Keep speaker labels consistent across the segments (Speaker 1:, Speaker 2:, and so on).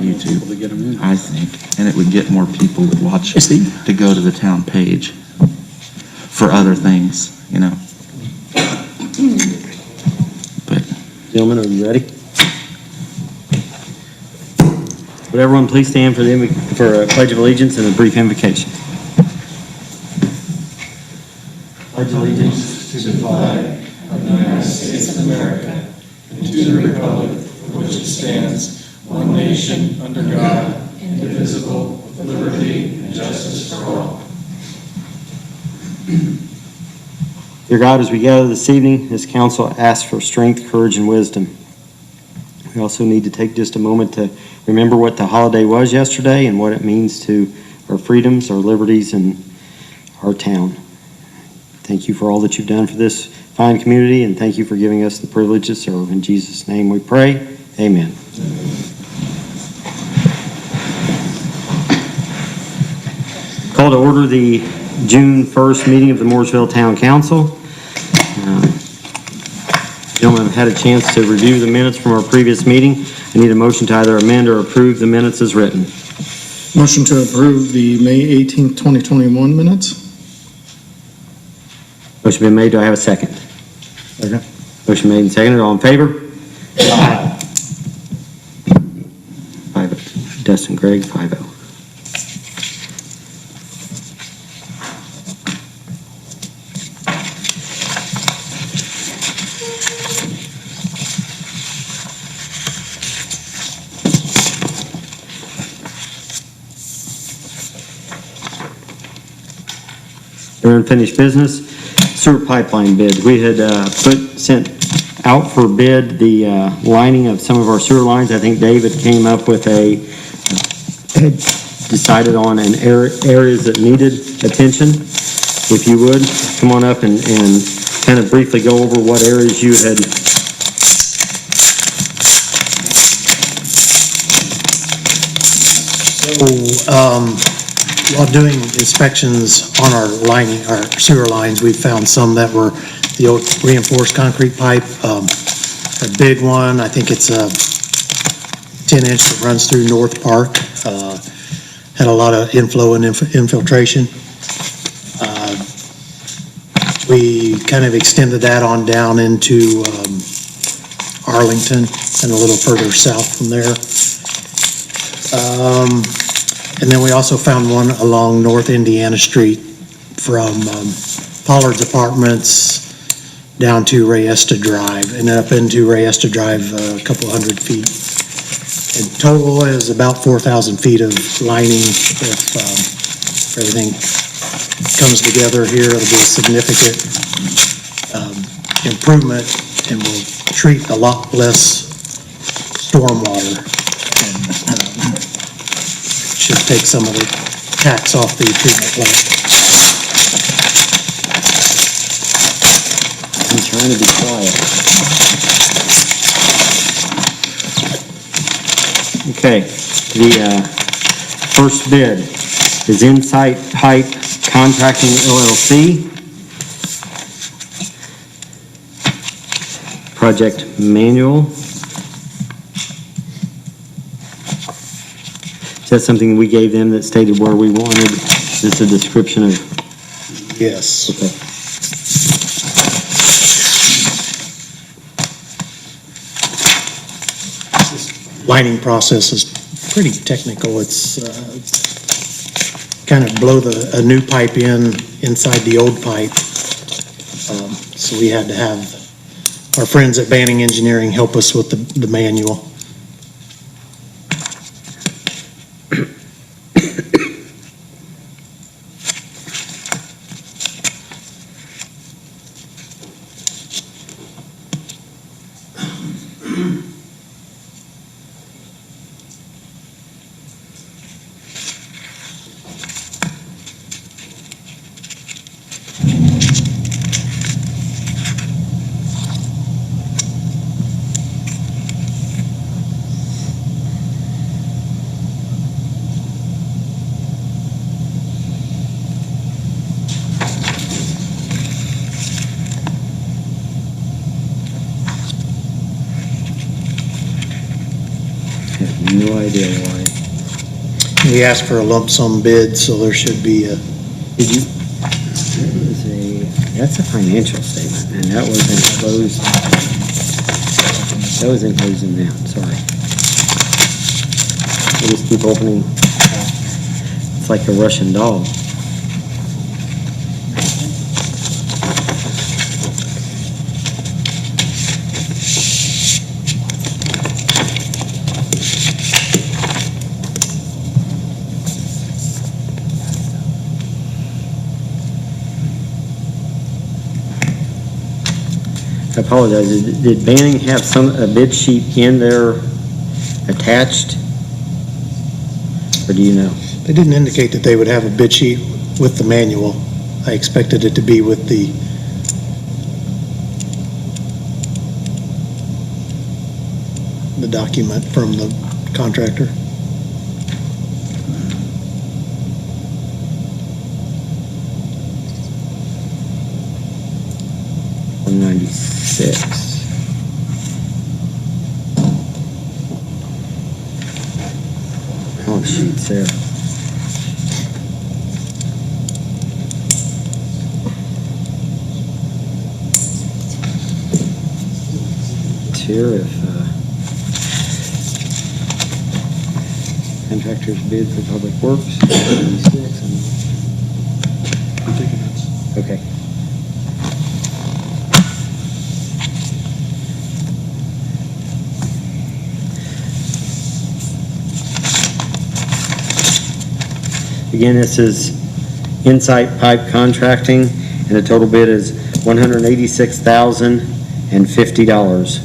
Speaker 1: YouTube,
Speaker 2: To get them in.
Speaker 1: I think, and it would get more people to watch, to go to the town page for other things, you know. But
Speaker 3: Gentlemen, are you ready? Would everyone please stand for a Pledge of Allegiance and a brief invocation? Pledge allegiance
Speaker 4: to the flag of the United States of America and to the republic for which it stands, one nation, under God, indivisible, with liberty and justice for all.
Speaker 3: Dear God, as we gather this evening, this council asks for strength, courage, and wisdom. We also need to take just a moment to remember what the holiday was yesterday and what it means to our freedoms, our liberties, and our town. Thank you for all that you've done for this fine community, and thank you for giving us the privilege to serve. In Jesus' name we pray. Amen. Call to order the June 1st meeting of the Mooresville Town Council. Gentlemen, have had a chance to review the minutes from our previous meeting. I need a motion to either amend or approve the minutes as written.
Speaker 2: Motion to approve the May 18th, 2021 minutes.
Speaker 3: Motion been made. Do I have a second?
Speaker 2: Second.
Speaker 3: Motion made and seconded. All in favor? Aye. 5-0. Dustin, Greg, 5-0. Unfinished business, sewer pipeline bid. We had sent out for bid the lining of some of our sewer lines. I think David came up with had decided on an areas that needed attention. If you would, come on up and kind of briefly go over what areas you had.
Speaker 5: While doing inspections on our sewer lines, we found some that were the old reinforced concrete pipe. A big one, I think it's a 10-inch that runs through North Park. Had a lot of inflow and infiltration. We kind of extended that on down into Arlington and a little further south from there. And then we also found one along North Indiana Street from Pollard's Apartments down to Rayesta Drive and up into Rayesta Drive a couple hundred feet. And total is about 4,000 feet of lining. If everything comes together here, it'll be a significant improvement and will treat a lot less stormwater. Should take some of the tax off the treatment plant.
Speaker 3: I'm trying to be quiet. Okay, the first bid is Insight Pipe Contracting LLC. Project manual. Is that something we gave them that stated where we wanted? Is this a description of?
Speaker 5: Yes.
Speaker 3: Okay.
Speaker 5: This lining process is pretty technical. It's kind of blow a new pipe inside the old pipe. So we had to have our friends at Banning Engineering help us with the manual.
Speaker 3: POI.
Speaker 5: We asked for a lump sum bid, so there should be a,
Speaker 3: Did you? That's a financial statement, and that was enclosed. That was enclosed in that, sorry. I just keep opening. It's like a Russian doll. I apologize, did Banning have a bid sheet in there attached? Or do you know?
Speaker 5: they didn't indicate that they would have a bid sheet with the manual. I expected it to be with the document from the contractor.
Speaker 3: $196. Oh, sheets there. Here if contractors bid for public works. 96 and- Okay. Again, this is Insight Pipe Contracting, and the total bid is $186,050.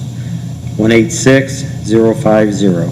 Speaker 3: 186,050.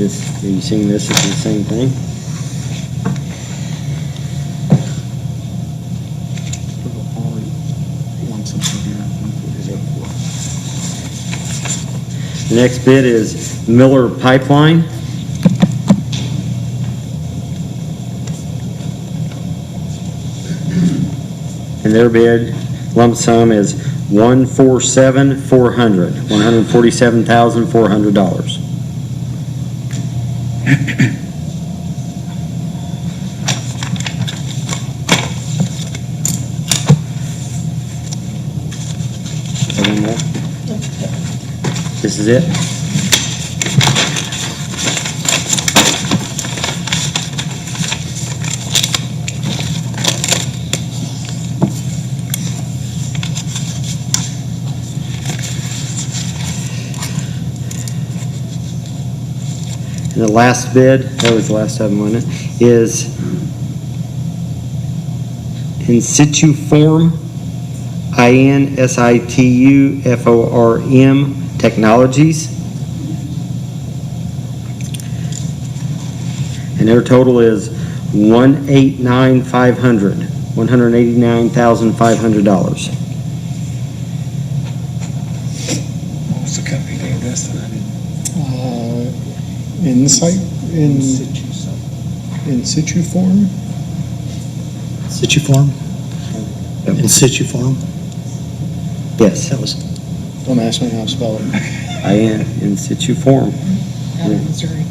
Speaker 3: Are you seeing this as the same thing? The next bid is Miller Pipeline. And their bid lump sum is $147,400, $147,400. This is it? And the last bid, that was the last of them, wasn't it? Is In Situ Form, INSITUFORM Technologies. And their total is $189,500, $189,500.
Speaker 4: What's the company name? That's the
Speaker 2: Insight, in situ form?
Speaker 5: Situ form? In situ form?
Speaker 3: Yes,
Speaker 5: That was,
Speaker 2: Don't ask me how to spell it.
Speaker 3: in situ form.
Speaker 6: Out of Missouri.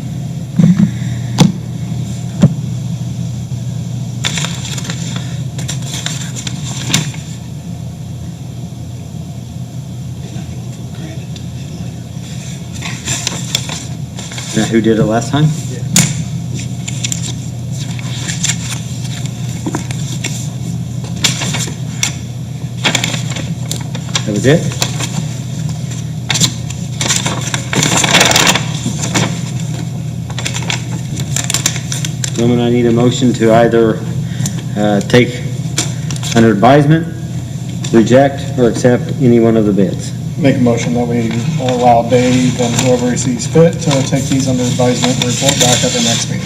Speaker 3: Now, who did it last time? was it. Gentlemen, I need a motion to either take under advisement, reject, or accept any one of the bids.
Speaker 2: Make a motion that we allow Dave and whoever he sees fit to take these under advisement and report back at the next meeting.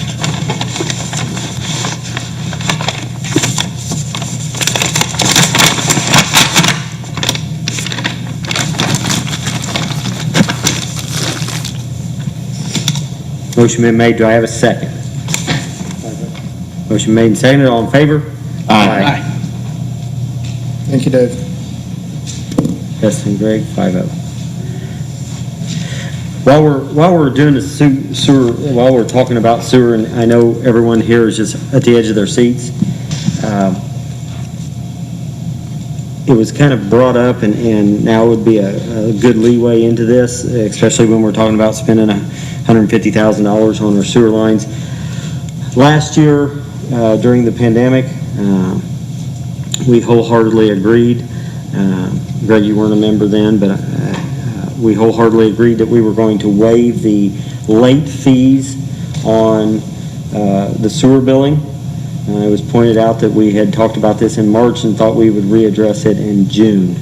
Speaker 3: Motion been made, do I have a second? Motion made and seconded, all in favor?
Speaker 1: Aye.
Speaker 2: Thank you, Dave.
Speaker 3: Justin, Greg, 5-0. While we're doing the sewer, while we're talking about sewer, and I know everyone here is just at the edge of their seats, it was kind of brought up, and now would be a good leeway into this, especially when we're talking about spending $150,000 on our sewer lines. Last year, during the pandemic, we wholeheartedly agreed. Greg, you weren't a member then, but we wholeheartedly agreed that we were going to waive the late fees on the sewer billing. It was pointed out that we had talked about this in March and thought we would readdress it in June.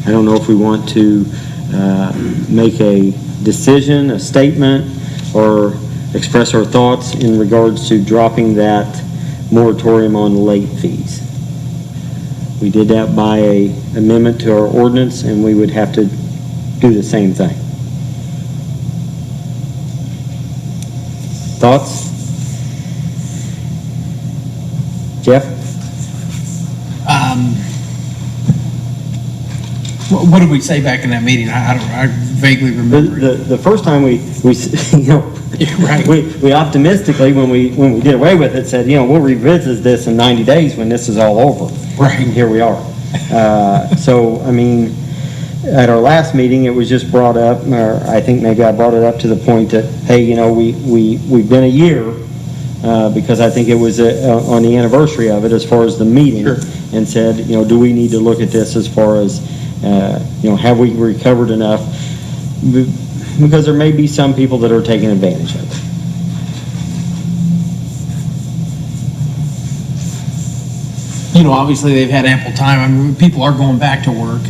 Speaker 3: I don't know if we want to make a decision, a statement, or express our thoughts in regards to dropping that moratorium on late fees. We did that by an amendment to our ordinance, and we would have to do the same thing. Thoughts? Jeff?
Speaker 6: What did we say back in that meeting? I vaguely remember.
Speaker 3: The first time we you know,
Speaker 6: Right.
Speaker 3: we optimistically, when we did away with it, said, we'll revisit this in 90 days when this is all over.
Speaker 6: Right.
Speaker 3: And here we are. So, I mean, at our last meeting, it was just brought up, or I think maybe I brought it up to the point that, hey, we've been a year, because I think it was on the anniversary of it as far as the meeting,
Speaker 6: Sure.
Speaker 3: and said, do we need to look at this as far as, have we recovered enough? Because there may be some people that are taking advantage of it.
Speaker 6: Obviously they've had ample time. I mean, people are going back to work,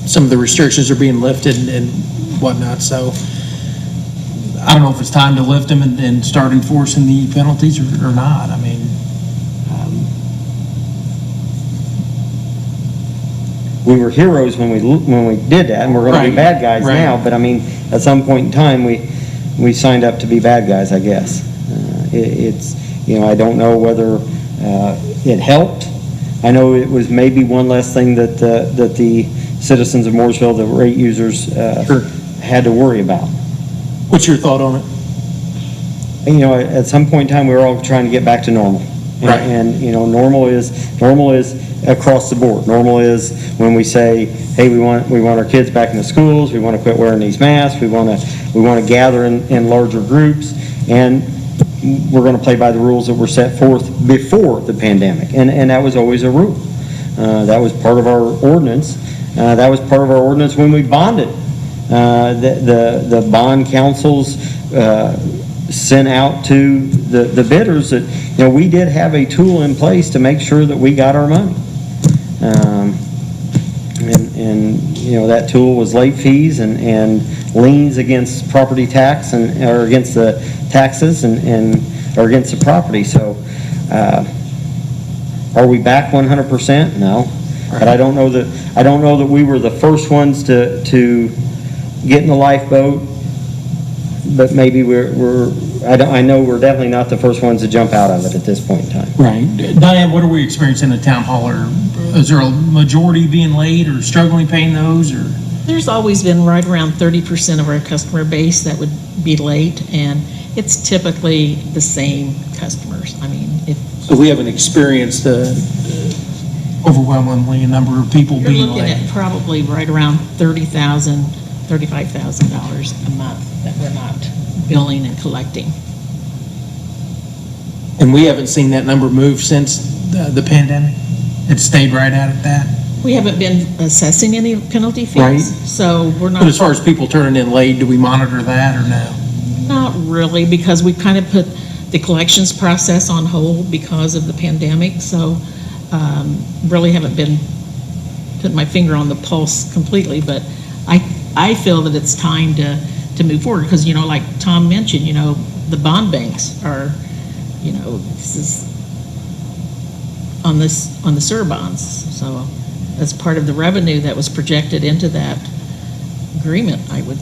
Speaker 6: some of the restrictions are being lifted and whatnot, so I don't know if it's time to lift them and start enforcing the penalties or not. I mean,
Speaker 3: We were heroes when we did that, and we're going to be
Speaker 6: Right.
Speaker 3: bad guys
Speaker 6: Right.
Speaker 3: now. But I mean, at some point in time, we signed up to be bad guys, I guess. I don't know whether it helped. I know it was maybe one less thing that the citizens of Mooresville, the rate users, had to worry about.
Speaker 6: what's your thought on it?
Speaker 3: And, at some point in time, we were all trying to get back to normal.
Speaker 6: Right.
Speaker 3: And normal is across the board. Normal is when we say, hey, we want our kids back in the schools, we want to quit wearing these masks, we want to gather in larger groups, and we're going to play by the rules that were set forth before the pandemic. And that was always a rule. That was part of our ordinance. That was part of our ordinance when we bonded. The bond councils sent out to the bidders that, we did have a tool in place to make sure that we got our money. That tool was late fees and liens against property tax or against the taxes or against the property. So, are we back 100%? No. But I don't know that we were the first ones to get in the lifeboat. But maybe I know we're definitely not the first ones to jump out of it at this point in time.
Speaker 6: Right. Diane, what are we experiencing at town hall? Or is there a majority being late or struggling paying those? Or
Speaker 7: There's always been right around 30% of our customer base that would be late, and it's typically the same customers. I mean,
Speaker 6: so we haven't experienced overwhelmingly a number of people
Speaker 7: you're
Speaker 6: being
Speaker 7: looking
Speaker 6: late.
Speaker 7: at probably right around $30,000, $35,000 a month that we're not billing and collecting.
Speaker 6: And we haven't seen that number move since the pandemic? It stayed right out at that?
Speaker 7: We haven't been assessing any penalty fees.
Speaker 6: Right.
Speaker 7: So we're not.
Speaker 6: But as far as people turning in late, do we monitor that or no?
Speaker 7: Not really, because we kind of put the collections process on hold because of the pandemic, so really haven't been putting my finger on the pulse completely, but I feel that it's time to move forward, because, like Tom mentioned, the bond banks are, this is on the sewer bonds, so that's part of the revenue that was projected into that agreement, I would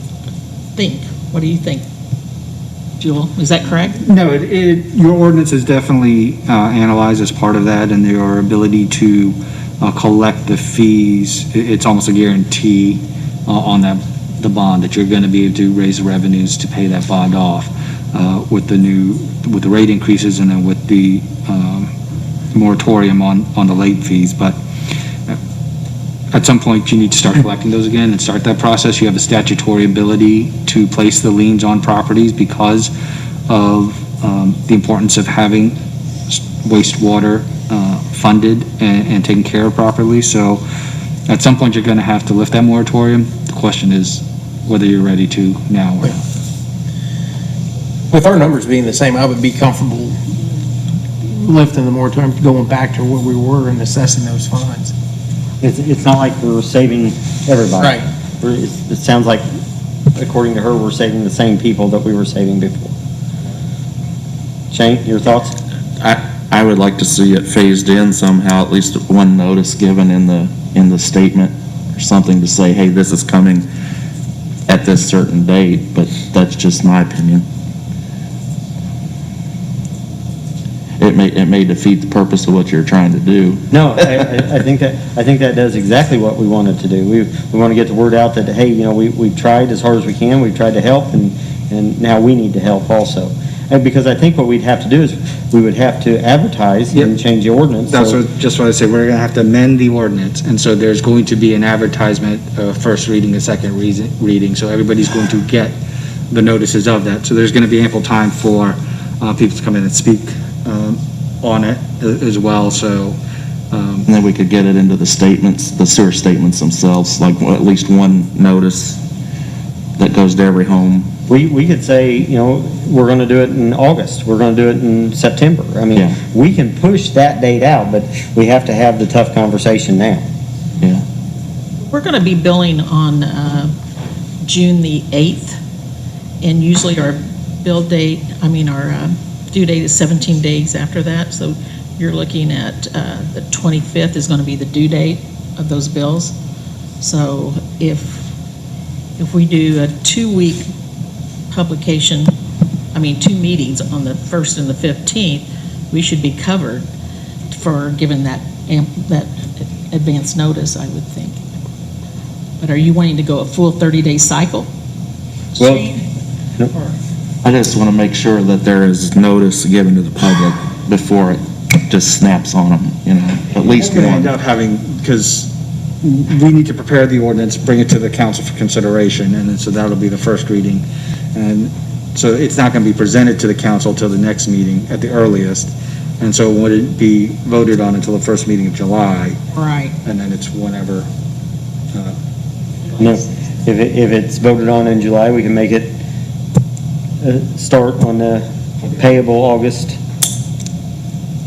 Speaker 7: think. What do you think, Jewel? Is that correct?
Speaker 8: No, your ordinance is definitely analyzed as part of that, and your ability to collect the fees, it's almost a guarantee on the bond that you're going to be able to raise revenues to pay that bond off with the rate increases and then with the moratorium on the late fees. But at some point, you need to start collecting those again and start that process. You have a statutory ability to place the liens on properties because of the importance of having wastewater funded and taken care of properly. So at some point, you're going to have to lift that moratorium. The question is whether you're ready to now or not.
Speaker 6: With our numbers being the same, I would be comfortable lifting the moratorium, going back to what we were and assessing those fines.
Speaker 3: It's not like we're saving everybody.
Speaker 6: Right.
Speaker 3: It sounds like, according to her, we're saving the same people that we were saving before. Shane, your thoughts?
Speaker 1: I would like to see it phased in somehow, at least one notice given in the statement or something to say, hey, this is coming at this certain date, but that's just my opinion. It may defeat the purpose of what you're trying to do.
Speaker 3: No, I think that does exactly what we wanted to do. We want to get the word out that, hey, we've tried as hard as we can, we've tried to help, and now we need to help also. And because I think what we'd have to do is, we would have to advertise and change the ordinance.
Speaker 8: That's just what I said. We're going to have to amend the ordinance, and so there's going to be an advertisement, first reading, a second reading, so everybody's going to get the notices of that. So there's going to be ample time for people to come in and speak on it as well. So
Speaker 1: And then we could get it into the statements, the sewer statements themselves, like at least one notice that goes to every home.
Speaker 3: We could say, we're going to do it in August, we're going to do it in September. I mean,
Speaker 1: Yeah.
Speaker 3: we can push that date out, but we have to have the tough conversation now.
Speaker 1: Yeah.
Speaker 7: We're going to be billing on June the 8th, and usually our bill date, our due date is 17 days after that, so you're looking at the 25th is going to be the due date of those bills. So if we do a 2-week publication, 2 meetings on the 1st and the 15th, we should be covered for giving that advance notice, I would think. But are you wanting to go a full 30-day cycle?
Speaker 3: Well,
Speaker 1: I just want to make sure that there is notice given to the public before it just snaps on them, at least
Speaker 8: we're going to end
Speaker 1: one.
Speaker 8: up having, because we need to prepare the ordinance, bring it to the council for consideration, and then so that'll be the first reading. And so it's not going to be presented to the council till the next meeting at the earliest. And so it wouldn't be voted on until the first meeting of July,
Speaker 7: Right.
Speaker 8: and then it's whenever.
Speaker 3: No, if it's voted on in July, we can make it start on the payable August.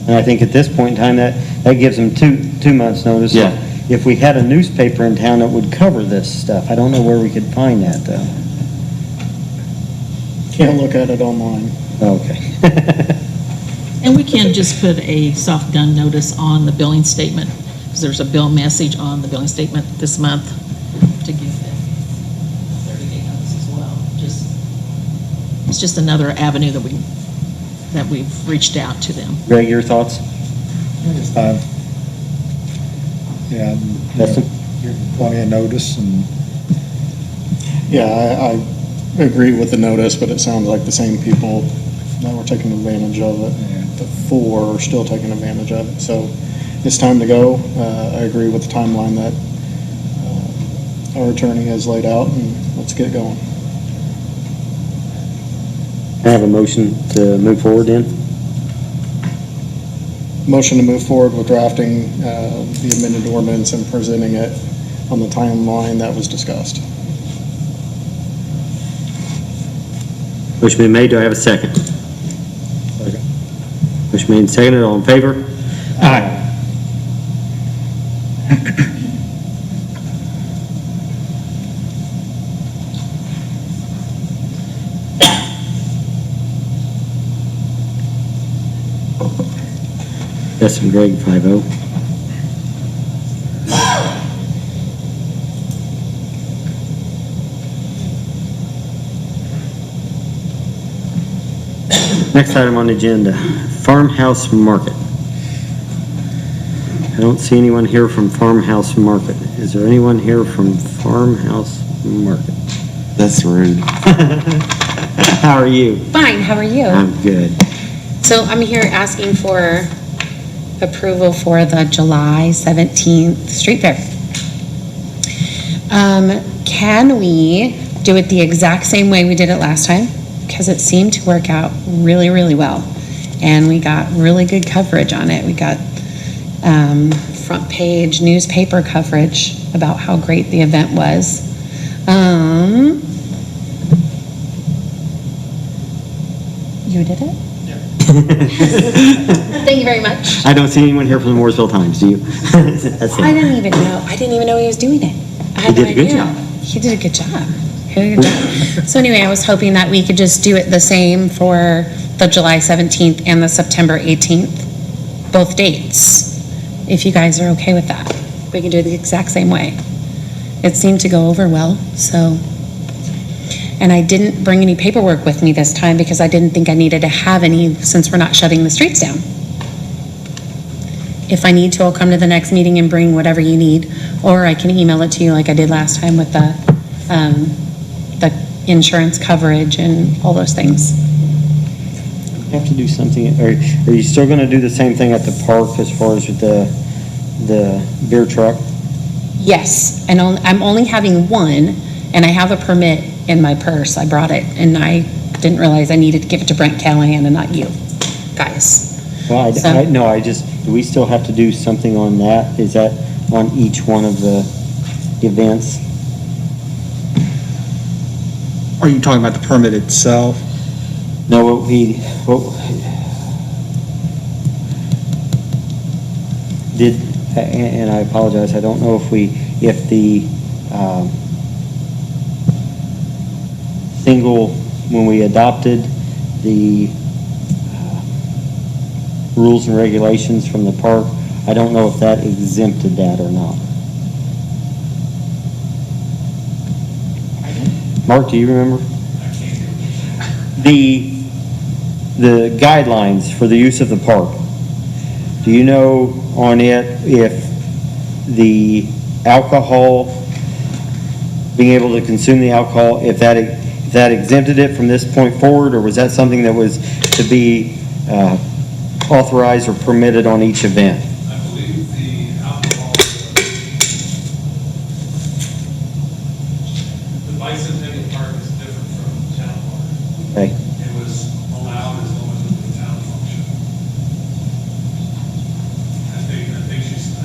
Speaker 3: And I think at this point in time, that gives them two months' notice.
Speaker 1: Yeah.
Speaker 3: If we had a newspaper in town that would cover this stuff, I don't know where we could find that, though.
Speaker 2: Can't look at it online.
Speaker 3: Okay.
Speaker 7: And we can just put a soft done notice on the billing statement, because there's a bill message on the billing statement this month to give them a 30-day notice as well. It's just another avenue that we've reached out to them.
Speaker 3: Greg, your thoughts?
Speaker 9: Yeah,
Speaker 3: Dustin?
Speaker 9: plenty of notice and
Speaker 2: Yeah, I agree with the notice, but it sounds like the same people that were taking advantage of it before are still taking advantage of it. So it's time to go. I agree with the timeline that our attorney has laid out, and let's get going.
Speaker 3: Can I have a motion to move forward then?
Speaker 2: motion to move forward with drafting the amended ordinance and presenting it on the timeline that was discussed.
Speaker 3: Motion been made, do I have a second?
Speaker 9: Second.
Speaker 3: Motion made and seconded, all in favor?
Speaker 6: Aye.
Speaker 3: Yes, and Greg, 5-0. Next item on the agenda, Farmhouse Market. I don't see anyone here from Farmhouse Market. Is there anyone here from Farmhouse Market?
Speaker 1: That's rude.
Speaker 3: How are you?
Speaker 10: Fine, how are you?
Speaker 3: I'm good.
Speaker 10: So I'm here asking for approval for the July 17th street fair. Can we do it the exact same way we did it last time? Because it seemed to work out really, really well. And we got really good coverage on it. We got front page newspaper coverage about how great the event was. You did it? Thank you very much.
Speaker 3: I don't see anyone here from the Mooresville Times, do you? That's
Speaker 10: I
Speaker 3: it.
Speaker 10: didn't even know he was doing it. I had
Speaker 3: He did
Speaker 10: no
Speaker 3: a good
Speaker 10: idea.
Speaker 3: job.
Speaker 10: He did a good job. He did a good job. So anyway, I was hoping that we could just do it the same for the July 17th and the September 18th, both dates, if you guys are okay with that. We can do it the exact same way. It seemed to go over well, so. And I didn't bring any paperwork with me this time because I didn't think I needed to have any since we're not shutting the streets down. If I need to, I'll come to the next meeting and bring whatever you need, or I can email it to you like I did last time with the insurance coverage and all those things.
Speaker 3: Have to do something, are you still gonna do the same thing at the park as far as with the beer truck?
Speaker 10: Yes, and I'm only having one, and I have a permit in my purse. I brought it, and I didn't realize I needed to give it to Brent Callahan and not you guys.
Speaker 3: Well,
Speaker 10: So-
Speaker 3: do we still have to do something on that? Is that on each one of the events?
Speaker 8: Are you talking about the permit itself?
Speaker 3: No, and I apologize, I don't know if the single, when we adopted the rules and regulations from the park, I don't know if that exempted that or not. Mark, do you remember? The guidelines for the use of the park, do you know on it if the alcohol, being able to consume the alcohol, if that exempted it from this point forward, or was that something that was to be authorized or permitted on each event?
Speaker 4: I believe the alcohol, the bicentennial park is different from the town park.
Speaker 3: Okay.
Speaker 4: It was allowed as long as it was a town function. I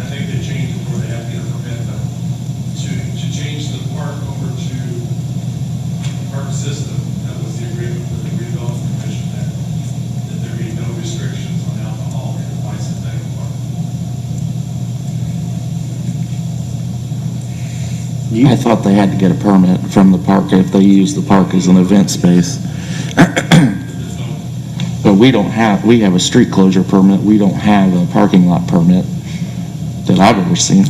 Speaker 4: think they changed it where they have to get a permit to change the park over to the park system. That was the agreement with the redevelopment commission that there be no restrictions on alcohol in the bicentennial park.
Speaker 1: I thought they had to get a permit from the park if they use the park as an event space. But we have a street closure permit, we don't have a parking lot permit that I've ever seen.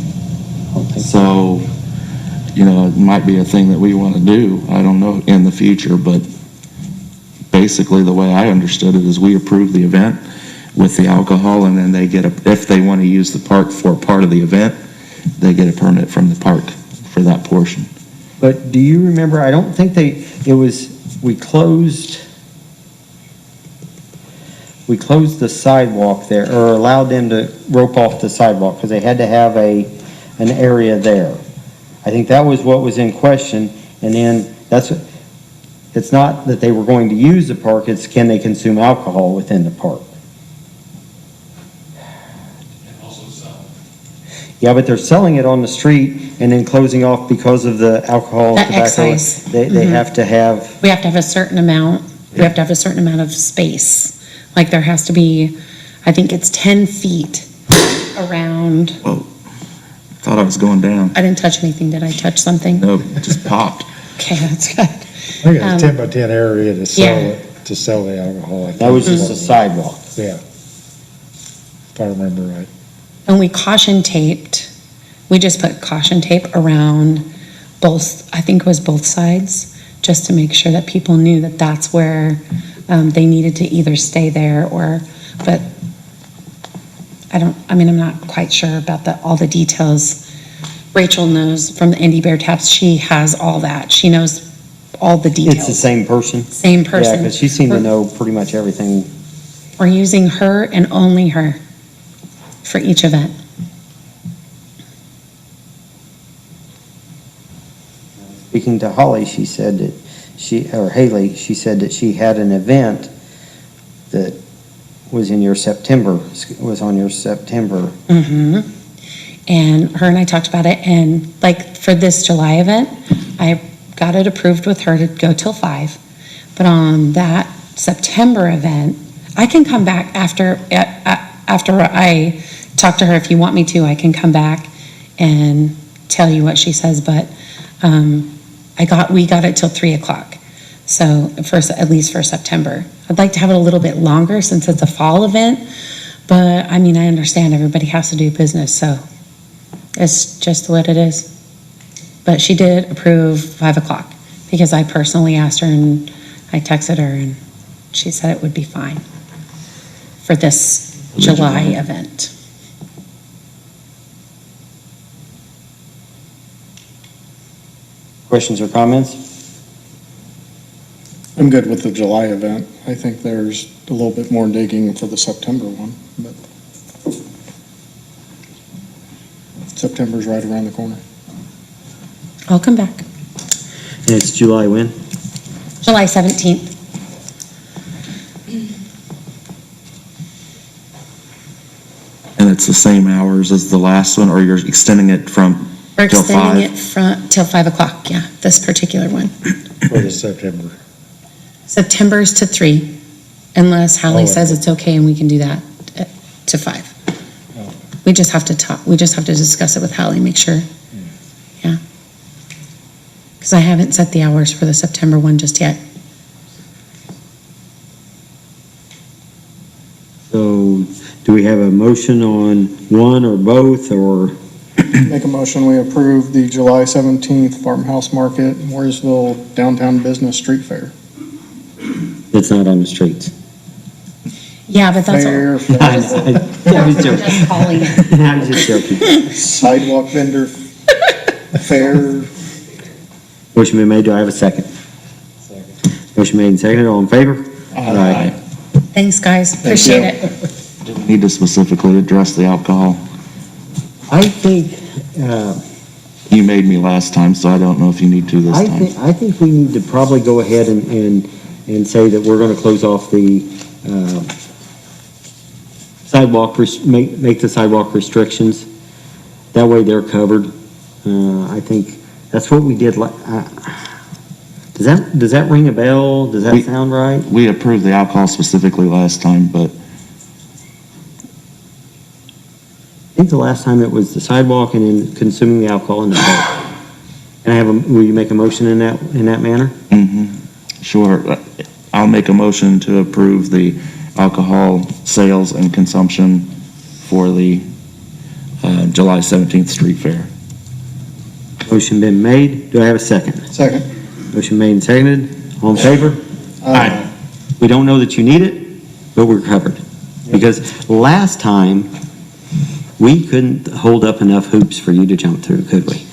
Speaker 1: So, it might be a thing that we want to do, I don't know, in the future, but basically the way I understood it is we approve the event with the alcohol, and then they get if they want to use the park for part of the event, they get a permit from the park for that portion.
Speaker 3: But do you remember, I don't think we closed the sidewalk there, or allowed them to rope off the sidewalk, because they had to have an area there. I think that was what was in question, and then it's not that they were going to use the park, it's can they consume alcohol within the park? Yeah, but they're selling it on the street and then closing off because of the alcohol,
Speaker 10: The
Speaker 3: tobacco.
Speaker 10: excise.
Speaker 3: They have to have,
Speaker 10: We have to have a certain amount, we have to have a certain amount of space. Like there has to be, I think it's 10 feet around,
Speaker 1: Whoa, thought I was going down.
Speaker 10: I didn't touch anything, did I touch something?
Speaker 1: Nope, it just popped.
Speaker 10: Okay, that's good.
Speaker 9: I think it's a 10 by 10 area to sell
Speaker 10: Yeah.
Speaker 9: it, to sell the alcohol. I think.
Speaker 3: that was just a sidewalk.
Speaker 9: Yeah. If I remember right.
Speaker 10: And we caution taped, we just put caution tape around both, I think it was both sides, just to make sure that people knew that that's where they needed to either stay there or, but I'm not quite sure about all the details. Rachel knows from the Indie Bear Taps, she has all that. She knows all the details.
Speaker 3: It's the same person?
Speaker 10: Same person.
Speaker 3: Yeah, because she seemed to know pretty much everything.
Speaker 10: We're using her and only her for each event.
Speaker 3: Speaking to Holly, she said that Haley, she said that she had an event that was on your September.
Speaker 10: Mm-hmm. And her and I talked about it, and like for this July event, I got it approved with her to go till 5. But on that September event, I can come back after I talk to her. If you want me to, I can come back and tell you what she says, but we got it till 3 o'clock. So at least for September. I'd like to have it a little bit longer since it's a fall event, but I understand everybody has to do business, so it's just what it is. But she did approve 5 o'clock because I personally asked her and I texted her and she said it would be fine for this July event.
Speaker 3: Questions or comments?
Speaker 2: I'm good with the July event. I think there's a little bit more digging for the September one, but September's right around the corner.
Speaker 10: I'll come back.
Speaker 3: And it's July when?
Speaker 10: July 17th.
Speaker 1: And it's the same hours as the last one, or you're extending it from
Speaker 10: We're
Speaker 1: till 5?
Speaker 10: extending it till 5 o'clock, yeah, this particular one.
Speaker 9: For the September.
Speaker 10: September's to 3, unless Hallie
Speaker 9: Oh,
Speaker 10: says it's okay and we can do that to 5. We just have to discuss it with Hallie, make sure. Yeah. Because I haven't set the hours for the September one just yet.
Speaker 3: So, do we have a motion on one or both, or?
Speaker 2: Make a motion, we approve the July 17th Farmhouse Market, Mooresville Downtown Business Street Fair.
Speaker 3: It's not on the streets.
Speaker 10: Yeah, but that's
Speaker 2: Fair,
Speaker 10: all.
Speaker 3: I was joking.
Speaker 10: Just calling it.
Speaker 3: I was just joking.
Speaker 2: sidewalk vendor fair.
Speaker 3: Motion been made, do I have a second? Second. Motion made and seconded, all in favor? Aye.
Speaker 10: Thanks, guys, appreciate it.
Speaker 1: Do we need to specifically address the alcohol?
Speaker 3: I think,
Speaker 1: You made me last time, so I don't know if you need to this time.
Speaker 3: I think we need to probably go ahead and say that we're gonna close off the, sidewalk, make the sidewalk restrictions. That way they're covered. I think that's what we did, does that ring a bell? Does that sound right?
Speaker 1: We approved the alcohol specifically last time, but
Speaker 3: I think the last time it was the sidewalk and then consuming the alcohol in the park. And will you make a motion in that manner?
Speaker 1: sure. I'll make a motion to approve the alcohol sales and consumption for the July 17th street fair.
Speaker 3: Motion been made. Do I have a second?
Speaker 2: Second.
Speaker 3: Motion made and seconded. All in favor?
Speaker 2: Aye.
Speaker 3: We don't know that you need it, but we're covered. Because last time, we couldn't hold up enough hoops for you to jump through, could we?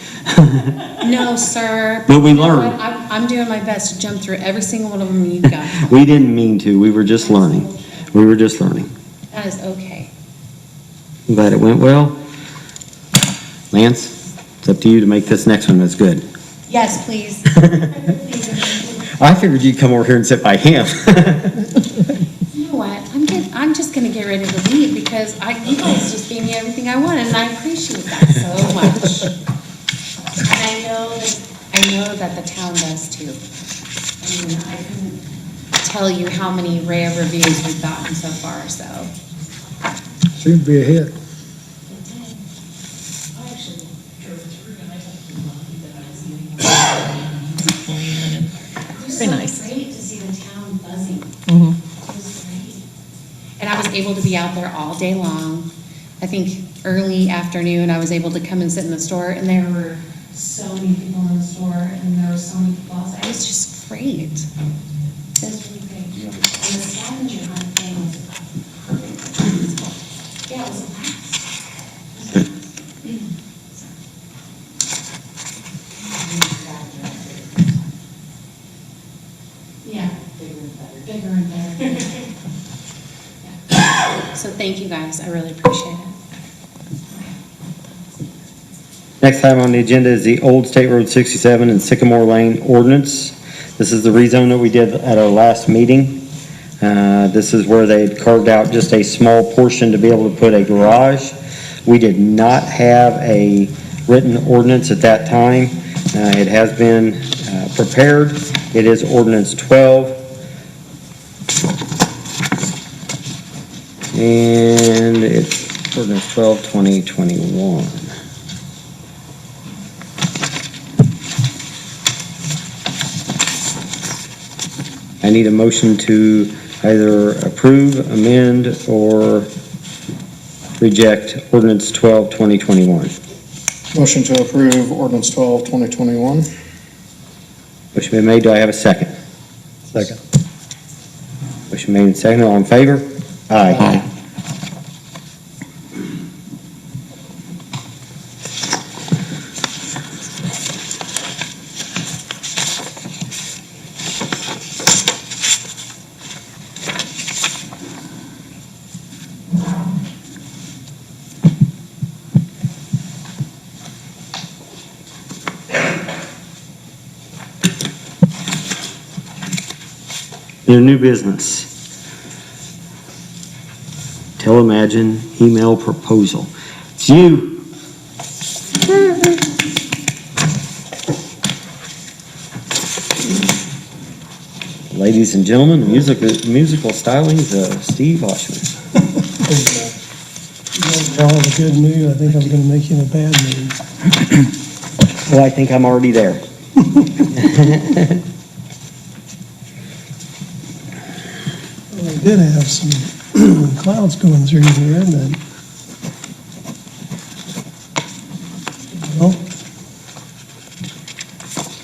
Speaker 10: No, sir.
Speaker 3: But we
Speaker 10: You know
Speaker 3: learned.
Speaker 10: what? I'm doing my best to jump through every single one of them you've got.
Speaker 3: We didn't mean to. We were just learning. We were just learning.
Speaker 10: That is okay.
Speaker 3: I'm glad it went well. Lance, it's up to you to make this next one as good.
Speaker 10: Yes, please.
Speaker 3: I figured you'd come over here and sit by him.
Speaker 10: You know what? I'm just gonna get ready to leave because you guys just gave me everything I wanted, and I appreciate that so much. And I know that the town does too. I mean, I couldn't tell you how many rare reviews we've gotten so far, so.
Speaker 9: Seemed to be a hit.
Speaker 7: Very nice.
Speaker 10: Great to see the town buzzing.
Speaker 7: Mhm.
Speaker 10: It was great. And I was able to be out there all day long. I think early afternoon, I was able to come and sit in the store, and there were so many people in the store, and there were so many people outside. It was just great. It was really great. And the scavenger hunt thing was perfect. Yeah, it was a blast. Yeah. Bigger and better. Yeah. So thank you guys, I really appreciate it.
Speaker 3: Next item on the agenda is the Old State Road 67 and Sycamore Lane ordinance. This is the rezone that we did at our last meeting. This is where they had carved out just a small portion to be able to put a garage. We did not have a written ordinance at that time. It has been prepared. It is ordinance 12. And it's ordinance 12, 2021. I need a motion to either approve, amend, or reject ordinance 12, 2021.
Speaker 2: Motion to approve ordinance 12, 2021.
Speaker 3: Motion been made. Do I have a second?
Speaker 9: Second.
Speaker 3: Motion made and seconded. All in favor? Aye. Your new business. Telemagine email proposal. It's you. Ladies and gentlemen, musical stylings of Steve Oshman.
Speaker 11: You're all in a good mood. I think I'm going to make you in a bad mood.
Speaker 3: Well, I think I'm already there.
Speaker 11: Well, we did have some clouds going through here, and then, well,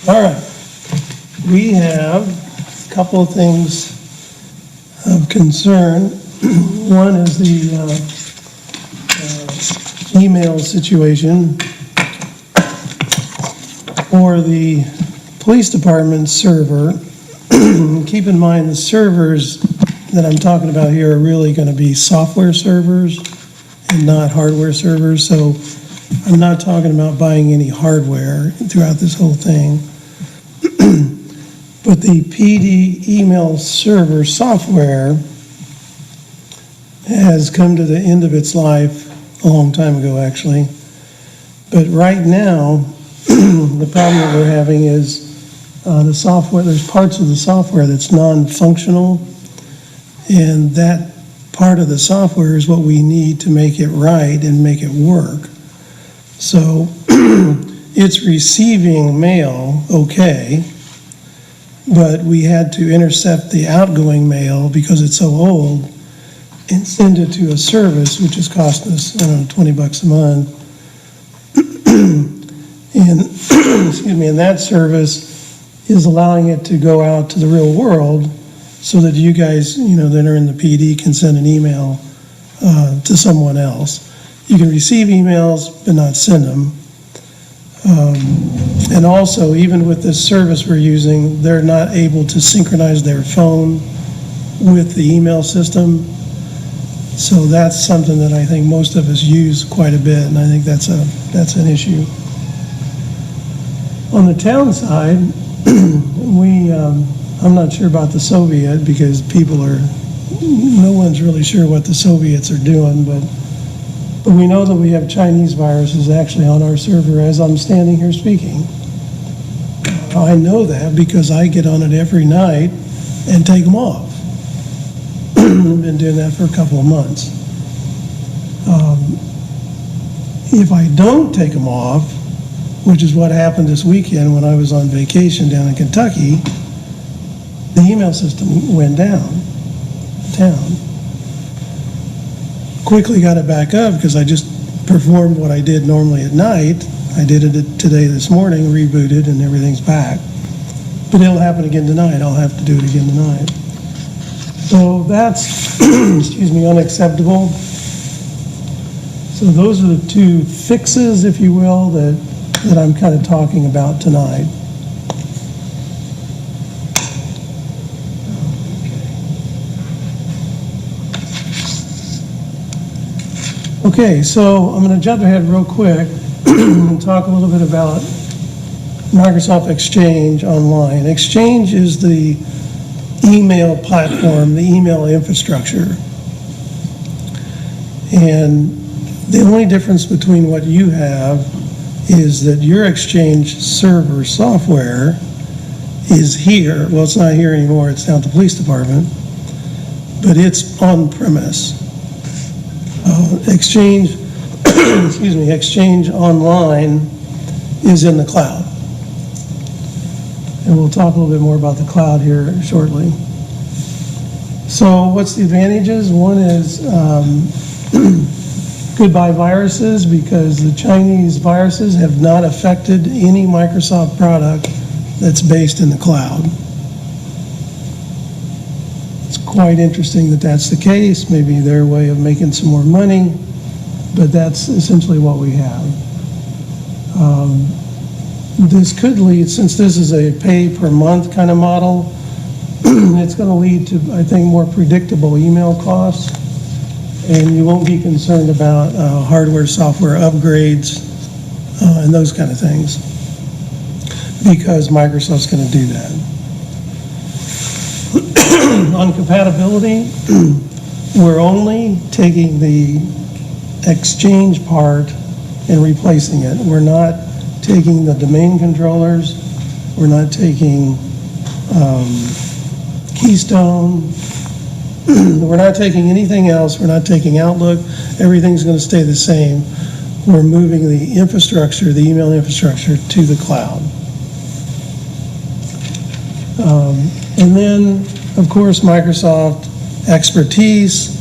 Speaker 11: all right. We have a couple of things of concern. One is the email situation for the police department server. Keep in mind, the servers that I'm talking about here are really going to be software servers and not hardware servers. So I'm not talking about buying any hardware throughout this whole thing. But the PD email server software has come to the end of its life a long time ago, actually. But right now, the problem that we're having is the software, there's parts of the software that's non-functional, and that part of the software is what we need to make it right and make it work. So it's receiving mail okay, but we had to intercept the outgoing mail because it's so old and send it to a service, which is costing us, I don't know, $20 a month. And, excuse me, and that service is allowing it to go out to the real world so that you guys, that are in the PD can send an email to someone else. You can receive emails, but not send them. And also, even with this service we're using, they're not able to synchronize their phone with the email system. So that's something that I think most of us use quite a bit, and I think that's an issue. On the town side, I'm not sure about the Soviet because people are, no one's really sure what the Soviets are doing, but we know that we have Chinese viruses actually on our server as I'm standing here speaking. I know that because I get on it every night and take them off. I've been doing that for a couple of months. If I don't take them off, which is what happened this weekend when I was on vacation down in Kentucky, the email system went down. Quickly got it back up because I just performed what I did normally at night. I did it today this morning, rebooted, and everything's back. But it'll happen again tonight. I'll have to do it again tonight. So that's, excuse me, unacceptable. So those are the two fixes, if you will, that I'm kind of talking about tonight. Okay, so I'm going to jump ahead real quick and talk a little bit about Microsoft Exchange Online. Exchange is the email platform, the email infrastructure. And the only difference between what you have is that your Exchange server software is here. Well, it's not here anymore. It's down at the police department. But it's on-premise. Exchange, excuse me, Exchange Online is in the cloud. And we'll talk a little bit more about the cloud here shortly. So what's the advantages? One is goodbye viruses, because the Chinese viruses have not affected any Microsoft product that's based in the cloud. It's quite interesting that that's the case. Maybe their way of making some more money, but that's essentially what we have. This could lead, since this is a pay per month kind of model, it's going to lead to, I think, more predictable email costs, and you won't be concerned about hardware, software upgrades, and those kind of things, because Microsoft's going to do that. On compatibility, we're only taking the Exchange part and replacing it. We're not taking the domain controllers. We're not taking Keystone. We're not taking anything else. We're not taking Outlook. Everything's going to stay the same. We're moving the infrastructure, the email infrastructure, to the cloud. And then, of course, Microsoft expertise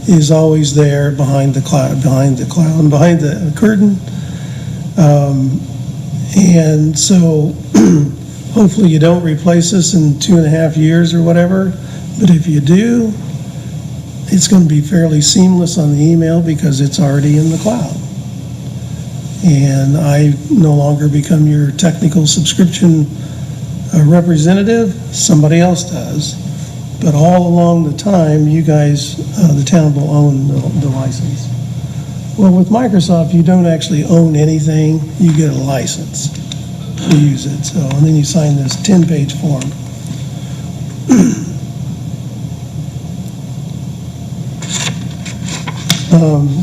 Speaker 11: is always there behind the cloud, and behind the curtain. And so hopefully you don't replace this in 2.5 years or whatever, but if you do, it's going to be fairly seamless on the email because it's already in the cloud. And I no longer become your technical subscription representative, somebody else does. But all along the time, you guys, the town will own the license. Well, with Microsoft, you don't actually own anything. You get a license to use it. So, and then you sign this 10-page form.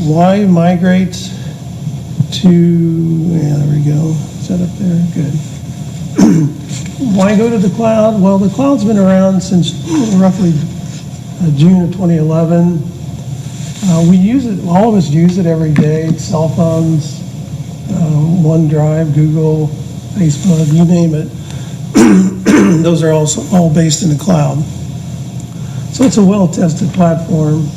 Speaker 11: Why migrate to, yeah, there we go. Is that up there? Good. Why go to the cloud? Well, the cloud's been around since roughly June of 2011. We use it, all of us use it every day, cell phones, OneDrive, Google, Facebook, you name it. Those are also all based in the cloud. So it's a well-tested platform.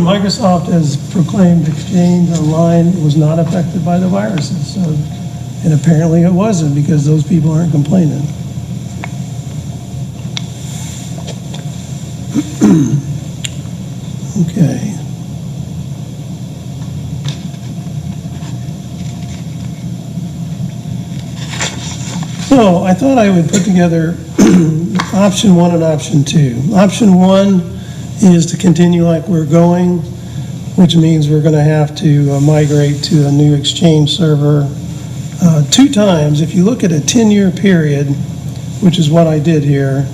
Speaker 11: Microsoft has proclaimed Exchange Online was not affected by the viruses. So, and apparently it wasn't, because those people aren't complaining. Okay. So I thought I would put together option 1 and option 2. Option 1 is to continue like we're going, which means we're going to have to migrate to a new Exchange server 2 times. If you look at a 10-year period, which is what I did here,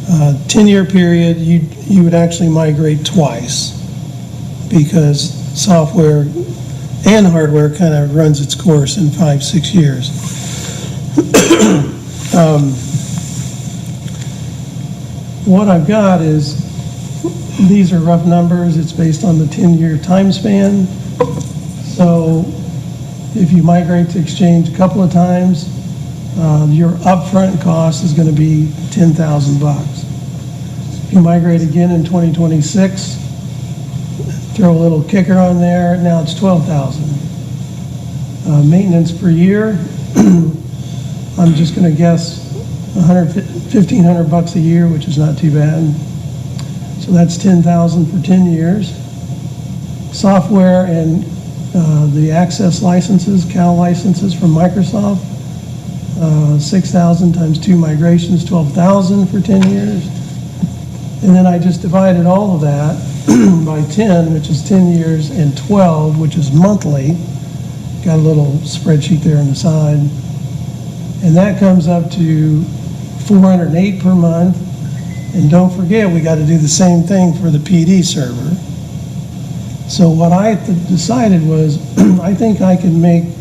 Speaker 11: 10-year period, you would actually migrate twice because software and hardware kind of runs its course in 5-6 years. What I've got is, these are rough numbers. It's based on the 10-year time span. So if you migrate to Exchange a couple of times, your upfront cost is going to be $10,000. If you migrate again in 2026, throw a little kicker on there, now it's $12,000. Maintenance per year, I'm just going to guess $1,500 a year, which is not too bad. So that's $10,000 for 10 years. Software and the access licenses, CAL licenses from Microsoft, 6,000 times 2 migrations, 12,000 for 10 years. And then I just divided all of that by 10, which is 10 years, and 12, which is monthly. Got a little spreadsheet there on the side. And that comes up to $408 per month. And don't forget, we got to do the same thing for the PD server. So what I decided was, I think I can make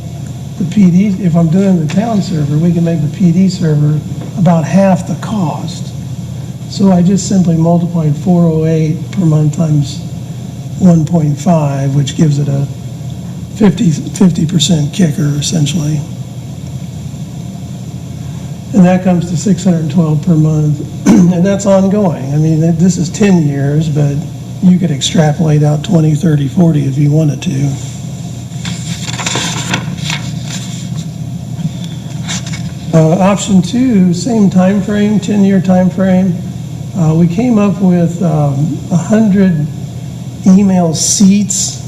Speaker 11: the PD, if I'm doing the town server, we can make the PD server about half the cost. So I just simply multiplied 408 per month times 1.5, which gives it a 50% kicker, essentially. And that comes to $612 per month, and that's ongoing. I mean, this is 10 years, but you could extrapolate out 20, 30, 40 if you wanted to. Option 2, same time frame, 10-year time frame. We came up with 100 email seats.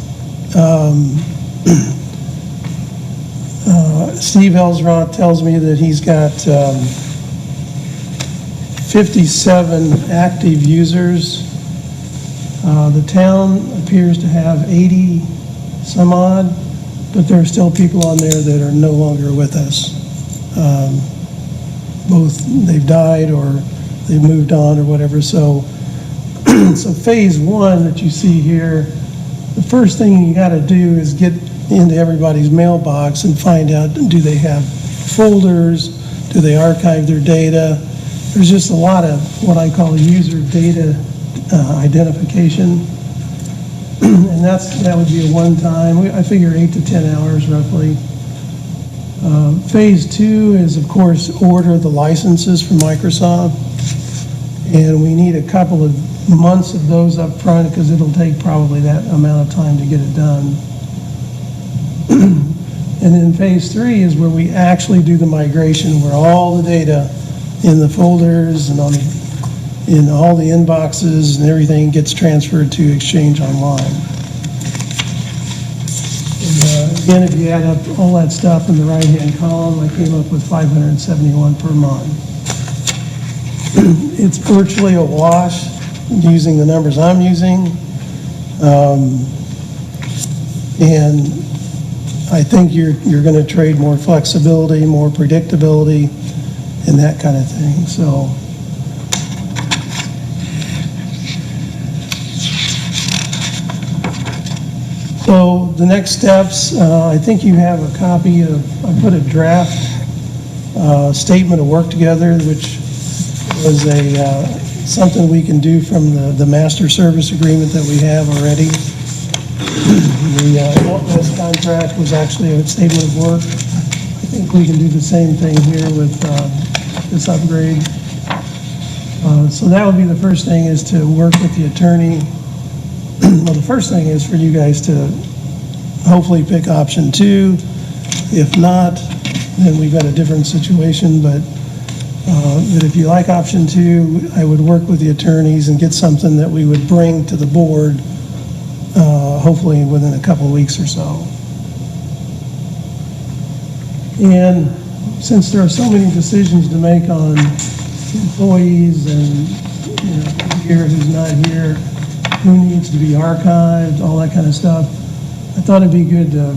Speaker 11: Steve Ellsroth tells me that he's got 57 active users. The town appears to have 80 some odd, but there are still people on there that are no longer with us. Both they've died or they've moved on or whatever. So, so phase 1 that you see here, the first thing you got to do is get into everybody's mailbox and find out, do they have folders? Do they archive their data? There's just a lot of what I call user data identification. And that would be a one-time, I figure 8 to 10 hours roughly. Phase 2 is, of course, order the licenses from Microsoft. And we need a couple of months of those up front because it'll take probably that amount of time to get it done. And then phase 3 is where we actually do the migration, where all the data in the folders and in all the inboxes and everything gets transferred to Exchange Online. And again, if you add up all that stuff in the right-hand column, I came up with $571 per month. It's virtually a wash using the numbers I'm using. And I think you're going to trade more flexibility, more predictability, and that kind of thing. So the next steps, I think you have a copy of, I put a draft statement of work together, which was something we can do from the master service agreement that we have already. This contract was actually a statement of work. I think we can do the same thing here with this upgrade. So that would be the first thing, is to work with the attorney. Well, the first thing is for you guys to hopefully pick option 2. If not, then we've got a different situation. But if you like option 2, I would work with the attorneys and get something that we would bring to the board hopefully within a couple of weeks or so. And since there are so many decisions to make on employees and, who's here, who's not here, who needs to be archived, all that kind of stuff, I thought it'd be good to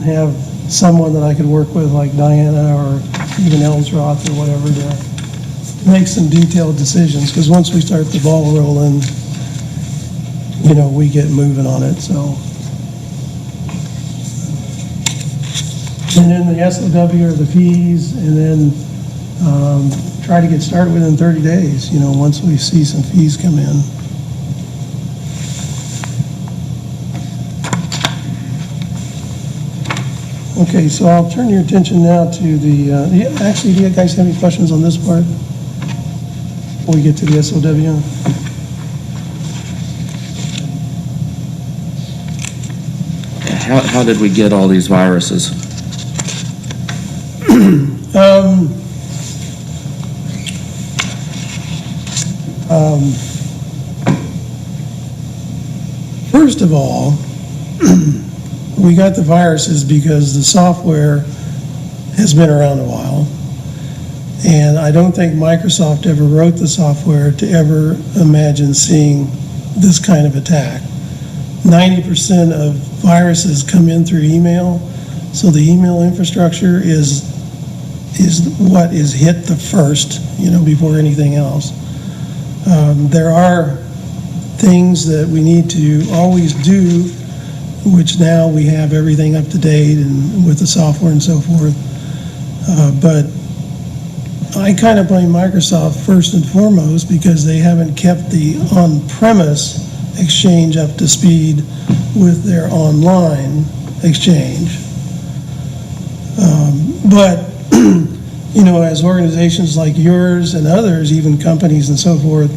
Speaker 11: have someone that I could work with, like Diana or even Ellsroth or whatever, to make some detailed decisions, because once we start the ball rolling, we get moving on it, so. And then the SOW are the fees, and then try to get started within 30 days, once we see some fees come in. Okay, so I'll turn your attention now to the, actually, do you guys have any questions on this part? Before we get to the SOW?
Speaker 1: How did we get all these viruses?
Speaker 11: First of all, we got the viruses because the software has been around a while. And I don't think Microsoft ever wrote the software to ever imagine seeing this kind of attack. 90% of viruses come in through email, so the email infrastructure is what is hit the first, before anything else. There are things that we need to always do, which now we have everything up to date and with the software and so forth. But I kind of blame Microsoft first and foremost because they haven't kept the on-premise exchange up to speed with their online exchange. But as organizations like yours and others, even companies and so forth,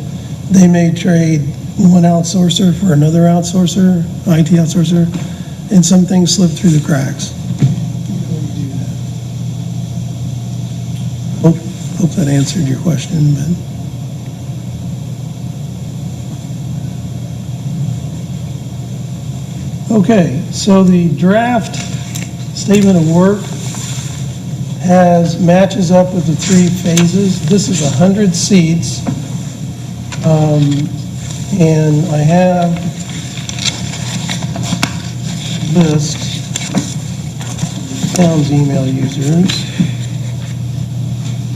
Speaker 11: they may trade one outsourcer for another outsourcer, IT outsourcer, and some things slip through the cracks. Hope that answered your question, but. Okay, so the draft statement of work matches up with the 3 phases. This is 100 seats, and I have list town's email users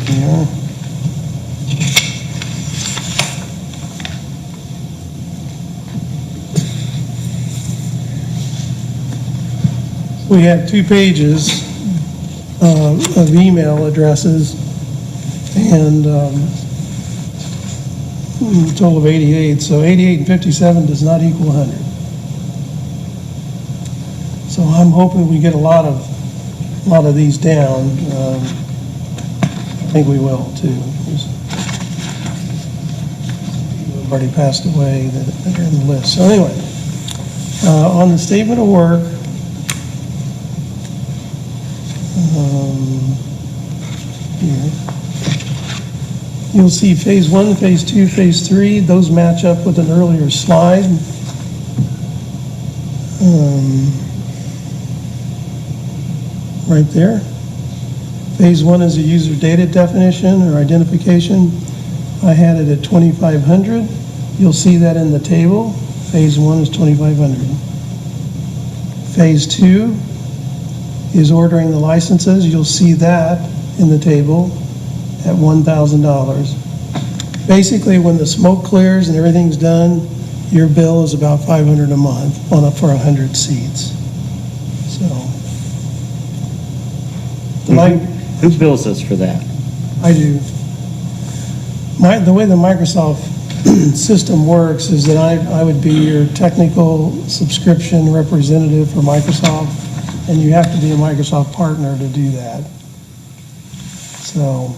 Speaker 11: here. We have 2 pages of email addresses and a total of 88. So 88 and 57 does not equal 100. So I'm hoping we get a lot of these down. I think we will too. People have already passed away that are in the list. So anyway, on the statement of work, here. You'll see phase 1, phase 2, phase 3. Those match up with an earlier slide. Right there. Phase 1 is a user data definition or identification. I had it at 2,500. You'll see that in the table. Phase 1 is 2,500. Phase 2 is ordering the licenses. You'll see that in the table at $1,000. Basically, when the smoke clears and everything's done, your bill is about $500 a month for 100 seats. So,
Speaker 3: Who bills us for that?
Speaker 11: I do. The way the Microsoft system works is that I would be your technical subscription representative for Microsoft, and you have to be a Microsoft partner to do that. So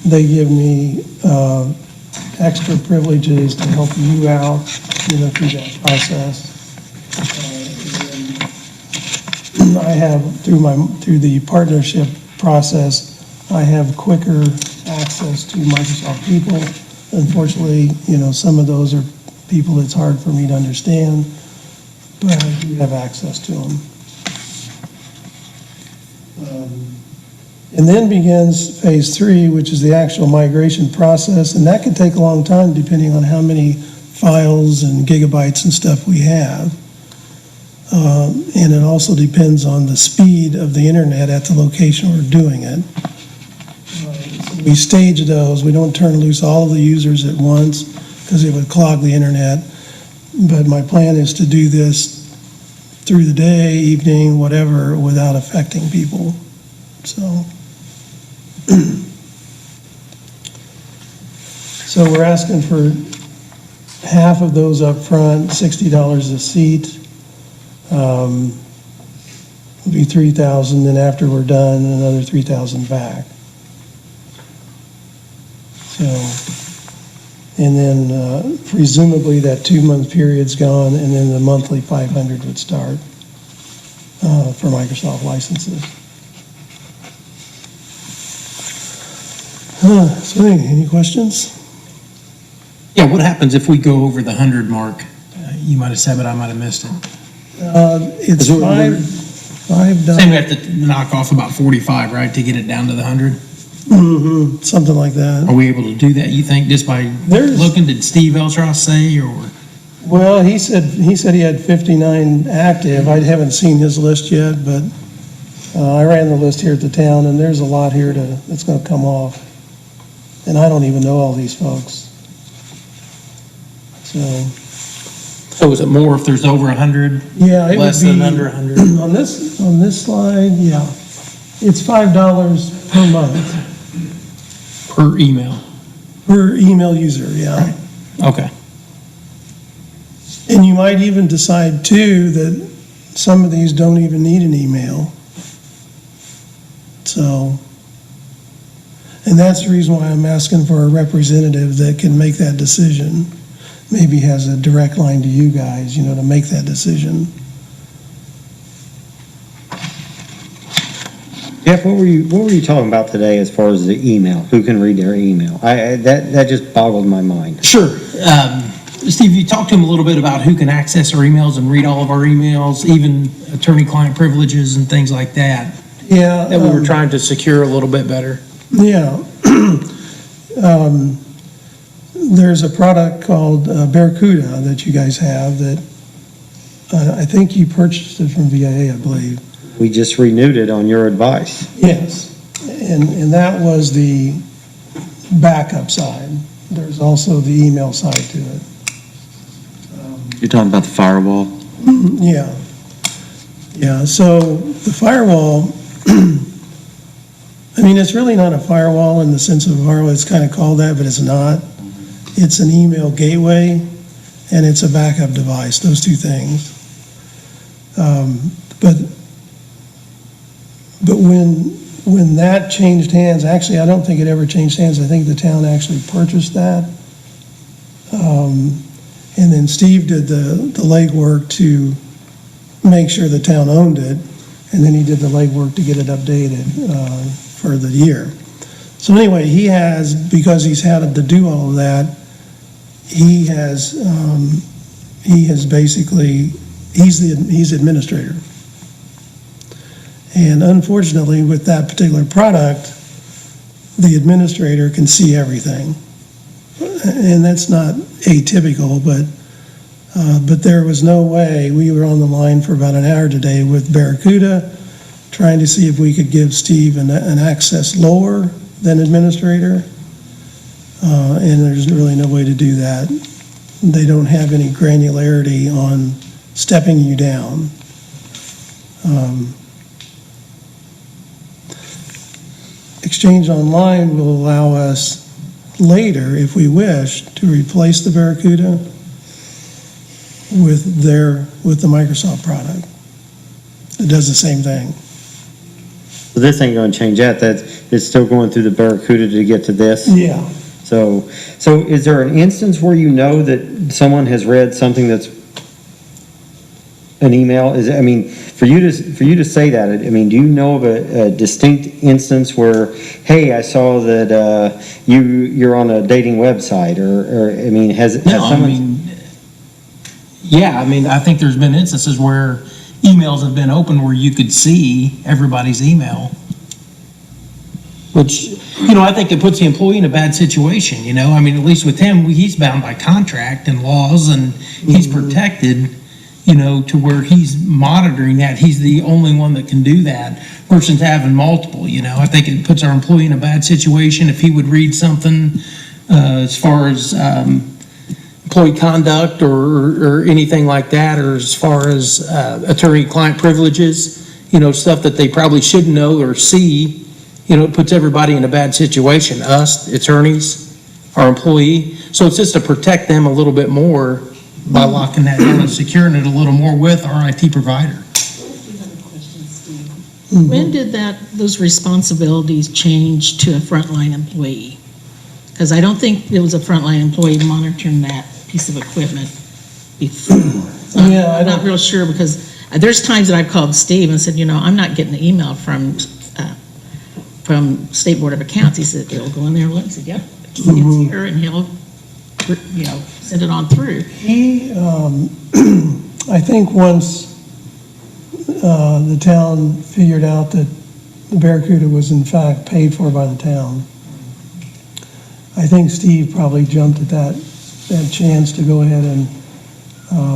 Speaker 11: they give me extra privileges to help you out, through that process. I have through the partnership process, I have quicker access to Microsoft people. Unfortunately, some of those are people it's hard for me to understand, but I do have access to them. And then begins phase 3, which is the actual migration process, and that can take a long time depending on how many files and gigabytes and stuff we have. And it also depends on the speed of the internet at the location we're doing it. we stage those. We don't turn loose all of the users at once because it would clog the internet. But my plan is to do this through the day, evening, whatever, without affecting people. So, so we're asking for half of those up front, $60 a seat. Would be $3,000, then after we're done, another $3,000 back. So, and then presumably that 2-month period's gone, and then the monthly 500 would start for Microsoft licenses. So any questions?
Speaker 6: Yeah, what happens if we go over the 100 mark? You might have said, but I might have missed it.
Speaker 11: It's five done.
Speaker 6: Saying we have to knock off about 45, right, to get it down to the 100?
Speaker 11: Mm-hmm, something like that.
Speaker 6: Are we able to do that, you think, just by looking? Did Steve Elsross say, or?
Speaker 11: Well, he said he had 59 active. I haven't seen his list yet, but I ran the list here at the town, and there's a lot here that's going to come off. And I don't even know all these folks.
Speaker 6: So is it more if there's over 100?
Speaker 11: Yeah, it would
Speaker 6: Less
Speaker 11: be
Speaker 6: than under 100?
Speaker 11: On this slide, yeah. It's $5 per month.
Speaker 6: Per email?
Speaker 11: Per email user, yeah.
Speaker 6: Okay.
Speaker 11: And you might even decide too that some of these don't even need an email. So, and that's the reason why I'm asking for a representative that can make that decision. Maybe has a direct line to you guys, to make that decision.
Speaker 3: Jeff, what were you talking about today as far as the email? Who can read their email? That just boggled my mind.
Speaker 6: Sure. Steve, you talked to him a little bit about who can access our emails and read all of our emails, even attorney-client privileges and things like that.
Speaker 11: Yeah.
Speaker 6: That we were trying to secure a little bit better.
Speaker 11: Yeah. There's a product called Barracuda that you guys have that I think you purchased it from VIA, I believe.
Speaker 3: We just renewed it on your advice.
Speaker 11: Yes, and that was the backup side. There's also the email side to it.
Speaker 1: You're talking about the firewall?
Speaker 11: Yeah. Yeah, so the firewall, I mean, it's really not a firewall in the sense of a firewall. It's kind of called that, but it's not. It's an email gateway, and it's a backup device, those two things. But when that changed hands, actually, I don't think it ever changed hands. I think the town actually purchased that. And then Steve did the legwork to make sure the town owned it, and then he did the legwork to get it updated for the year. So anyway, because he's had to do all of that, he has basically, he's administrator. And unfortunately, with that particular product, the administrator can see everything. And that's not atypical, but there was no way. We were on the line for about an hour today with Barracuda, trying to see if we could give Steve an access lower than administrator. And there's really no way to do that. They don't have any granularity on stepping you down. Exchange Online will allow us later, if we wish, to replace the Barracuda with the Microsoft product. It does the same thing.
Speaker 3: So this ain't gonna change that. It's still going through the Barracuda to get to this?
Speaker 11: Yeah.
Speaker 3: So is there an instance where you know that someone has read something that's an email? For you to say that, do you know of a distinct instance where, hey, I saw that you're on a dating website,
Speaker 6: I think there's been instances where emails have been open where you could see everybody's email, which, I think it puts the employee in a bad situation, at least with him, he's bound by contract and laws, and he's protected. to where he's monitoring that. He's the only one that can do that versus having multiple, I think it puts our employee in a bad situation if he would read something as far as employee conduct or anything like that, or as far as attorney-client privileges, stuff that they probably shouldn't know or see. It puts everybody in a bad situation, us, attorneys, our employee. So it's just to protect them a little bit more by locking that down and securing it a little more with our IT provider.
Speaker 7: When did those responsibilities change to a frontline employee? Because I don't think there was a frontline employee monitoring that piece of equipment before. So I'm not real sure, because there's times that I've called Steve and said, I'm not getting the email from State Board of Accounts. He said, he'll go in there and look. He said, yep, it's here, and he'll, send it on through.
Speaker 11: He, I think once the town figured out that the Barracuda was in fact paid for by the town, I think Steve probably jumped at that chance to go ahead and,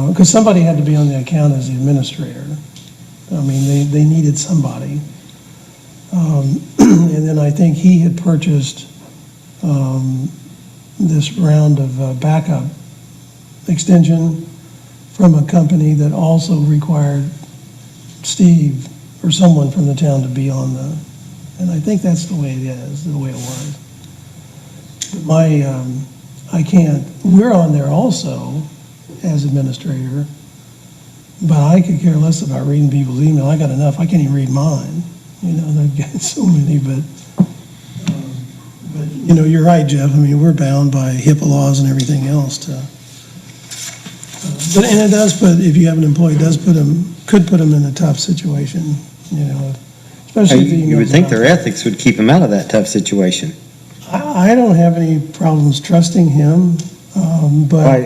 Speaker 11: because somebody had to be on the account as the administrator. I mean, they needed somebody. And then I think he had purchased this round of backup extension from a company that also required Steve or someone from the town to be on and I think that's the way it is, the way it was. We're on there also as administrator, but I could care less about reading people's email. I got enough, I can't even read mine. They've got so many, but you're right, Jeff. I mean, we're bound by HIPAA laws and everything else and it does if you have an employee, could put them in a tough situation, especially if
Speaker 3: You would think their ethics would keep them out of that tough situation.
Speaker 11: I don't have any problems trusting him, but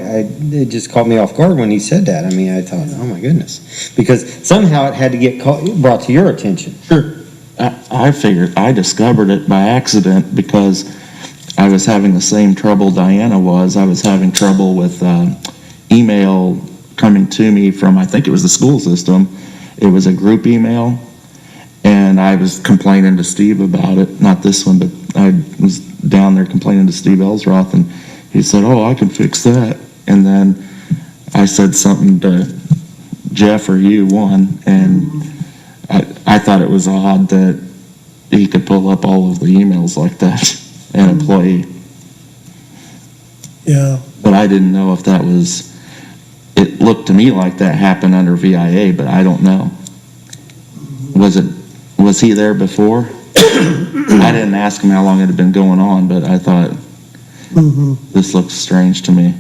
Speaker 3: It just caught me off guard when he said that. I mean, I thought, oh my goodness, because somehow it had to get brought to your attention.
Speaker 1: Sure. I figured, I discovered it by accident because I was having the same trouble Diana was. I was having trouble with email coming to me from, I think it was the school system. It was a group email, and I was complaining to Steve about it. Not this one, but I was down there complaining to Steve Ellsroth, and he said, oh, I can fix that. And then I said something to Jeff or you, and I thought it was odd that he could pull up all of the emails like that, an employee.
Speaker 11: yeah.
Speaker 1: But I didn't know if that was, it looked to me like that happened under VIA, but I don't know. Was he there before? I didn't ask him how long it had been going on, but I thought, this looks strange to me.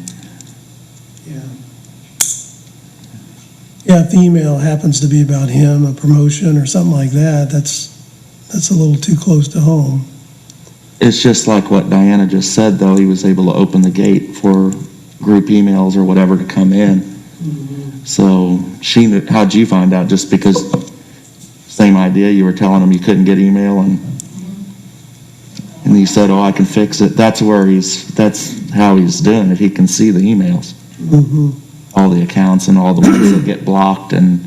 Speaker 11: Yeah, if the email happens to be about him, a promotion or something like that, that's a little too close to home.
Speaker 1: It's just like what Diana just said, though. He was able to open the gate for group emails or whatever to come in. So she knew. How'd you find out? Just because, same idea, you were telling him you couldn't get email, and he said, oh, I can fix it. That's how he's doing it. He can see the emails. All the accounts and all the ones that get blocked. And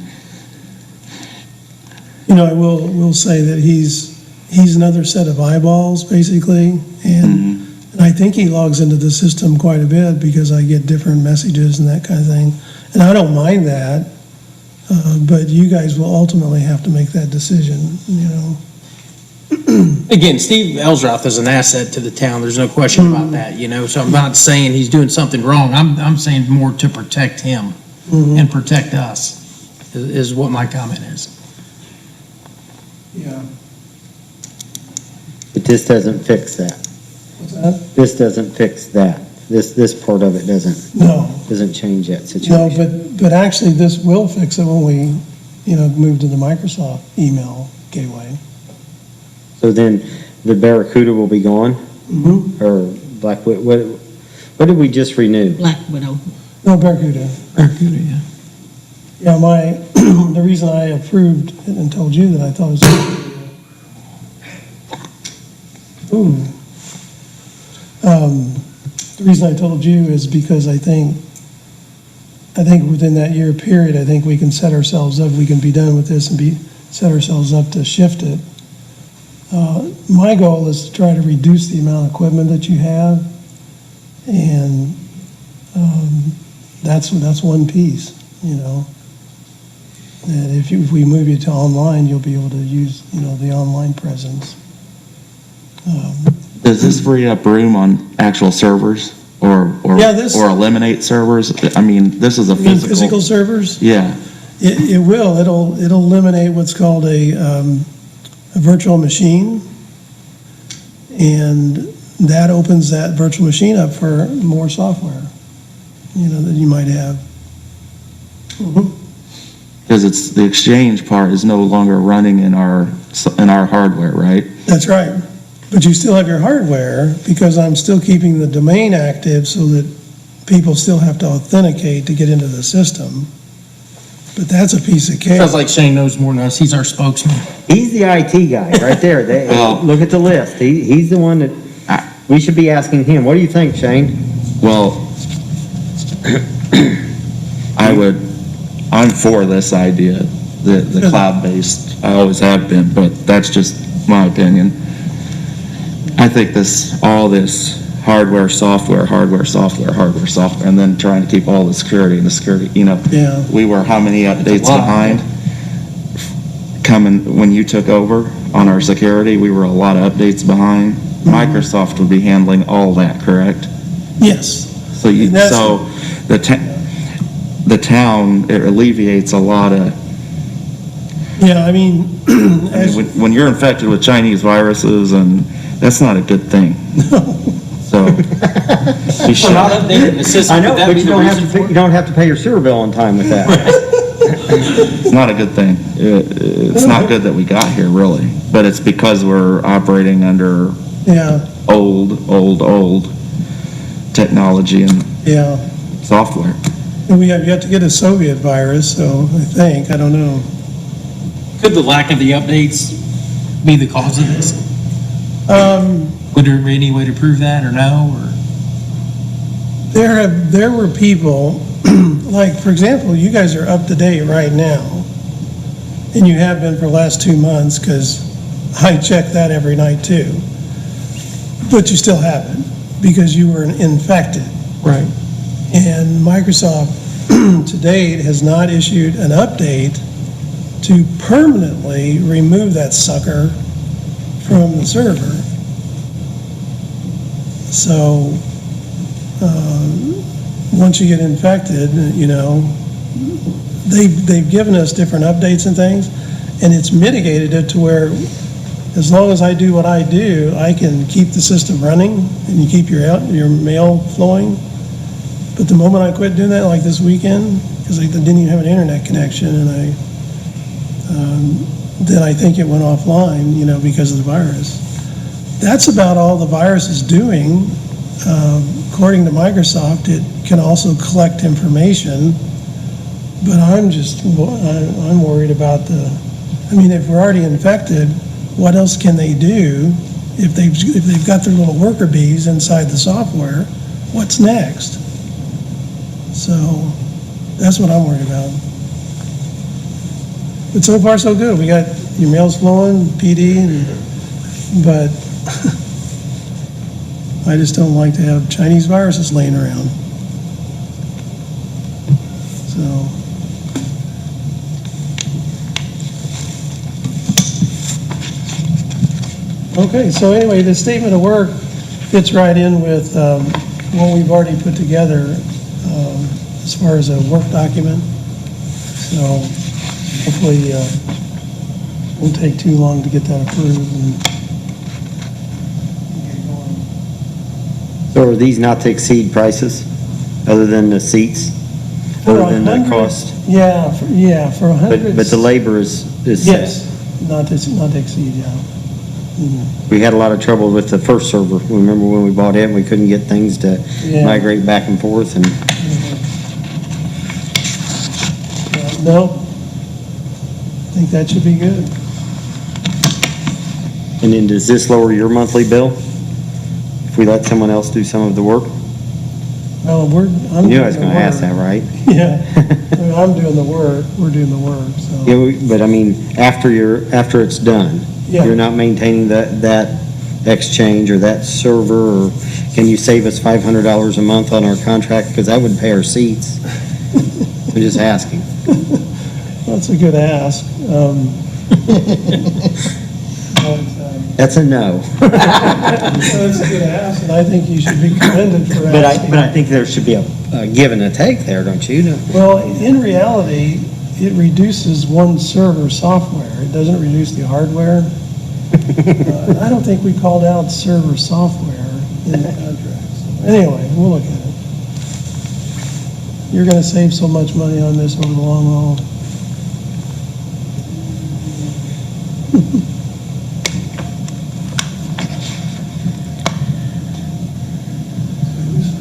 Speaker 11: I will say that he's another set of eyeballs, basically, and I think he logs into the system quite a bit because I get different messages and that kind of thing, and I don't mind that, but you guys will ultimately have to make that decision,
Speaker 6: Again, Steve Ellsroth is an asset to the town. There's no question about that, so I'm not saying he's doing something wrong. I'm saying more to protect him and protect us is what my comment is.
Speaker 11: Yeah.
Speaker 3: But this doesn't fix that.
Speaker 11: What's that?
Speaker 3: This doesn't fix that. This part of it doesn't change that situation.
Speaker 11: No, but actually this will fix it when we, move to the Microsoft email gateway.
Speaker 3: So then the Barracuda will be gone? Or Black Widow? What did we just renew?
Speaker 7: Black Widow.
Speaker 11: No, Barracuda.
Speaker 6: Barracuda, yeah.
Speaker 11: Yeah, the reason I approved it and told you that I thought it was, the reason I told you is because I think I think within that year period, I think we can set ourselves up, we can be done with this and set ourselves up to shift it. My goal is to try to reduce the amount of equipment that you have, and that's one piece, you know. That if we move you to online, you'll be able to use, you know, the online presence.
Speaker 1: Does this free up room on actual servers or
Speaker 11: Yeah, this-
Speaker 1: or eliminate servers? I mean, this is a
Speaker 11: You mean
Speaker 1: physical.
Speaker 11: physical servers?
Speaker 1: Yeah.
Speaker 11: It will. It'll eliminate what's called a virtual machine, and that opens that virtual machine up for more software, you know, that you might have.
Speaker 1: Because it's the exchange part is no longer running in our hardware, right?
Speaker 11: That's right. But you still have your hardware, because I'm still keeping the domain active so that people still have to authenticate to get into the system. But that's a piece of cake.
Speaker 6: Sounds like Shane knows more than us. He's our spokesman.
Speaker 3: He's the IT guy, right there. Look at the list. He's the one that, we should be asking him. What do you think, Shane?
Speaker 1: Well, I'm for this idea, the cloud-based, I always have been, but that's just my opinion. I think all this hardware, software, and then trying to keep all the security, you know.
Speaker 11: Yeah.
Speaker 1: We were how many updates
Speaker 6: lot.
Speaker 1: behind? Coming, when you took over on our security, we were a lot of updates behind. Microsoft would be handling all that, correct?
Speaker 11: Yes.
Speaker 1: So
Speaker 11: And that's-
Speaker 1: the town, it alleviates a lot of,
Speaker 11: Yeah, I mean,
Speaker 1: I mean, when you're infected with Chinese viruses, and that's not a good thing. So, you should.
Speaker 6: Not updating the system.
Speaker 3: I know,
Speaker 6: Would that
Speaker 3: but
Speaker 6: be
Speaker 3: you
Speaker 6: the
Speaker 3: don't
Speaker 6: reason for
Speaker 3: you
Speaker 6: it?
Speaker 3: don't have to pay your sewer bill on time with that.
Speaker 1: It's not a good thing. It's not good that we got here, really. But it's because we're operating under
Speaker 11: yeah,
Speaker 1: old technology and
Speaker 11: yeah.
Speaker 1: software.
Speaker 11: And we have yet to get a Soviet virus, so I don't know.
Speaker 6: Could the lack of the updates be the cause of this? Would there be any way to prove that, or no, or?
Speaker 11: There were people, like, for example, you guys are up to date right now, and you have been for the last 2 months, because I check that every night too. But you still haven't, because you were infected.
Speaker 6: Right.
Speaker 11: And Microsoft, to date, has not issued an update to permanently remove that sucker from the server. So, once you get infected, you know, they've given us different updates and things, and it's mitigated it to where, as long as I do what I do, I can keep the system running, and you keep your mail flowing. But the moment I quit doing that, like this weekend, because I didn't even have an internet connection, and then I think it went offline, you know, because of the virus. That's about all the virus is doing. According to Microsoft, it can also collect information, but I'm worried about if we're already infected, what else can they do if they've got their little worker bees inside the software? What's next? So that's what I'm worried about. But so far, so good. We got your mail's flowing, PD, but I just don't like to have Chinese viruses laying around. So. Okay, so anyway, the statement of work fits right in with what we've already put together as far as a work document. So hopefully it won't take too long to get that approved and get going.
Speaker 3: So are these not to exceed prices, other than the seats, other than the
Speaker 11: 100
Speaker 3: cost?
Speaker 11: Yeah, for 100.
Speaker 3: But the labor is
Speaker 11: Yes, not to exceed, yeah.
Speaker 3: We had a lot of trouble with the first server. Remember when we bought it and we couldn't get things to
Speaker 11: Yeah.
Speaker 3: migrate back and forth, and
Speaker 11: No, I think that should be good.
Speaker 3: and then does this lower your monthly bill? If we let someone else do some of the work?
Speaker 11: Well,
Speaker 3: You
Speaker 11: I'm
Speaker 3: knew I was
Speaker 11: doing
Speaker 3: gonna
Speaker 11: the
Speaker 3: ask that,
Speaker 11: work.
Speaker 3: right?
Speaker 11: Yeah, I mean, I'm doing the work, we're doing the work, so.
Speaker 3: Yeah, but I mean, after it's done,
Speaker 11: Yeah.
Speaker 3: you're not maintaining that exchange or that server, or can you save us $500 a month on our contract? Because that would pay our seats. I'm just asking.
Speaker 11: That's a good ask.
Speaker 3: That's a no.
Speaker 11: That's a good ask, and I think you should be commended for
Speaker 3: But
Speaker 11: asking.
Speaker 3: I think there should be a give and a take there, don't you?
Speaker 11: Well, in reality, it reduces one server software. It doesn't reduce the hardware. I don't think we called out server software in the contract. So anyway, we'll look at it. You're gonna save so much money on this over the long haul.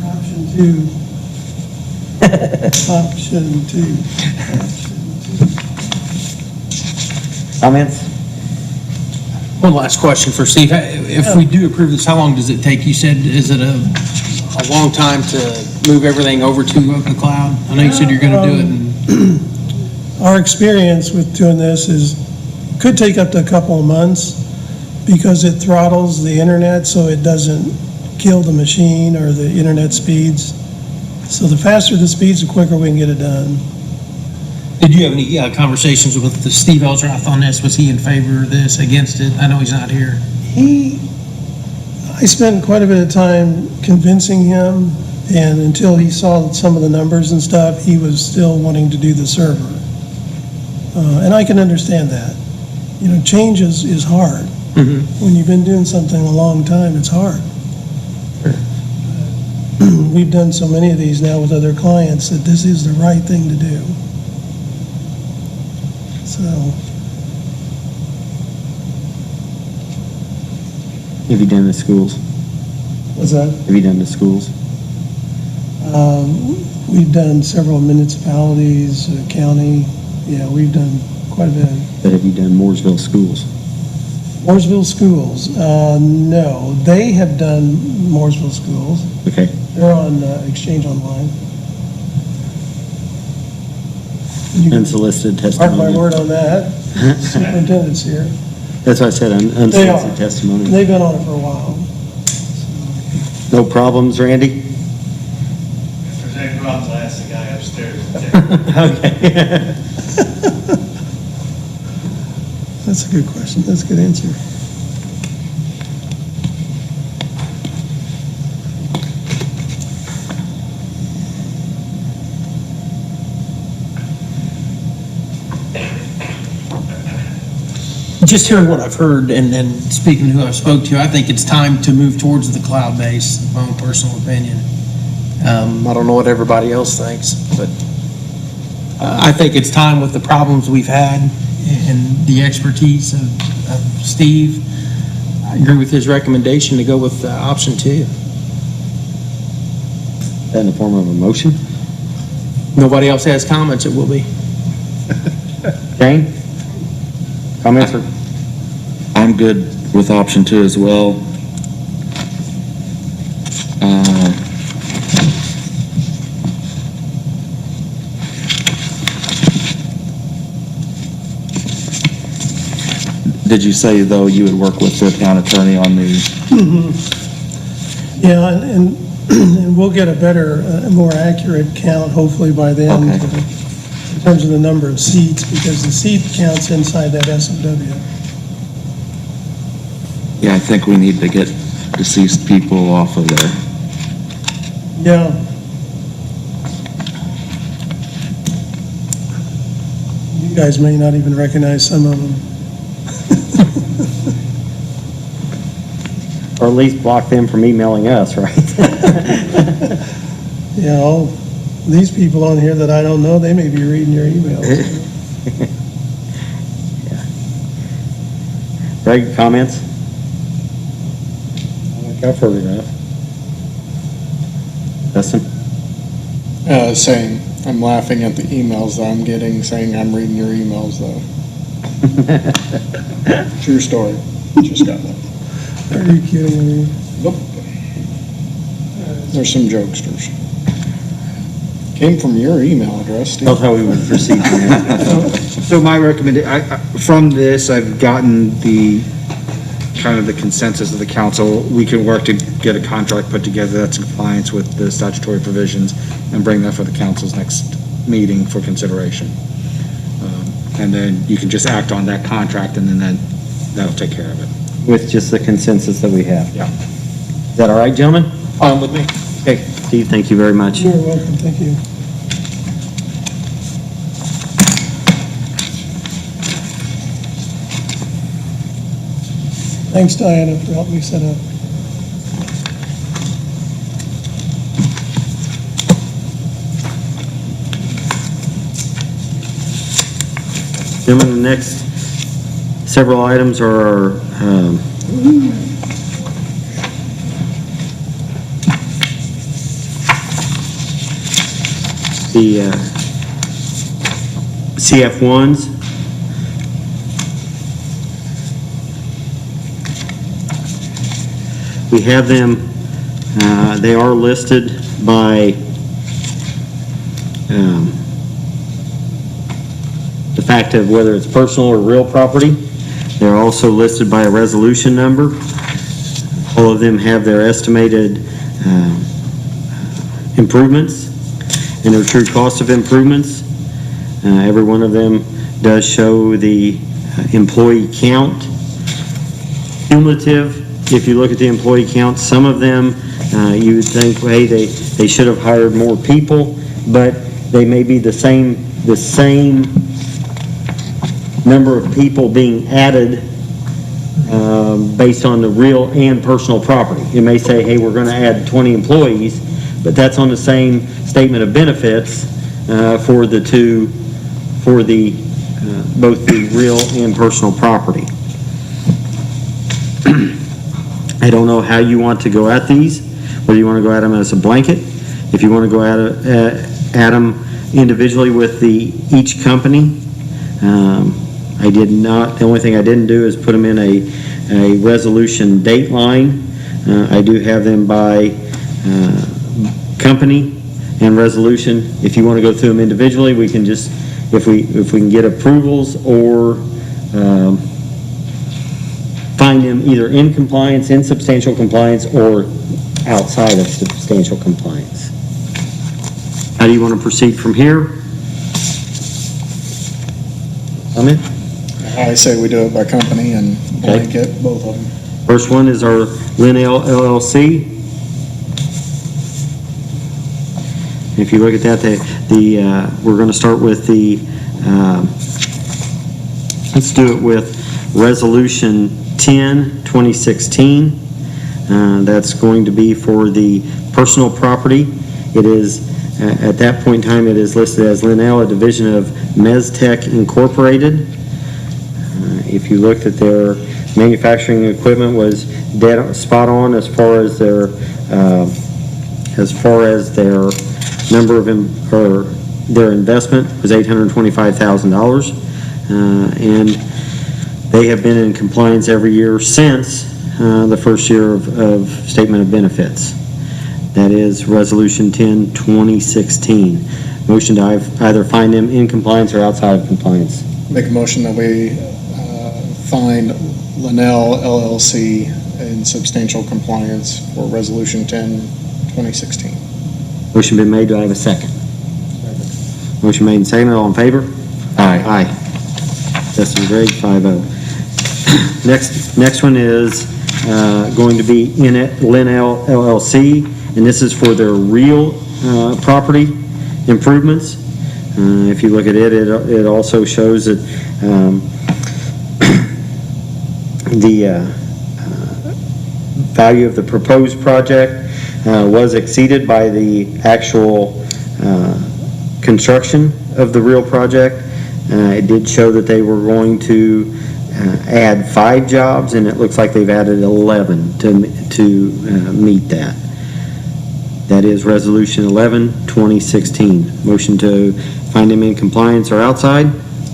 Speaker 11: Option two. Option two.
Speaker 3: Comments?
Speaker 6: One last question for Steve. If we do approve this, how long does it take? You said, is it a long time to move everything over to the cloud? I know you said you're gonna do it in.
Speaker 11: Our experience with doing this is, could take up to a couple of months because it throttles the internet so it doesn't kill the machine or the internet speeds. So the faster the speeds, the quicker we can get it done.
Speaker 6: Did you have any conversations with Steve Elsrath on this? Was he in favor of this, against it? I know he's not here.
Speaker 11: I spent quite a bit of time convincing him, and until he saw some of the numbers and stuff, he was still wanting to do the server. And I can understand that. You know, change is hard. When you've been doing something a long time, it's hard. We've done so many of these now with other clients that this is the right thing to do. So,
Speaker 3: Have you done the schools?
Speaker 11: what's that?
Speaker 3: Have you done the schools?
Speaker 11: We've done several municipalities, county, yeah, we've done quite a bit.
Speaker 3: But have you done Mooresville schools?
Speaker 11: Mooresville schools, no, they have done Mooresville schools.
Speaker 3: Okay.
Speaker 11: They're on Exchange Online. You can
Speaker 3: Unsolicited
Speaker 11: mark
Speaker 3: testimony.
Speaker 11: my word on that. Superintendent's here.
Speaker 3: That's what I said,
Speaker 11: They are.
Speaker 3: unsolicited testimony.
Speaker 11: They've been on it for a while.
Speaker 3: No problems, Randy?
Speaker 12: If there's any problems, I ask the guy upstairs.
Speaker 3: Okay.
Speaker 11: That's a good question. That's a good answer.
Speaker 6: Just hearing what I've heard and then speaking to who I've spoke to, I think it's time to move towards the cloud base, my own personal opinion. I don't know what everybody else thinks, but I think it's time with the problems we've had and the expertise of Steve. I agree with his recommendation to go with option two.
Speaker 3: That in the form of a motion?
Speaker 6: Nobody else has comments, it will be.
Speaker 3: Jane? Comments or?
Speaker 1: I'm good with option two as well. Did you say, though, you would work with the town attorney on the,
Speaker 11: Yeah, and we'll get a better, more accurate count hopefully by then.
Speaker 1: Okay.
Speaker 11: In terms of the number of seats, because the seat counts inside that SOW.
Speaker 1: yeah, I think we need to get deceased people off of there.
Speaker 11: Yeah. You guys may not even recognize some of them.
Speaker 3: Or at least block them from emailing us, right?
Speaker 11: You know, these people on here that I don't know, they may be reading your emails.
Speaker 3: Greg, comments?
Speaker 9: I think I've heard enough.
Speaker 3: Dustin?
Speaker 2: Same. I'm laughing at the emails that I'm getting saying I'm reading your emails though. True story. Just got that.
Speaker 11: Are you kidding me?
Speaker 2: Nope. There's some jokesters. Came from your email address, Steve.
Speaker 3: That's how we would proceed from there.
Speaker 8: So my recommendation, from this, I've gotten the, kind of the consensus of the council. We can work to get a contract put together that's in compliance with the statutory provisions and bring that for the council's next meeting for consideration. And then you can just act on that contract and then that'll take care of it.
Speaker 3: With just the consensus that we have.
Speaker 8: Yeah.
Speaker 3: Is that all right, gentlemen?
Speaker 8: Fine with me.
Speaker 3: Okay, Steve, thank you very much.
Speaker 11: You're welcome, thank you. Thanks, Diana, for helping me set up.
Speaker 3: Gentlemen, the next several items are the CF1s. We have them, they are listed by the fact of whether it's personal or real property. They're also listed by a resolution number. All of them have their estimated improvements and their true cost of improvements. Every one of them does show the employee count. Cumulative, if you look at the employee count, some of them you would think, hey, they should have hired more people, but they may be the same number of people being added based on the real and personal property. You may say, hey, we're going to add 20 employees, but that's on the same statement of benefits for the two, for the both the real and personal property. I don't know how you want to go at these, whether you want to go at them as a blanket, if you want to go at them individually with each company. I did not, the only thing I didn't do is put them in a resolution date line. I do have them by company and resolution. If you want to go through them individually, we can just, if we can get approvals or find them either in compliance, in substantial compliance, or outside of substantial compliance. How do you want to proceed from here? Comment?
Speaker 2: I say we do it by company and blanket both of them.
Speaker 3: First one is our Linnell LLC. If you look at that, we're going to start with let's do it with Resolution 10, 2016. That's going to be for the personal property. It is, at that point in time, it is listed as Linnell, a division of Mestech Incorporated. If you looked at their manufacturing equipment was dead spot on as far as their number of their investment was $825,000, and they have been in compliance every year since the first year of statement of benefits. That is Resolution 10, 2016. Motion to either find them in compliance or outside of compliance.
Speaker 2: Make a motion that we find Linnell LLC in substantial compliance for Resolution 10, 2016.
Speaker 3: Motion been made. Do I have a second? Motion made and seconded. All in favor?
Speaker 1: Aye.
Speaker 3: Aye. Justin Gregg, 5-0. Next one is going to be Linnell LLC, and this is for their real property improvements. If you look at it, it also shows that the value of the proposed project was exceeded by the actual construction of the real project. It did show that they were going to add 5 jobs, and it looks like they've added 11 to meet that. That is Resolution 11, 2016. Motion to find them in compliance or outside.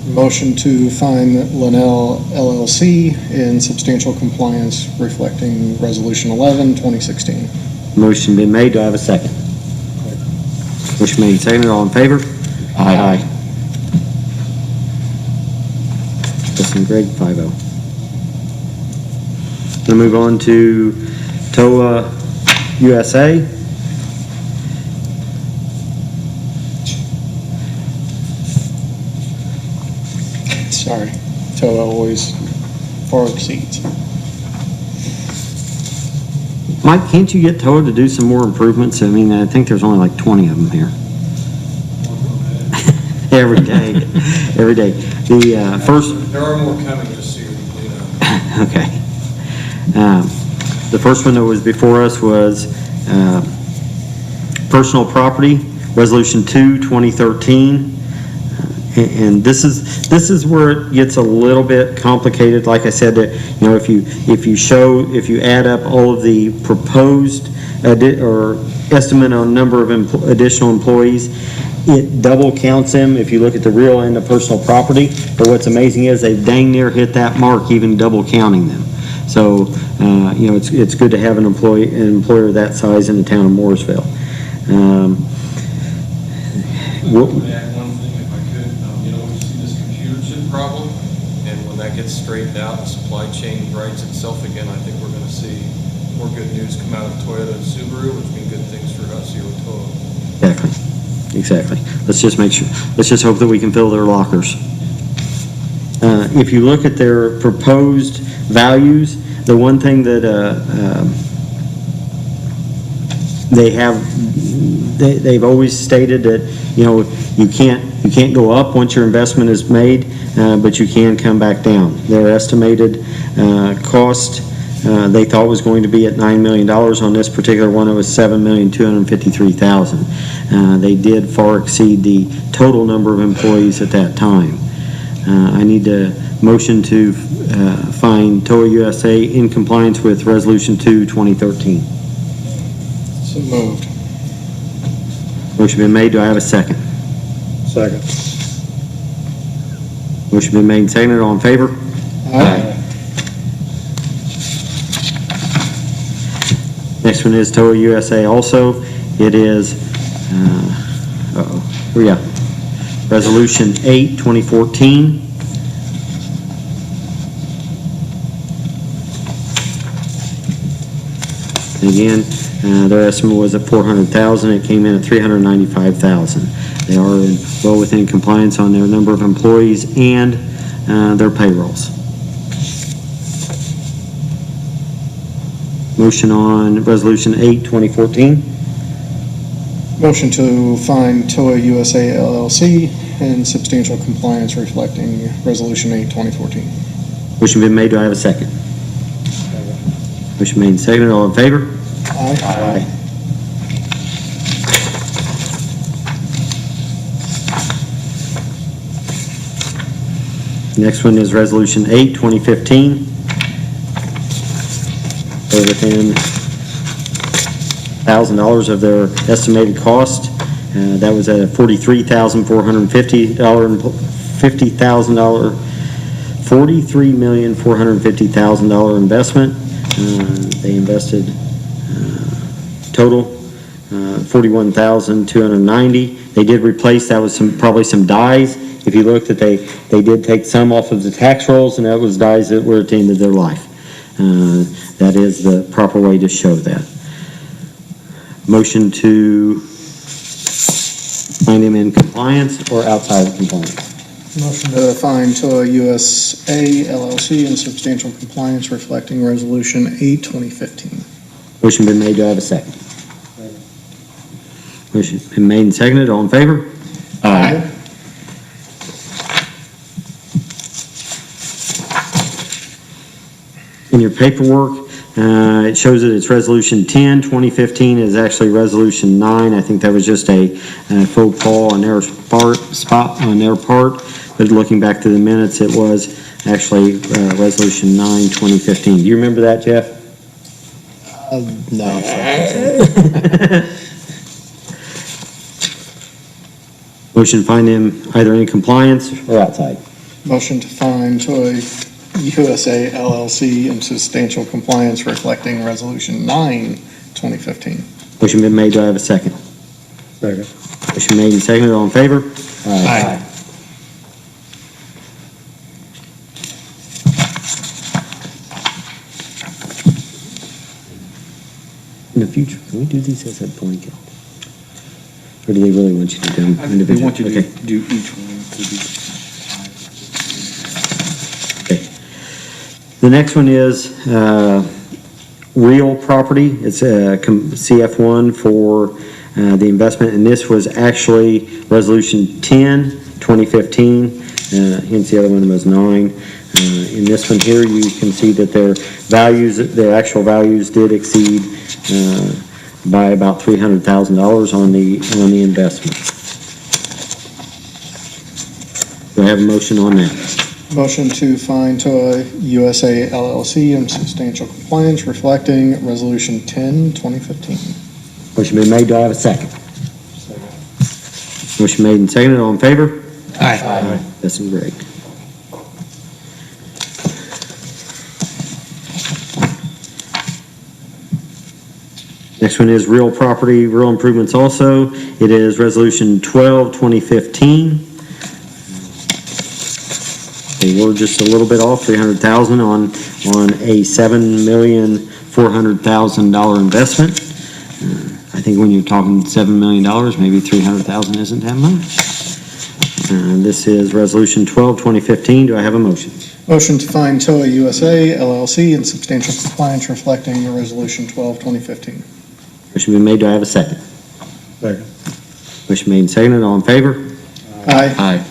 Speaker 2: Motion to find Linnell LLC in substantial compliance reflecting Resolution 11, 2016.
Speaker 3: Motion been made. Do I have a second? Motion made and seconded, all in favor? Aye. Justin Gregg, 5-0. Gonna move on to TOA USA.
Speaker 2: Sorry, TOA always far exceeds.
Speaker 3: Mike, can't you get TOA to do some more improvements? I mean, I think there's only like 20 of them here. Every day, every day. The first...
Speaker 4: There are more coming, just so you know.
Speaker 3: Okay. The first one that was before us was personal property, Resolution 2, 2013. And this is where it gets a little bit complicated. Like I said, if you add up all of the proposed or estimate on number of additional employees, it double counts them if you look at the real end of personal property. But what's amazing is they dang near hit that mark, even double counting them. So, it's good to have an employer that size in the town of Mooresville.
Speaker 4: Add one thing if I could. We see this computer chip problem, and when that gets straightened out, the supply chain rights itself again, I think we're going to see more good news come out of Toyota and Subaru, which mean good things for us here with TOA.
Speaker 3: Exactly. Let's just hope that we can fill their lockers. If you look at their proposed values, the one thing that they've always stated that you can't go up once your investment is made, but you can come back down. Their estimated cost they thought was going to be at $9 million. On this particular one, it was $7,253,000. They did far exceed the total number of employees at that time. I need a motion to find TOA USA in compliance with Resolution 2, 2013.
Speaker 2: So moved.
Speaker 3: Motion been made. Do I have a second?
Speaker 9: Second.
Speaker 3: Motion been made and seconded. All in favor?
Speaker 2: Aye.
Speaker 3: Next one is TOA USA also. It is, Resolution 8, 2014. And again, their estimate was at $400,000. It came in at $395,000. They are well within compliance on their number of employees and their payrolls. Motion on Resolution 8, 2014.
Speaker 2: Motion to find TOA USA LLC in substantial compliance reflecting Resolution 8, 2014.
Speaker 3: Motion been made. Do I have a second? Motion made and seconded. All in favor?
Speaker 2: Aye.
Speaker 3: Next one is Resolution 8, 2015. They're within $1,000 of their estimated cost. That was at a $43,450,000 investment. They invested total $41,290. They did replace, that was probably some dies. If you looked at, they did take some off of the tax rolls, and that was dies that were at the end of their life. That is the proper way to show that. Motion to find him in compliance or outside of compliance.
Speaker 2: Motion to find TOA USA LLC in substantial compliance reflecting Resolution 8, 2015.
Speaker 3: Motion been made. Do I have a second? Motion been made and seconded. All in favor?
Speaker 2: Aye.
Speaker 3: In your paperwork, it shows that it's Resolution 10, 2015 is actually Resolution 9. I think that was just a faux pas on their part. But looking back to the minutes, it was actually Resolution 9, 2015. Do you remember that, Jeff?
Speaker 2: No.
Speaker 3: Motion to find him either in compliance or outside.
Speaker 2: Motion to find TOA USA LLC in substantial compliance reflecting Resolution 9, 2015.
Speaker 3: Motion been made. Do I have a second?
Speaker 9: Second.
Speaker 3: Motion made and seconded, all in favor?
Speaker 8: Aye.
Speaker 3: In the future, can we do these as a blanket? Or do they really want you to do them individually?
Speaker 8: They want you
Speaker 3: Okay.
Speaker 8: to do each one.
Speaker 3: Okay. The next one is real property. It's CF1 for the investment, and this was actually Resolution 10, 2015, hence the other one was 9. In this one here, you can see that their actual values did exceed by about $300,000 on the investment. Do I have a motion on that?
Speaker 2: Motion to find TOA USA LLC in substantial compliance reflecting Resolution 10, 2015.
Speaker 3: Motion been made, do I have a second? Motion made and seconded, all in favor?
Speaker 6: Aye.
Speaker 3: That's great. Next one is real property, real improvements also. It is Resolution 12, 2015. They were just a little bit off, $300,000 on a $7,400,000 investment. I think when you're talking $7 million, maybe $300,000 isn't that much. This is Resolution 12, 2015. Do I have a motion?
Speaker 2: Motion to find TOA USA LLC in substantial compliance reflecting Resolution 12, 2015.
Speaker 3: Motion been made. Do I have a second?
Speaker 9: Second.
Speaker 3: Motion made and seconded. All in favor?
Speaker 2: Aye.
Speaker 3: Aye.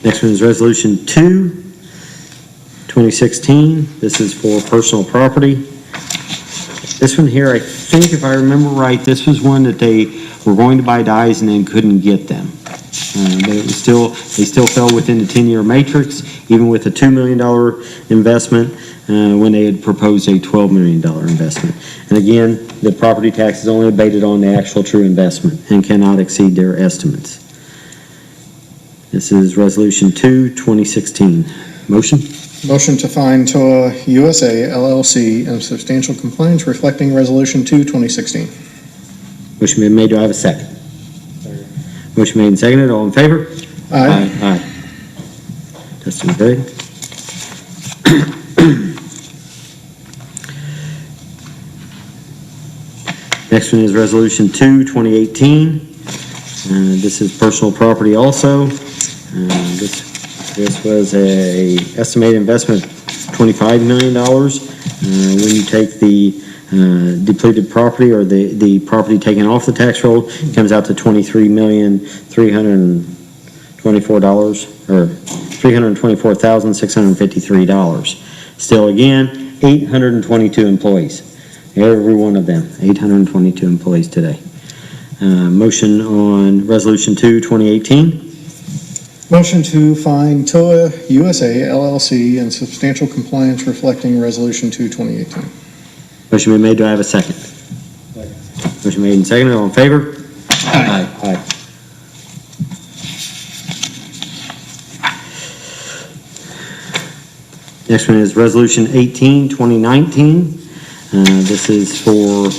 Speaker 3: Next one is Resolution 2, 2016. This is for personal property. This one here, I think if I remember right, this was one that they were going to buy dies and then couldn't get them. But it was they still fell within the 10-year matrix, even with a $2 million investment, when they had proposed a $12 million investment. And again, the property tax is only abated on the actual true investment and cannot exceed their estimates. This is Resolution 2, 2016. Motion?
Speaker 2: Motion to find TOA USA LLC in substantial compliance reflecting Resolution 2, 2016.
Speaker 3: Motion been made. Do I have a second? Motion made and seconded. All in favor?
Speaker 2: Aye.
Speaker 3: Aye. Dustin and Greg. Next one is Resolution 2, 2018. This is personal property also. This was a estimated investment of $25 million. When you take the depleted property or the property taken off the tax roll, it comes out to $23,324 or $324,653. Still again, 822 employees. Every one of them, 822 employees today. Motion on Resolution 2, 2018.
Speaker 2: Motion to find TOA USA LLC in substantial compliance reflecting Resolution 2, 2018.
Speaker 3: Motion been made. Do I have a second? Second. Motion made and seconded. All in favor? Aye. Aye. Next one is Resolution 18, 2019. This is for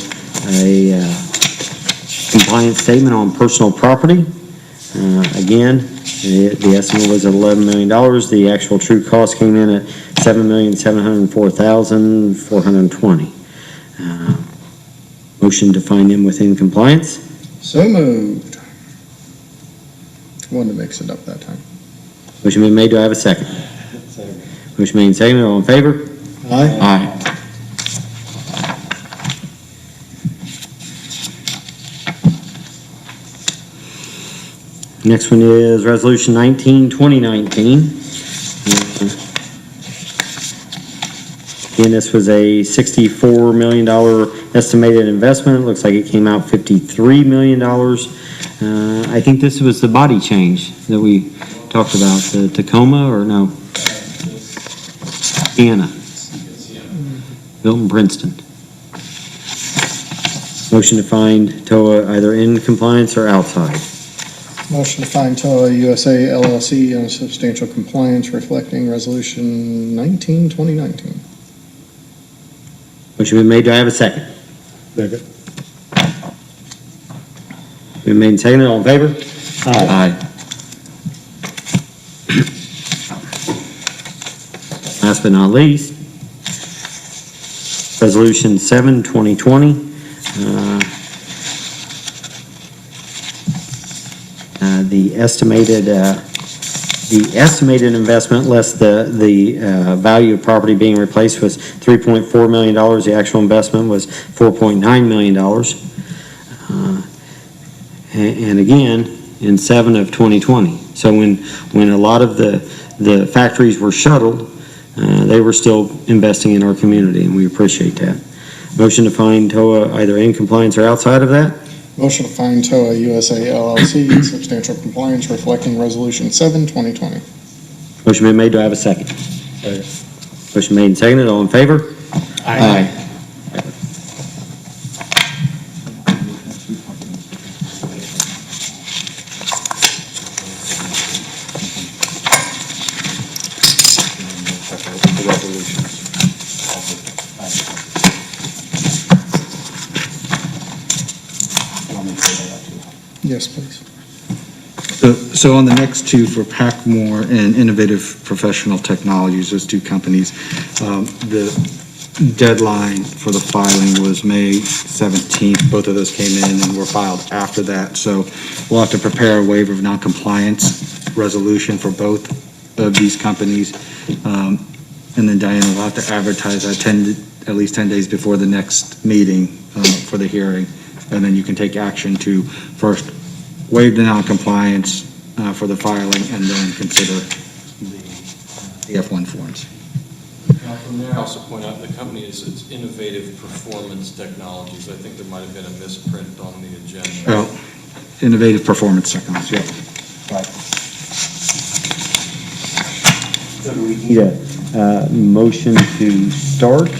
Speaker 3: a compliance statement on personal property. Again, the estimate was at $11 million. The actual true cost came in at $7,704,420. Motion to find them within compliance.
Speaker 2: So moved. Wanted to mix it up that time.
Speaker 3: Motion been made. Do I have a second? Second. Motion made and seconded. All in favor?
Speaker 2: Aye.
Speaker 3: Aye. Next one is Resolution 19, 2019. Again, this was a $64 million estimated investment. Looks like it came out $53 million. I think this was the body change that we talked about, the Tacoma, or no? Sienna. Built in Princeton. Motion to find TOA either in compliance or outside.
Speaker 2: Motion to find TOA USA LLC in substantial compliance reflecting Resolution 19, 2019.
Speaker 3: Motion been made, do I have a second?
Speaker 9: Second.
Speaker 3: Been made and seconded, all in favor?
Speaker 1: Aye.
Speaker 3: Last but not least, Resolution 7, 2020. The estimated investment less the value of property being replaced was $3.4 million. The actual investment was $4.9 million. And again, in 7 of 2020. So when a lot of the factories were shuttled, they were still investing in our community, and we appreciate that. Motion to find TOA either in compliance or outside of that?
Speaker 2: Motion to find TOA USA LLC in substantial compliance reflecting Resolution 7, 2020.
Speaker 3: Motion been made, do I have a second? Motion made and seconded, all in favor?
Speaker 1: Aye.
Speaker 2: Yes, please.
Speaker 8: So on the next two for Packmore and Innovative Professional Technologies, those two companies, the deadline for the filing was May 17th. Both of those came in and were filed after that. So we'll have to prepare a waiver of noncompliance resolution for both of these companies. And then Diana will have to advertise that at least 10 days before the next meeting for the hearing. And then you can take action to first waive the noncompliance for the filing and then consider the F1 forms.
Speaker 4: May I also point out the company is it's Innovative Performance Technologies. I think there might have been a misprint on the agenda.
Speaker 8: Oh, Innovative Performance Technologies, yeah.
Speaker 3: Right. So do we need a motion to start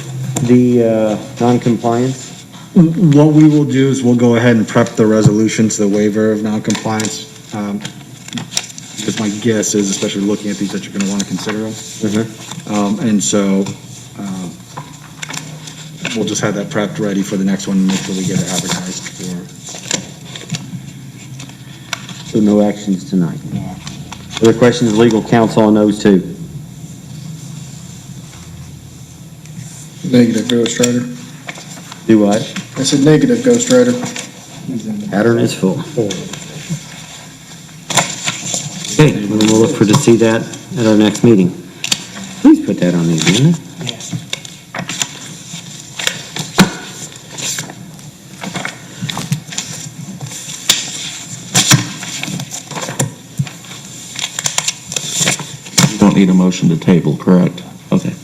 Speaker 3: the noncompliance?
Speaker 8: What we will do is we'll go ahead and prep the resolutions, the waiver of noncompliance. Because my guess is, especially looking at these, that you're going to want to consider them. And so we'll just have that prepped ready for the next one and make sure we get it advertised for.
Speaker 3: So no actions tonight. Other questions, of legal counsel on those two?
Speaker 2: Negative, Ghost Rider.
Speaker 3: Do what?
Speaker 2: I said negative, Ghost Rider.
Speaker 3: Pattern is full. Okay, we'll look for to see that at our next meeting. Please put that on the agenda.
Speaker 1: You don't need a motion to table, correct? Okay.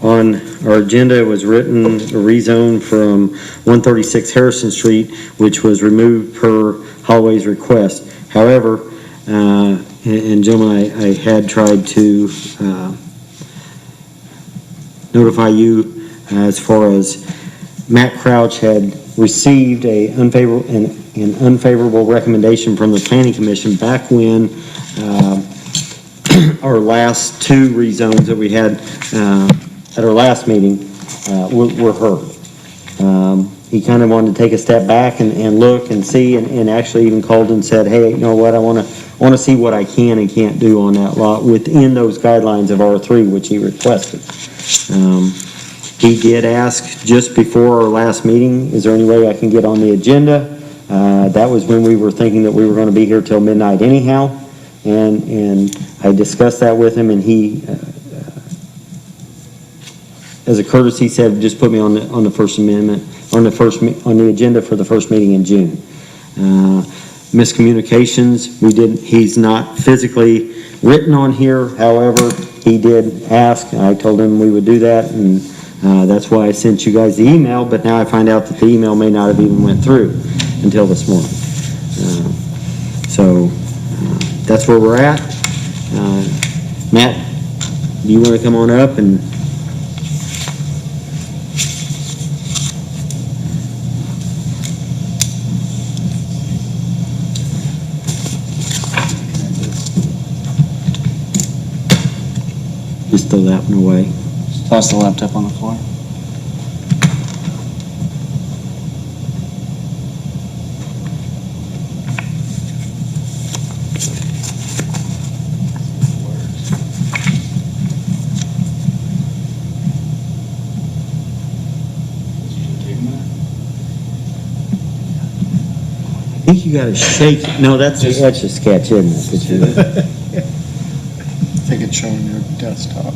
Speaker 3: On our agenda, it was written rezone from 136 Harrison Street, which was removed per Holloway's request. However, and gentlemen, I had tried to notify you as far as Matt Crouch had received an unfavorable recommendation from the Planning Commission back when our last two rezones that we had at our last meeting were heard. He kind of wanted to take a step back and look and see, and actually even called and said, hey, you know what, I want to see what I can and can't do on that lot within those guidelines of R3, which he requested. He did ask just before our last meeting, is there any way I can get on the agenda? That was when we were thinking that we were going to be here till midnight anyhow, and I discussed that with him, and he as a courtesy said, just put me on the First Amendment, on the agenda for the first meeting in June. Miscommunications, he's not physically written on here, however, he did ask, I told him we would do that, and that's why I sent you guys the email, but now I find out that the email may not have even went through until this morning. So that's where we're at. Matt, do you want to come on up and just throw that one away?
Speaker 8: Toss the laptop on the floor.
Speaker 3: I think you gotta shake, no, that's the Etch-a-Sketch, isn't it?
Speaker 2: I think it's showing your desktop.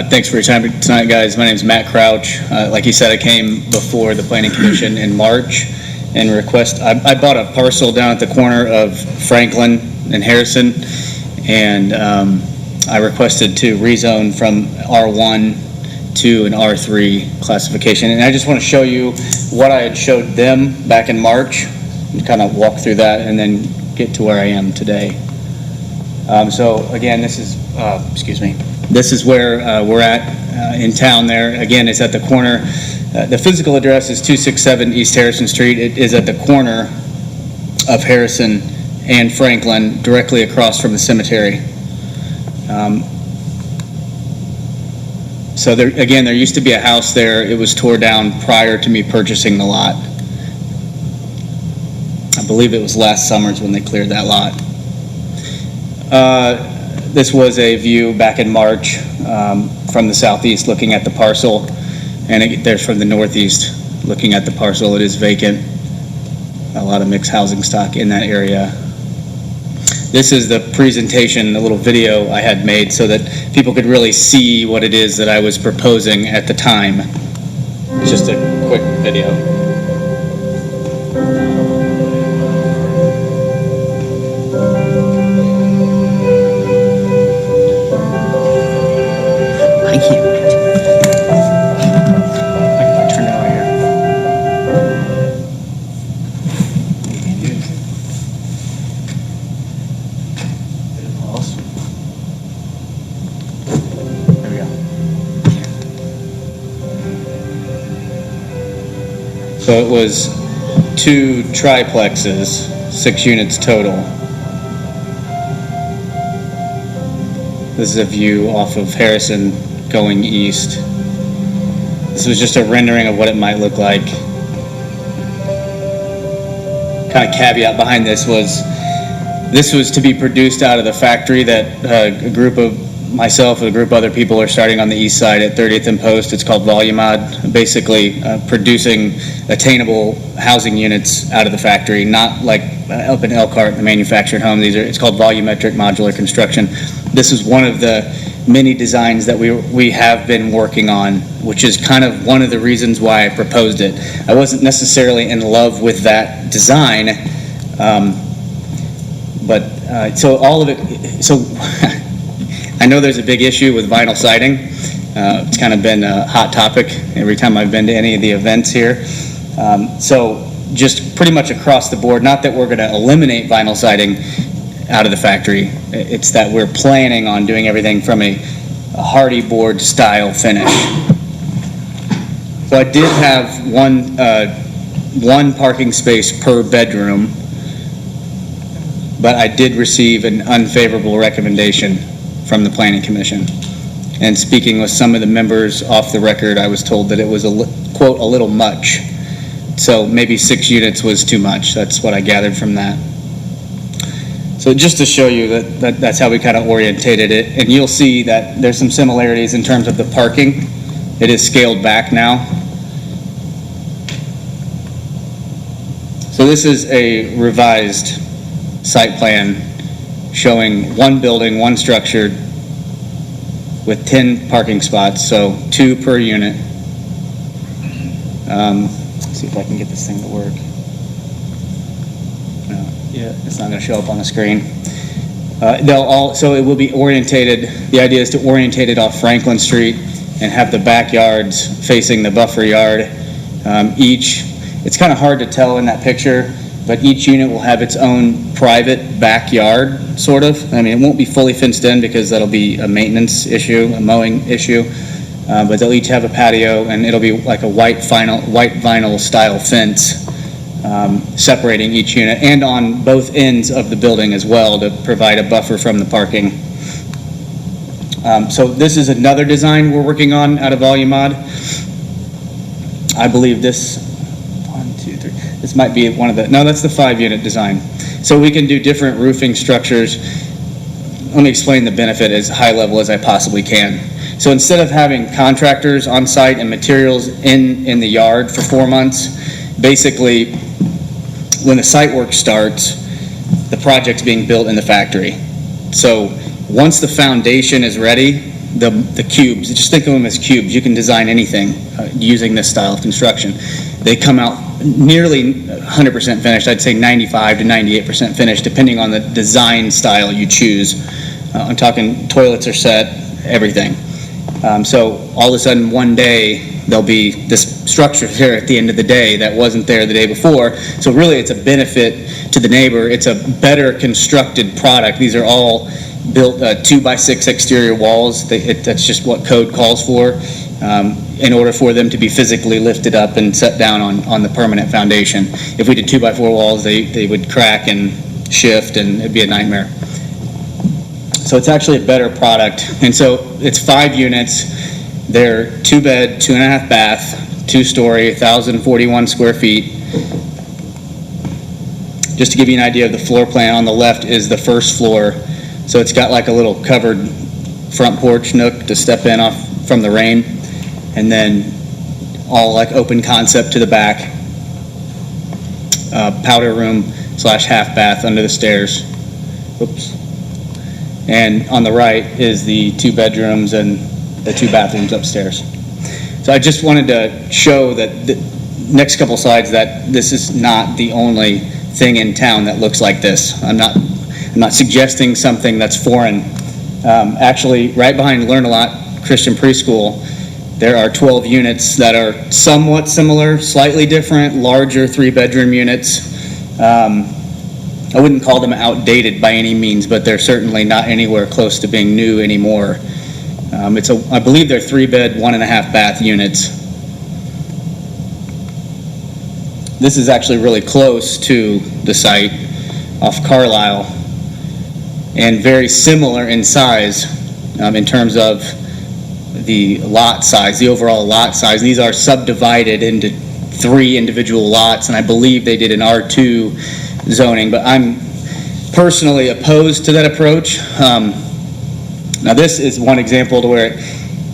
Speaker 13: Thanks for your time tonight, guys. My name is Matt Crouch. Like you said, I came before the Planning Commission in March and I bought a parcel down at the corner of Franklin and Harrison, and I requested to rezone from R1 to an R3 classification. And I just want to show you what I had showed them back in March, and kind of walk through that and then get to where I am today. So again, this is, this is where we're at in town there. Again, it's at the corner. The physical address is 267 East Harrison Street. It is at the corner of Harrison and Franklin, directly across from the cemetery. So there, again, there used to be a house there. It was tore down prior to me purchasing the lot. I believe it was last summer's when they cleared that lot. This was a view back in March from the southeast looking at the parcel, and there's from the northeast looking at the parcel. It is vacant. A lot of mixed housing stock in that area. This is the presentation, the little video I had made so that people could really see what it is that I was proposing at the time. Just a quick video. So it was 2 triplexes, 6 units total. This is a view off of Harrison going east. This was just a rendering of what it might look like. Kind of caveat behind this was to be produced out of the factory that a group of myself and a group of other people are starting on the east side at 30th and Post. It's called Volumod, basically producing attainable housing units out of the factory, not like up in Elkhart, the manufactured home. It's called volumetric modular construction. This is one of the many designs that we have been working on, which is kind of one of the reasons why I proposed it. I wasn't necessarily in love with that design, so all of it, so I know there's a big issue with vinyl siding. It's kind of been a hot topic every time I've been to any of the events here. So just pretty much across the board, not that we're going to eliminate vinyl siding out of the factory, it's that we're planning on doing everything from a hardy board style finish. So I did have one parking space per bedroom, but I did receive an unfavorable recommendation from the Planning Commission. And speaking with some of the members off the record, I was told that it was, quote, a little much. So maybe 6 units was too much. That's what I gathered from that. So just to show you that's how we kind of orientated it. And you'll see that there's some similarities in terms of the parking. It is scaled back now. So this is a revised site plan showing one building, one structure with 10 parking spots, so 2 per unit. Let's see if I can get this thing to work. No, yeah, it's not going to show up on the screen. So it will be orientated, the idea is to orientate it off Franklin Street and have the backyards facing the buffer yard. It's kind of hard to tell in that picture, but each unit will have its own private backyard, sort of. I mean, it won't be fully fenced in because that'll be a maintenance issue, a mowing issue. But they'll each have a patio, and it'll be like a white vinyl style fence separating each unit, and on both ends of the building as well to provide a buffer from the parking. So this is another design we're working on out of Volumod. I believe this, 1, 2, 3, this might be one of the, no, that's the 5-unit design. So we can do different roofing structures. Let me explain the benefit as high level as I possibly can. So instead of having contractors on site and materials in the yard for 4 months, basically when the site work starts, the project's being built in the factory. So once the foundation is ready, the cubes, just think of them as cubes. You can design anything using this style of construction. They come out nearly 100% finished. I'd say 95 to 98% finished, depending on the design style you choose. I'm talking toilets are set, everything. So all of a sudden, one day, there'll be this structure here at the end of the day that wasn't there the day before. So really, it's a benefit to the neighbor. It's a better constructed product. These are all built 2x6 exterior walls. That's just what code calls for in order for them to be physically lifted up and set down on the permanent foundation. If we did 2x4 walls, they would crack and shift, and it'd be a nightmare. So it's actually a better product. And so it's 5 units. They're 2-bed, 2.5 bath, 2-story, 1,041 square feet. Just to give you an idea of the floor plan, on the left is the first floor. So it's got like a little covered front porch nook to step in off from the rain, and then all like open concept to the back. Powder room / half bath under the stairs. Oops. And on the right is the 2 bedrooms and the 2 bathrooms upstairs. So I just wanted to show that the next couple slides that this is not the only thing in town that looks like this. I'm not suggesting something that's foreign. Actually, right behind Learn a Lot Christian Preschool, there are 12 units that are somewhat similar, slightly different, larger 3-bedroom units. I wouldn't call them outdated by any means, but they're certainly not anywhere close to being new anymore. I believe they're 3-bed, 1.5 bath units. This is actually really close to the site off Carlisle, and very similar in size in terms of the lot size, the overall lot size. These are subdivided into 3 individual lots, and I believe they did an R2 zoning, but I'm personally opposed to that approach. Now this is one example to where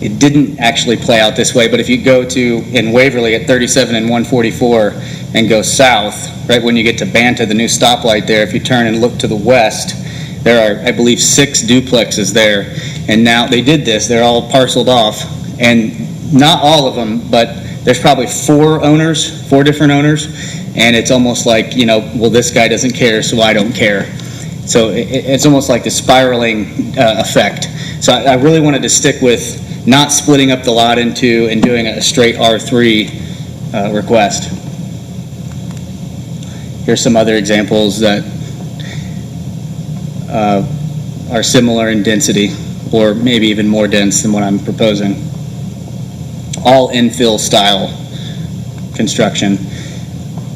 Speaker 13: it didn't actually play out this way, but if you go to, in Waverly at 37 and 144 and go south, right when you get to Banta, the new stoplight there, if you turn and look to the west, there are, I believe, 6 duplexes there, and now they did this, they're all parceled off, and not all of them, but there's probably 4 different owners, and it's almost like, well, this guy doesn't care, so I don't care. So it's almost like the spiraling effect. So I really wanted to stick with not splitting up the lot into and doing a straight R3 request. Here's some other examples that are similar in density, or maybe even more dense than what I'm proposing. All infill style construction.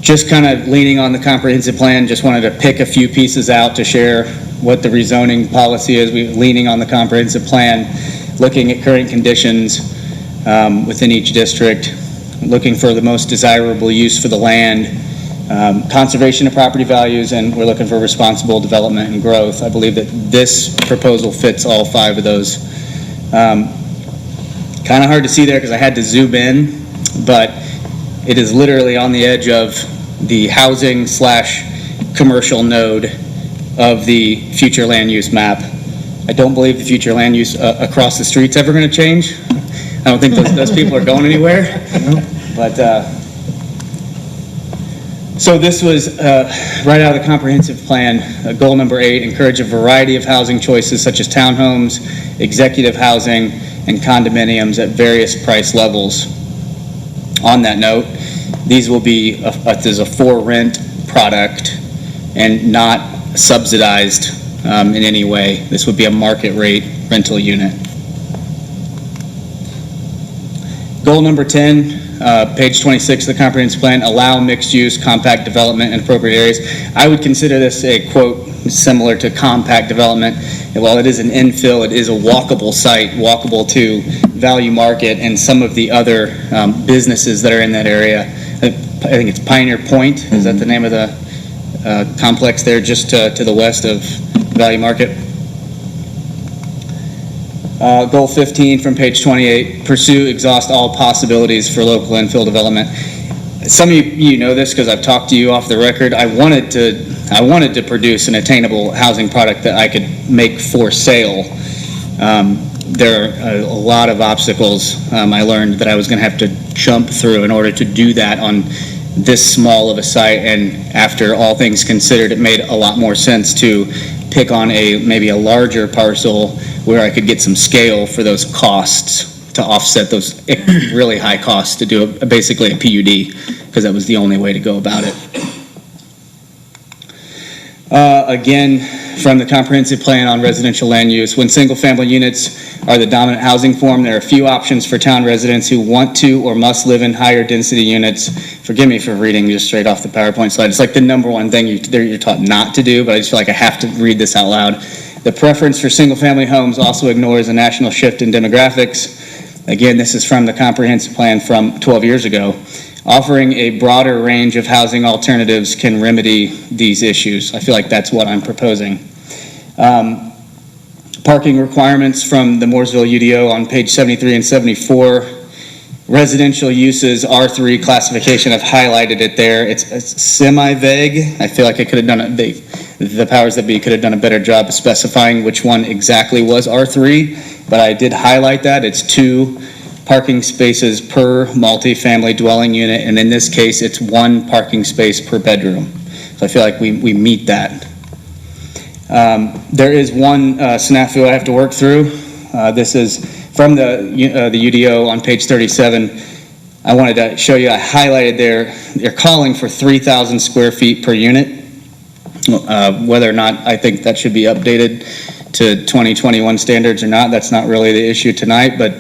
Speaker 13: Just kind of leaning on the comprehensive plan, just wanted to pick a few pieces out to share what the rezoning policy is. We're leaning on the comprehensive plan, looking at current conditions within each district, looking for the most desirable use for the land, conservation of property values, and we're looking for responsible development and growth. I believe that this proposal fits all 5 of those. Kind of hard to see there because I had to zoom in, but it is literally on the edge of the housing / commercial node of the future land use map. I don't believe the future land use across the street's ever going to change. I don't think those people are going anywhere. But so this was right out of the comprehensive plan. Goal number 8: encourage a variety of housing choices such as townhomes, executive housing, and condominiums at various price levels. On that note, these will be there's a for rent product and not subsidized in any way. This would be a market rate rental unit. Goal number 10, page 26 of the comprehensive plan, allow mixed-use compact development in appropriate areas. I would consider this a quote similar to compact development. And while it is an infill, it is a walkable site, walkable to Value Market and some of the other businesses that are in that area. I think it's Pioneer Point. Is that the name of the complex there, just to the west of Value Market? Goal 15 from page 28, pursue, exhaust all possibilities for local infill development. Some of you know this because I've talked to you off the record. I wanted to produce an attainable housing product that I could make for sale. There are a lot of obstacles I learned that I was going to have to jump through in order to do that on this small of a site, and after all things considered, it made a lot more sense to pick on maybe a larger parcel where I could get some scale for those costs to offset those really high costs to do basically a PUD, because that was the only way to go about it. Again, from the comprehensive plan on residential land use, when single-family units are the dominant housing form, there are a few options for town residents who want to or must live in higher density units. Forgive me for reading just straight off the PowerPoint slide. It's like the number one thing you're taught not to do, but I just feel like I have to read this out loud. The preference for single-family homes also ignores a national shift in demographics. Again, this is from the comprehensive plan from 12 years ago. Offering a broader range of housing alternatives can remedy these issues. I feel like that's what I'm proposing. Parking requirements from the Mooresville UDO on page 73 and 74. Residential uses R3 classification, I've highlighted it there. It's semi-vague. I feel like I could have done it. The powers that be could have done a better job of specifying which one exactly was R3, but I did highlight that. It's 2 parking spaces per multi-family dwelling unit, and in this case, it's 1 parking space per bedroom. So I feel like we meet that. There is one snafu I have to work through. This is from the UDO on page 37. I wanted to show you, I highlighted there, they're calling for 3,000 square feet per unit. Whether or not I think that should be updated to 2021 standards or not, that's not really the issue tonight, but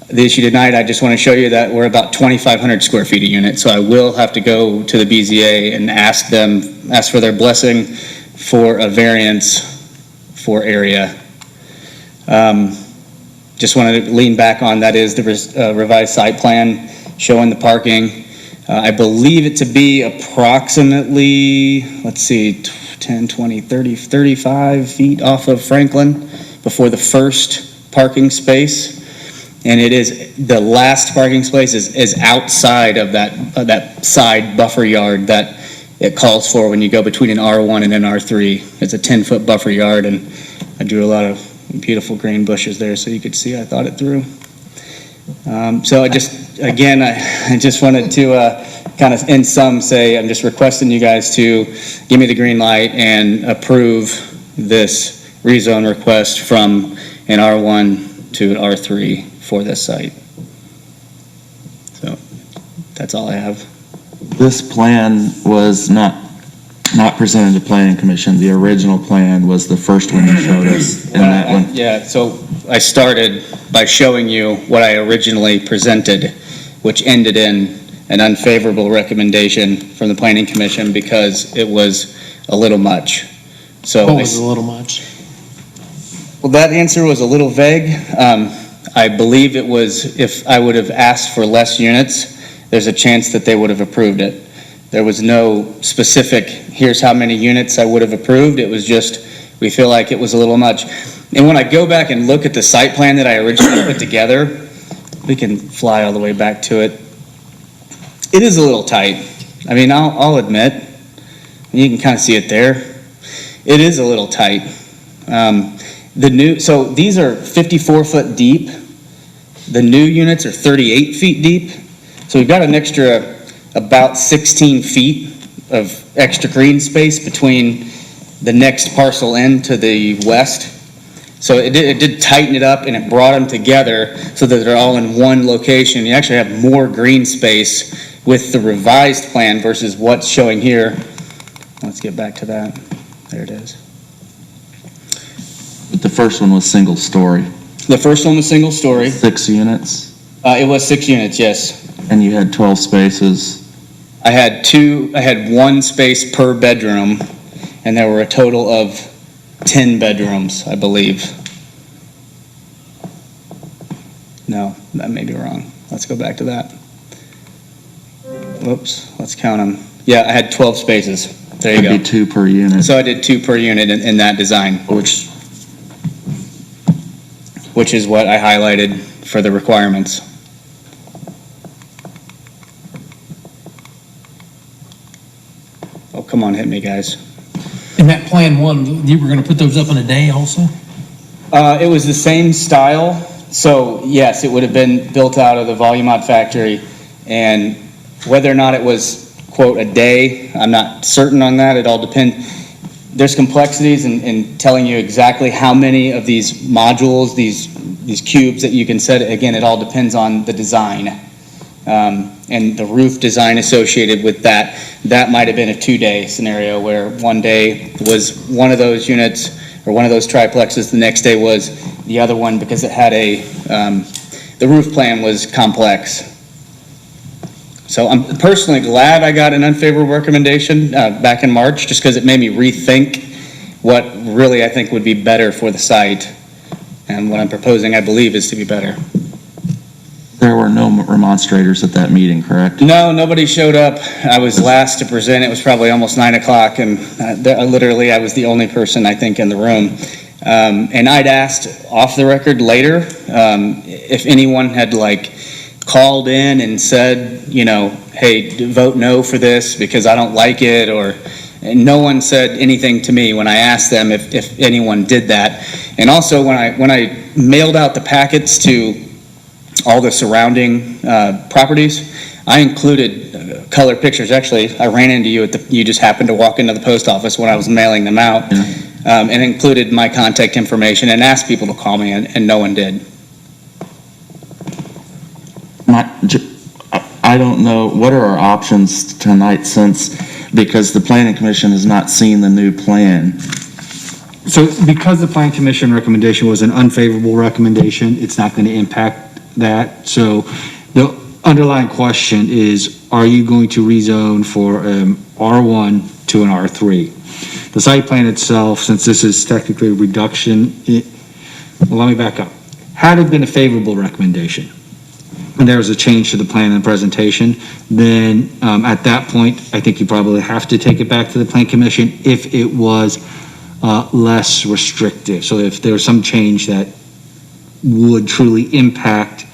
Speaker 13: the issue tonight, I just want to show you that we're about 2,500 square feet a unit, so I will have to go to the BZA and ask for their blessing for a variance for area. Just wanted to lean back on, that is the revised site plan showing the parking. I believe it to be approximately, let's see, 10, 20, 30, 35 feet off of Franklin before the first parking space. And it is, the last parking space is outside of that side buffer yard that it calls for when you go between an R1 and an R3. It's a 10-foot buffer yard, and I drew a lot of beautiful green bushes there so you could see I thought it through. So I just wanted to kind of in sum say I'm just requesting you guys to give me the green light and approve this rezone request from an R1 to an R3 for this site. So that's all I have.
Speaker 1: This plan was not presented to Planning Commission. The original plan was the first one you showed us, and that one.
Speaker 13: Yeah, so I started by showing you what I originally presented, which ended in an unfavorable recommendation from the Planning Commission because it was a little much. So
Speaker 5: What was a little much?
Speaker 13: Well, that answer was a little vague. I believe it was, if I would have asked for less units, there's a chance that they would have approved it. There was no specific, here's how many units I would have approved. It was just, we feel like it was a little much. And when I go back and look at the site plan that I originally put together, we can fly all the way back to it. It is a little tight. I mean, I'll admit, you can kind of see it there. It is a little tight. So these are 54 foot deep. The new units are 38 feet deep. So we've got an extra about 16 feet of extra green space between the next parcel in to the west. So it did tighten it up, and it brought them together so that they're all in one location. You actually have more green space with the revised plan versus what's showing here. Let's get back to that. There it is.
Speaker 1: But the first one was single story,
Speaker 13: The first one was single story.
Speaker 1: 6 units,
Speaker 13: It was 6 units, yes.
Speaker 1: and you had 12 spaces.
Speaker 13: I had 1 space per bedroom, and there were a total of 10 bedrooms, I believe. No, that may be wrong. Let's go back to that. Whoops, let's count them. Yeah, I had 12 spaces. There you
Speaker 1: It'd
Speaker 13: go.
Speaker 1: be 2 per unit.
Speaker 13: So I did 2 per unit in that design, which is what I highlighted for the requirements. Oh, come on, hit me, guys.
Speaker 6: In that Plan 1, you were gonna put those up in a day also?
Speaker 13: It was the same style, so yes, it would have been built out of the Volumod factory, and whether or not it was, quote, a day, I'm not certain on that. It all depends. There's complexities in telling you exactly how many of these modules, these cubes that you can set. Again, it all depends on the design and the roof design associated with that. That might have been a 2-day scenario where one day was one of those units or one of those triplexes, the next day was the other one because it had the roof plan was complex. So I'm personally glad I got an unfavorable recommendation back in March, just because it made me rethink what really I think would be better for the site. And what I'm proposing, I believe, is to be better.
Speaker 1: There were no remonstrators at that meeting, correct?
Speaker 13: No, nobody showed up. I was last to present. It was probably almost 9 o'clock, and literally I was the only person, I think, in the room. And I'd asked off the record later if anyone had called in and said, hey, vote no for this because I don't like it, and no one said anything to me when I asked them if anyone did that. And also when I mailed out the packets to all the surrounding properties, I included color pictures. Actually, I ran into you you just happened to walk into the post office when I was mailing them out, and included my contact information and asked people to call me, and no one did.
Speaker 1: I don't know, what are our options tonight because the planning commission has not seen the new plan?
Speaker 8: So because the plan commission recommendation was an unfavorable recommendation, it's not going to impact that. So the underlying question is, are you going to rezone for R1 to an R3? The site plan itself, since this is technically a reduction, let me back up. Had it been a favorable recommendation, and there was a change to the plan and presentation, then at that point, I think you probably have to take it back to the plan commission if it was less restrictive. So if there was some change that would truly impact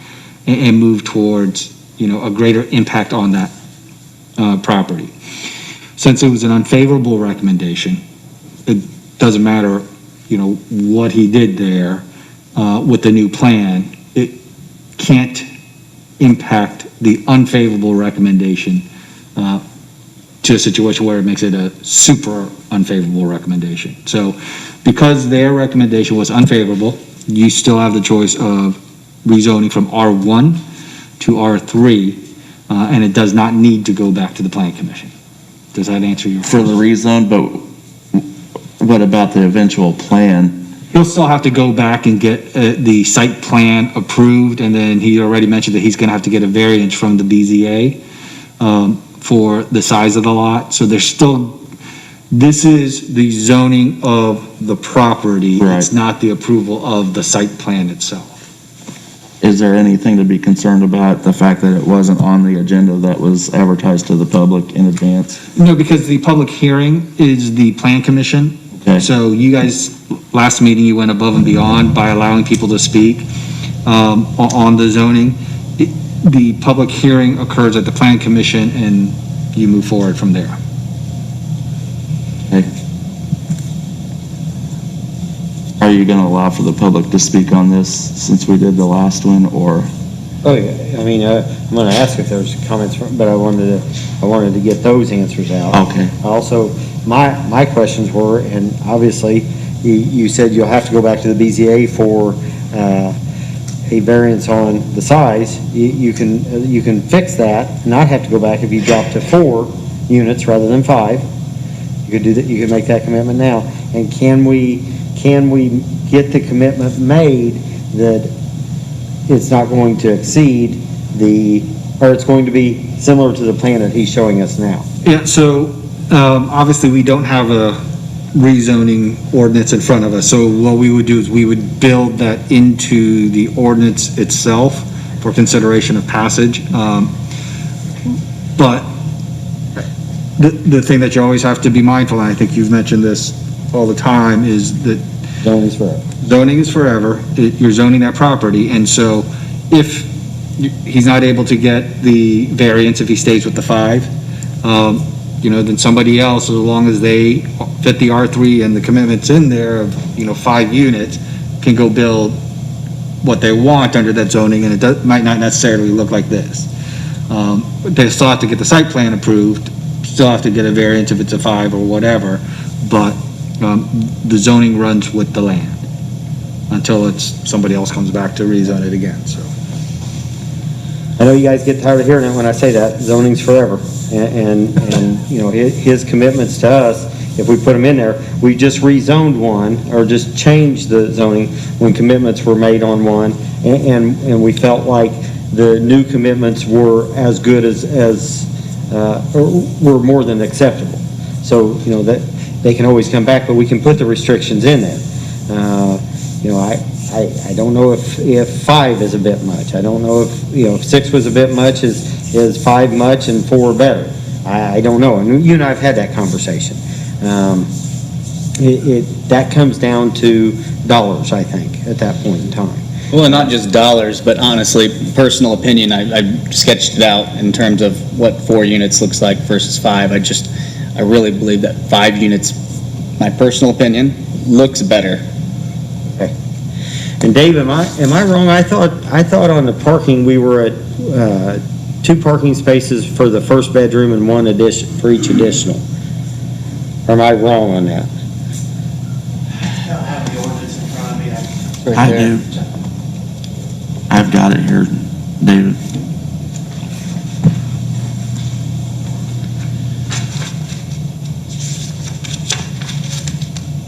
Speaker 8: and move towards, a greater impact on that property. Since it was an unfavorable recommendation, it doesn't matter, what he did there with the new plan. It can't impact the unfavorable recommendation to a situation where it makes it a super unfavorable recommendation. So because their recommendation was unfavorable, you still have the choice of rezoning from R1 to R3, and it does not need to go back to the Plan Commission. Does that answer your question?
Speaker 1: For the rezone, but what about the eventual plan?
Speaker 8: He'll still have to go back and get the site plan approved, and then he already mentioned that he's going to have to get a variance from the BZA for the size of the lot. So there's still, this is the zoning of the property.
Speaker 1: Right.
Speaker 8: It's not the approval of the site plan itself.
Speaker 1: Is there anything to be concerned about the fact that it wasn't on the agenda that was advertised to the public in advance?
Speaker 8: No, because the public hearing is the Plan Commission.
Speaker 1: Okay.
Speaker 8: So you guys, last meeting, you went above and beyond by allowing people to speak on the zoning. The public hearing occurs at the Plan Commission, and you move forward from there.
Speaker 1: Okay. Are you going to allow for the public to speak on this since we did the last one, or?
Speaker 3: Oh, yeah, I mean, I'm gonna ask if there's comments, but I wanted to get those answers out.
Speaker 1: Okay.
Speaker 3: Also, my questions were, and obviously, you said you'll have to go back to the BZA for a variance on the size. You can fix that, not have to go back if you drop to 4 units rather than 5. You could do that, you could make that commitment now. And can we get the commitment made that it's not going to exceed or it's going to be similar to the plan that he's showing us now?
Speaker 8: Yeah, so, obviously, we don't have a rezoning ordinance in front of us, so what we would do is we would build that into the ordinance itself for consideration of passage. But the thing that you always have to be mindful, and I think you've mentioned this all the time, is that
Speaker 3: Zoning's forever.
Speaker 8: zoning is forever. You're zoning that property, and so if he's not able to get the variance if he stays with the 5, then somebody else, as long as they fit the R3 and the commitments in there of, 5 units, can go build what they want under that zoning, and it might not necessarily look like this. They still have to get the site plan approved, still have to get a variance if it's a 5 or whatever, but the zoning runs with the land until somebody else comes back to rezone it again, so.
Speaker 3: I know you guys get tired of hearing it when I say that, zoning's forever. And his commitments to us, if we put them in there, we just rezoned one, or just changed the zoning when commitments were made on one, and we felt like the new commitments were as good or were more than acceptable. So, that they can always come back, but we can put the restrictions in there. I don't know if 5 is a bit much. I don't know if 6 was a bit much, is 5 much and 4 better. I don't know. And you and I have had that conversation. That comes down to dollars, I think, at that point in time.
Speaker 13: Well, and not just dollars, but honestly, personal opinion, I sketched it out in terms of what 4 units looks like versus 5. I really believe that 5 units, my personal opinion, looks better.
Speaker 3: Okay. And Dave, am I wrong? I thought on the parking, we were at 2 parking spaces for the first bedroom and 1 addition for each additional. Or am I wrong on that?
Speaker 12: I don't have the ordinance in front of me.
Speaker 1: I do. I've got it here, David.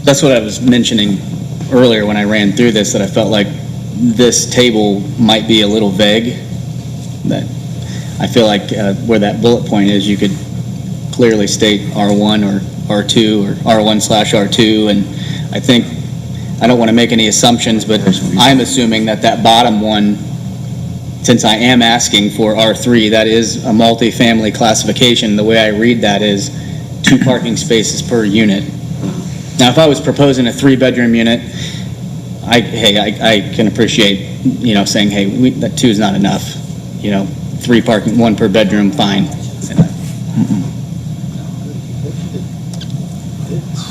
Speaker 13: That's what I was mentioning earlier when I ran through this, that I felt like this table might be a little vague. That I feel like where that bullet point is, you could clearly state R1 or R2 or R1/R2, and I don't want to make any assumptions, but I'm assuming that bottom one, since I am asking for R3, that is a multifamily classification. The way I read that is 2 parking spaces per unit. Now, if I was proposing a 3-bedroom unit, I can appreciate, saying, hey, that 2 is not enough. 3 parking, 1 per bedroom, fine.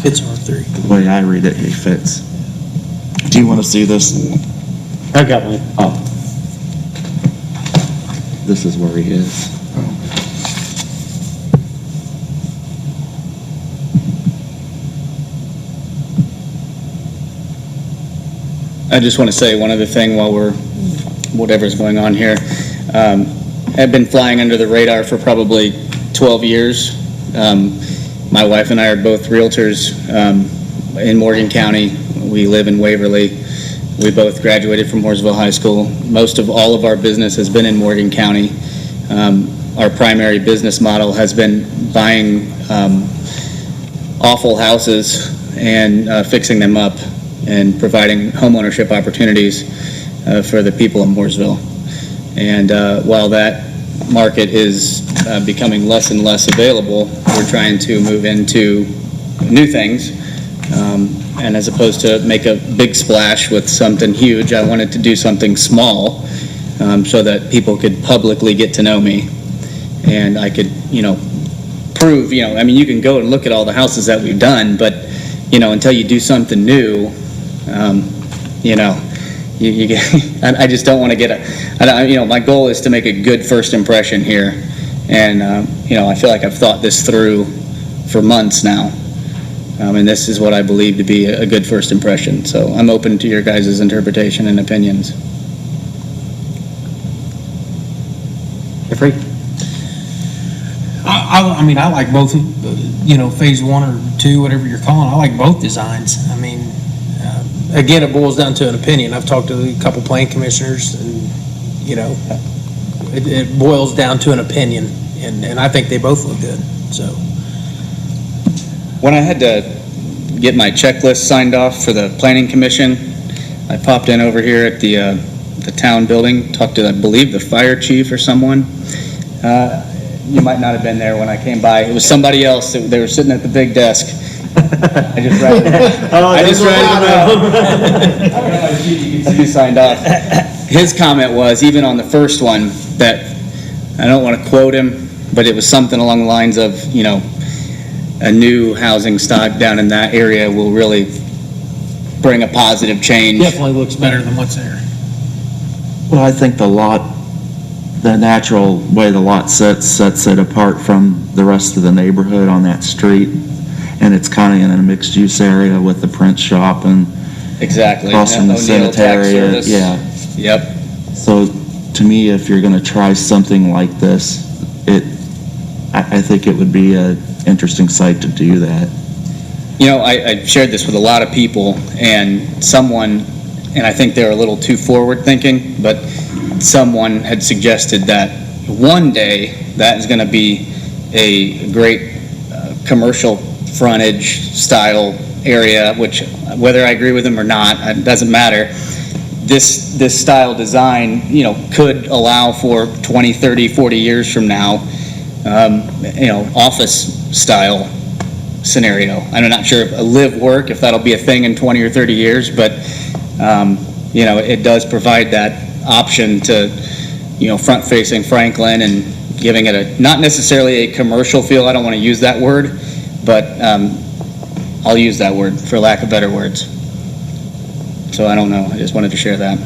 Speaker 5: It's R3.
Speaker 1: The way I read it, he fits. Do you want to see this?
Speaker 3: I got one.
Speaker 1: Oh. This is where he is.
Speaker 13: I just want to say one other thing while whatever's going on here. I've been flying under the radar for probably 12 years. My wife and I are both realtors in Morgan County. We live in Waverly. We both graduated from Mooresville High School. Most of all of our business has been in Morgan County. Our primary business model has been buying awful houses and fixing them up and providing homeownership opportunities for the people of Mooresville. And while that market is becoming less and less available, we're trying to move into new things. And as opposed to make a big splash with something huge, I wanted to do something small so that people could publicly get to know me. And I could, prove, you can go and look at all the houses that we've done, but, until you do something new, you get, I just don't want to get my goal is to make a good first impression here. And, I feel like I've thought this through for months now. And this is what I believe to be a good first impression. So I'm open to your guys' interpretation and opinions.
Speaker 3: Jeffrey?
Speaker 6: I mean, I like both, phase one or two, whatever you're calling it. I like both designs. I mean, again, it boils down to an opinion. I've talked to a couple plan commissioners and, it boils down to an opinion, and I think they both look good, so.
Speaker 13: When I had to get my checklist signed off for the planning commission, I popped in over here at the town building, talked to, I believe, the fire chief or someone. You might not have been there when I came by. It was somebody else. They were sitting at the big desk. I just read it. I just read it. I got my sheet, you can see signed off. His comment was, even on the first one, that, I don't want to quote him, but it was something along the lines of, a new housing stock down in that area will really bring a positive change.
Speaker 6: Definitely looks better than what's there.
Speaker 1: Well, I think the natural way the lot sets it apart from the rest of the neighborhood on that street. And it's kind of in a mixed use area with the print shop and
Speaker 13: Exactly.
Speaker 1: across from the
Speaker 13: O'Neill Tax
Speaker 1: cemetery.
Speaker 13: Service.
Speaker 1: Yeah.
Speaker 13: Yep.
Speaker 1: So to me, if you're gonna try something like this, I think it would be an interesting site to do that.
Speaker 13: I shared this with a lot of people, and I think they're a little too forward-thinking, but someone had suggested that one day that is going to be a great commercial frontage style area, which whether I agree with them or not, it doesn't matter. This style design, could allow for 20, 30, 40 years from now, office style scenario. I'm not sure if a live work, if that'll be a thing in 20 or 30 years, but, it does provide that option to, front facing Franklin and giving it not necessarily a commercial feel. I don't want to use that word, but, I'll use that word for lack of better words. So I don't know. I just wanted to share that.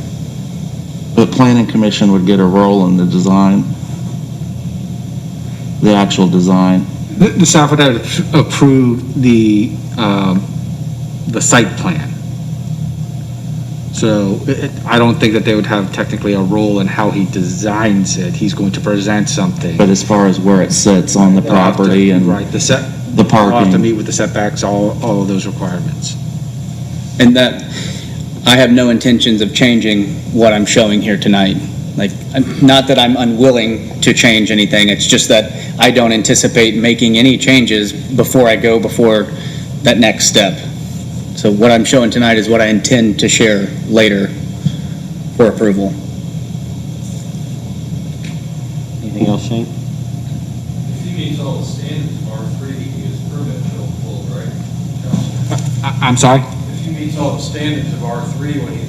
Speaker 1: The planning commission would get a role in the design, the actual design.
Speaker 8: The staff would have to approve the site plan. So I don't think that they would have technically a role in how he designs it. He's going to present something.
Speaker 1: But as far as where it sits on the property and
Speaker 8: Right, the
Speaker 1: the
Speaker 8: I'll have to
Speaker 1: parking.
Speaker 8: meet with the setbacks, all of those requirements.
Speaker 13: And that, I have no intentions of changing what I'm showing here tonight. Not that I'm unwilling to change anything, it's just that I don't anticipate making any changes before I go before that next step. So what I'm showing tonight is what I intend to share later for approval.
Speaker 3: Anything else, Shane?
Speaker 12: If he meets all the standards of R3, he can get his permit till full, right?
Speaker 8: I'm sorry?
Speaker 12: If he meets all the standards of R3 when he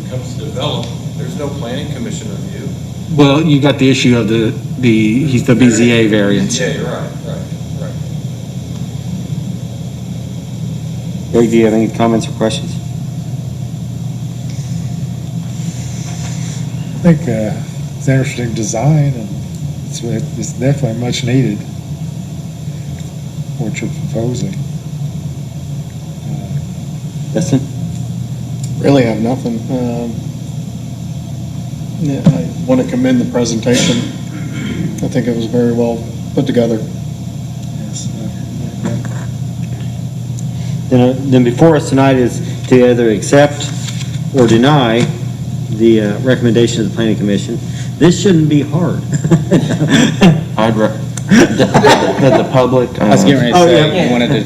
Speaker 12: comes to develop, there's no planning commission review.
Speaker 8: Well, you got the issue of he's the BZA variance.
Speaker 12: Yeah, right.
Speaker 3: Greg, do you have any comments or questions?
Speaker 9: I think it's an interesting design, and it's definitely much needed, what you're proposing.
Speaker 3: Justin?
Speaker 2: Really have nothing. Yeah, I want to commend the presentation. I think it was very well put together.
Speaker 9: Yes.
Speaker 3: Then before us tonight is to either accept or deny the recommendation of the planning commission. This shouldn't be hard.
Speaker 1: That the public.
Speaker 13: I was getting ready to say,
Speaker 3: yeah.
Speaker 13: I wanted to,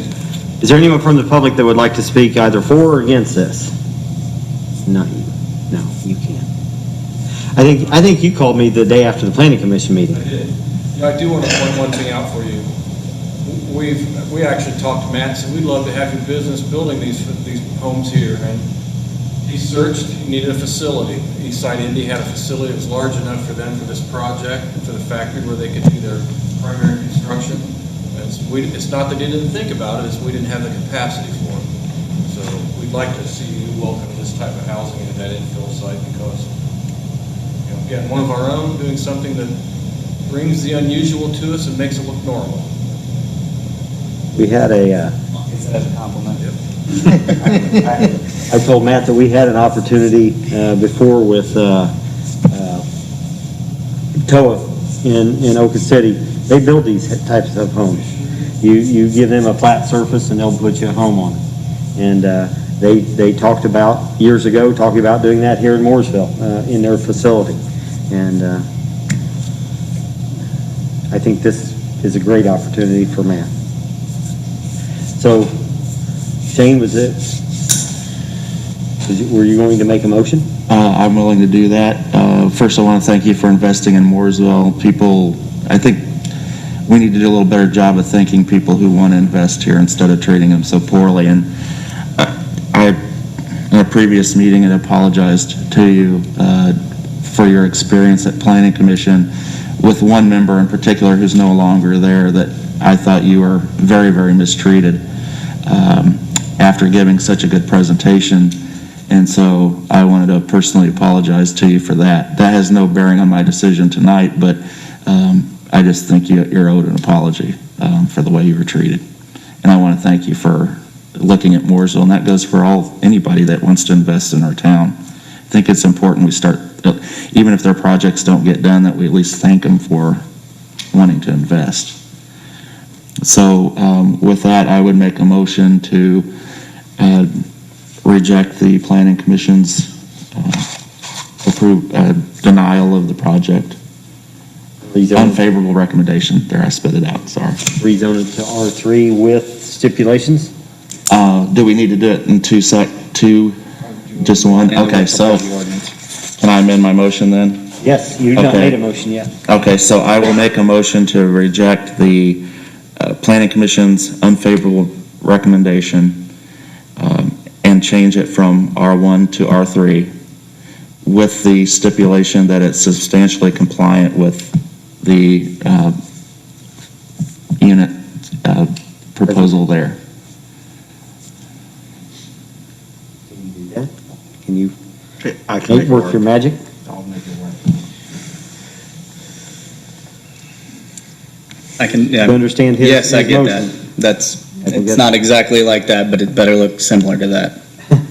Speaker 3: Is there anyone from the public that would like to speak either for or against this? Not you. No, you can't. I think you called me the day after the planning commission meeting.
Speaker 12: I did. I do want to point one thing out for you. We actually talked to Matt and said, we'd love to have your business building these homes here. And he searched, he needed a facility. Eastside Indy had a facility that was large enough for them for this project, for the factory where they could do their primary construction. It's not that he didn't think about it, it's we didn't have the capacity for it. So we'd like to see you welcome this type of housing in that infill site because, again, one of our own doing something that brings the unusual to us and makes it look normal.
Speaker 3: We had
Speaker 13: as a compliment.
Speaker 3: I told Matt that we had an opportunity before with TOA in Oklahoma City, they build these types of homes. You give them a flat surface and they'll put you a home on it. And they talked about, years ago, talking about doing that here in Mooresville, in their facility. And I think this is a great opportunity for Matt. So, Shane, were you going to make a motion?
Speaker 1: I'm willing to do that. First, I want to thank you for investing in Mooresville. People, I think we need to do a little better job of thanking people who want to invest here instead of treating them so poorly. And in a previous meeting, I apologized to you for your experience at Planning Commission with one member in particular who's no longer there, that I thought you were very, very mistreated after giving such a good presentation. And so I wanted to personally apologize to you for that. That has no bearing on my decision tonight, but I just think you're owed an apology for the way you were treated. And I want to thank you for looking at Mooresville, and that goes for anybody that wants to invest in our town. I think it's important we start, even if their projects don't get done, that we at least thank them for wanting to invest. So with that, I would make a motion to reject the Planning Commission's denial of the project. Unfavorable recommendation. There, I spit it out, sorry.
Speaker 3: Rezone it to R3 with stipulations?
Speaker 1: Do we need to do it in two, just one? Okay, so can I amend my motion then?
Speaker 3: Yes, you've not made a motion yet.
Speaker 1: Okay, so I will make a motion to reject the Planning Commission's unfavorable recommendation and change it from R1 to R3 with the stipulation that it's substantially compliant with the unit proposal there.
Speaker 3: Can you do that? Can you make work your magic?
Speaker 9: I'll make it work.
Speaker 13: I can,
Speaker 3: You understand his
Speaker 13: yes, I get
Speaker 3: motion?
Speaker 13: that. It's not exactly like that, but it better look similar to that.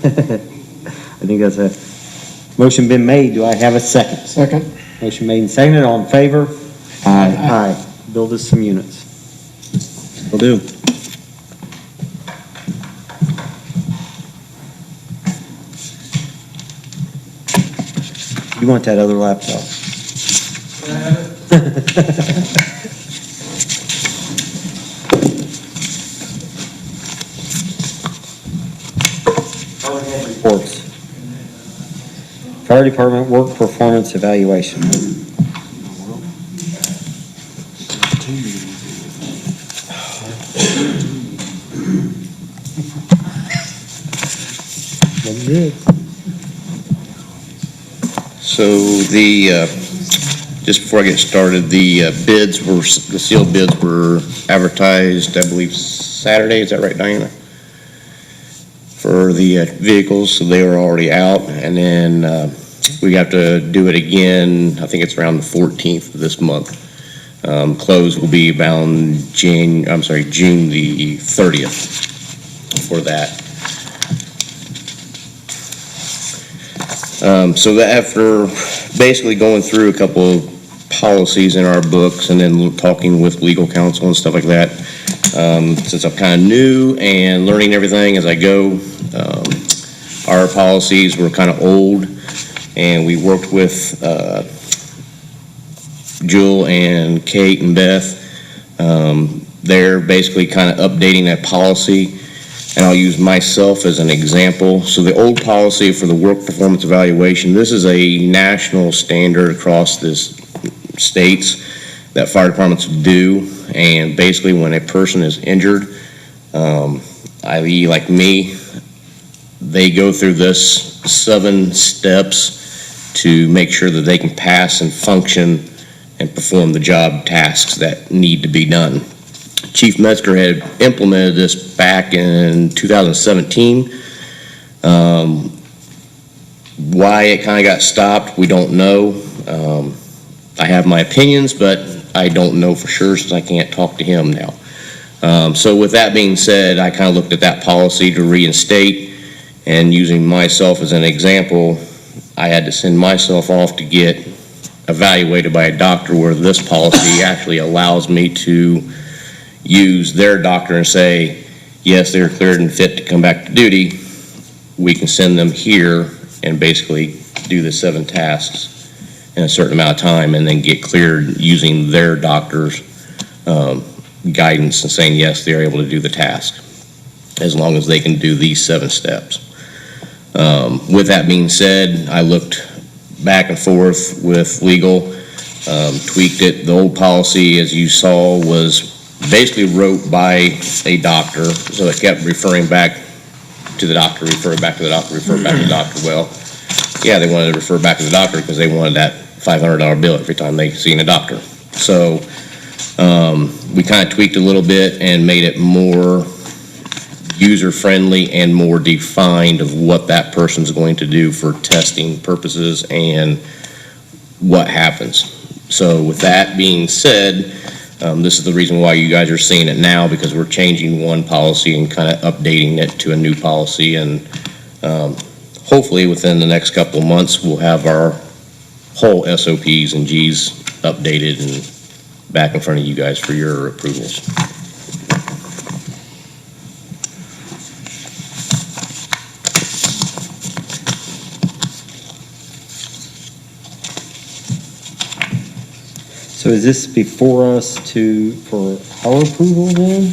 Speaker 3: I think that's a motion been made. Do I have a second?
Speaker 2: Second.
Speaker 3: Motion made and seconded. All in favor?
Speaker 1: Aye.
Speaker 3: Aye. Build us some units.
Speaker 13: Will do.
Speaker 3: You want that other laptop? Reports. Fire Department Work Performance Evaluation.
Speaker 14: So just before I get started, the sealed bids were advertised, I believe, Saturday, is that right, Diana? For the vehicles, so they were already out, and then we have to do it again, I think it's around the 14th of this month. Close will be around June the 30th for that. So that after basically going through a couple of policies in our books and then talking with legal counsel and stuff like that, since I'm kind of new and learning everything as I go, our policies were kind of old, and we worked with Jewel and Kate and Beth. They're basically kind of updating that policy, and I'll use myself as an example. So the old policy for the work performance evaluation, this is a national standard across this states that fire departments do, and basically when a person is injured, i.e. like me, they go through this 7 steps to make sure that they can pass and function and perform the job tasks that need to be done. Chief Metzger had implemented this back in 2017. Why it kind of got stopped, we don't know. I have my opinions, but I don't know for sure since I can't talk to him now. So with that being said, I kind of looked at that policy to reinstate, and using myself as an example, I had to send myself off to get evaluated by a doctor, where this policy actually allows me to use their doctor and say, yes, they're cleared and fit to come back to duty. We can send them here and basically do the 7 tasks in a certain amount of time and then get cleared using their doctor's guidance and saying, yes, they're able to do the task as long as they can do these 7 steps. With that being said, I looked back and forth with legal, tweaked it. The old policy, as you saw, was basically wrote by a doctor, so it kept referring back to the doctor, refer back to the doctor, refer back to the doctor. Well, yeah, they wanted to refer back to the doctor because they wanted that $500 bill every time they seen a doctor. So we kind of tweaked a little bit and made it more user-friendly and more defined of what that person's going to do for testing purposes and what happens. So with that being said, this is the reason why you guys are seeing it now, because we're changing one policy and kind of updating it to a new policy, and hopefully within the next couple of months we'll have our whole SOPs and Gs updated and back in front of you guys for your approvals.
Speaker 3: So is this before us for our approval then?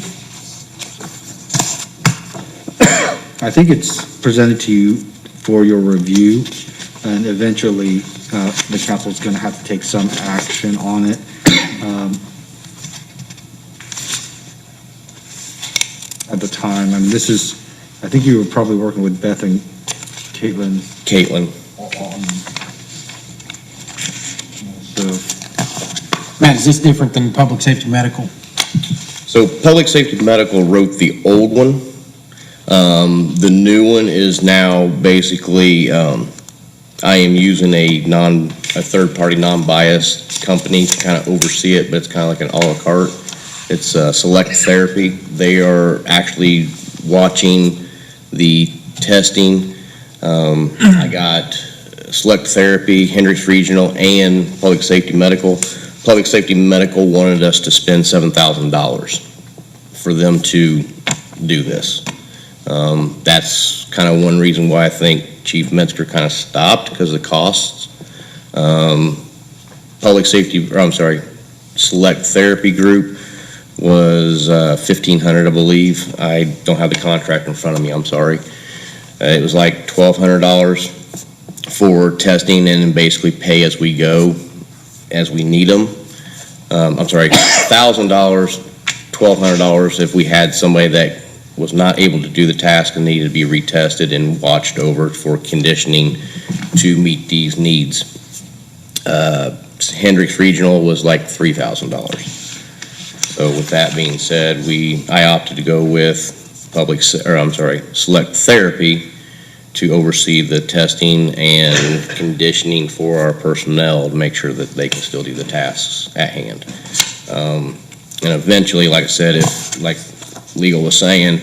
Speaker 8: I think it's presented to you for your review, and eventually the council's going to have to take some action on it. At the time, I mean, this is, I think you were probably working with Beth and Caitlin.
Speaker 6: Matt, is this different than public safety medical?
Speaker 14: So Public Safety Medical wrote the old one. The new one is now basically, I am using a third-party non-biased company to kind of oversee it, but it's kind of like an a la carte. It's Select Therapy. They are actually watching the testing. I got Select Therapy, Hendricks Regional, and Public Safety Medical. Public Safety Medical wanted us to spend $7,000 for them to do this. That's kind of one reason why I think Chief Metzger kind of stopped, because of the costs. Select Therapy Group was $1,500, I believe. I don't have the contract in front of me, I'm sorry. It was like $1,200 for testing and then basically pay as we go, as we need them. $1,000, $1,200 if we had somebody that was not able to do the task and needed to be retested and watched over for conditioning to meet these needs. Hendricks Regional was like $3,000. So with that being said, I opted to go with Select Therapy to oversee the testing and conditioning for our personnel to make sure that they can still do the tasks at hand. And eventually, like I said, if, like legal was saying,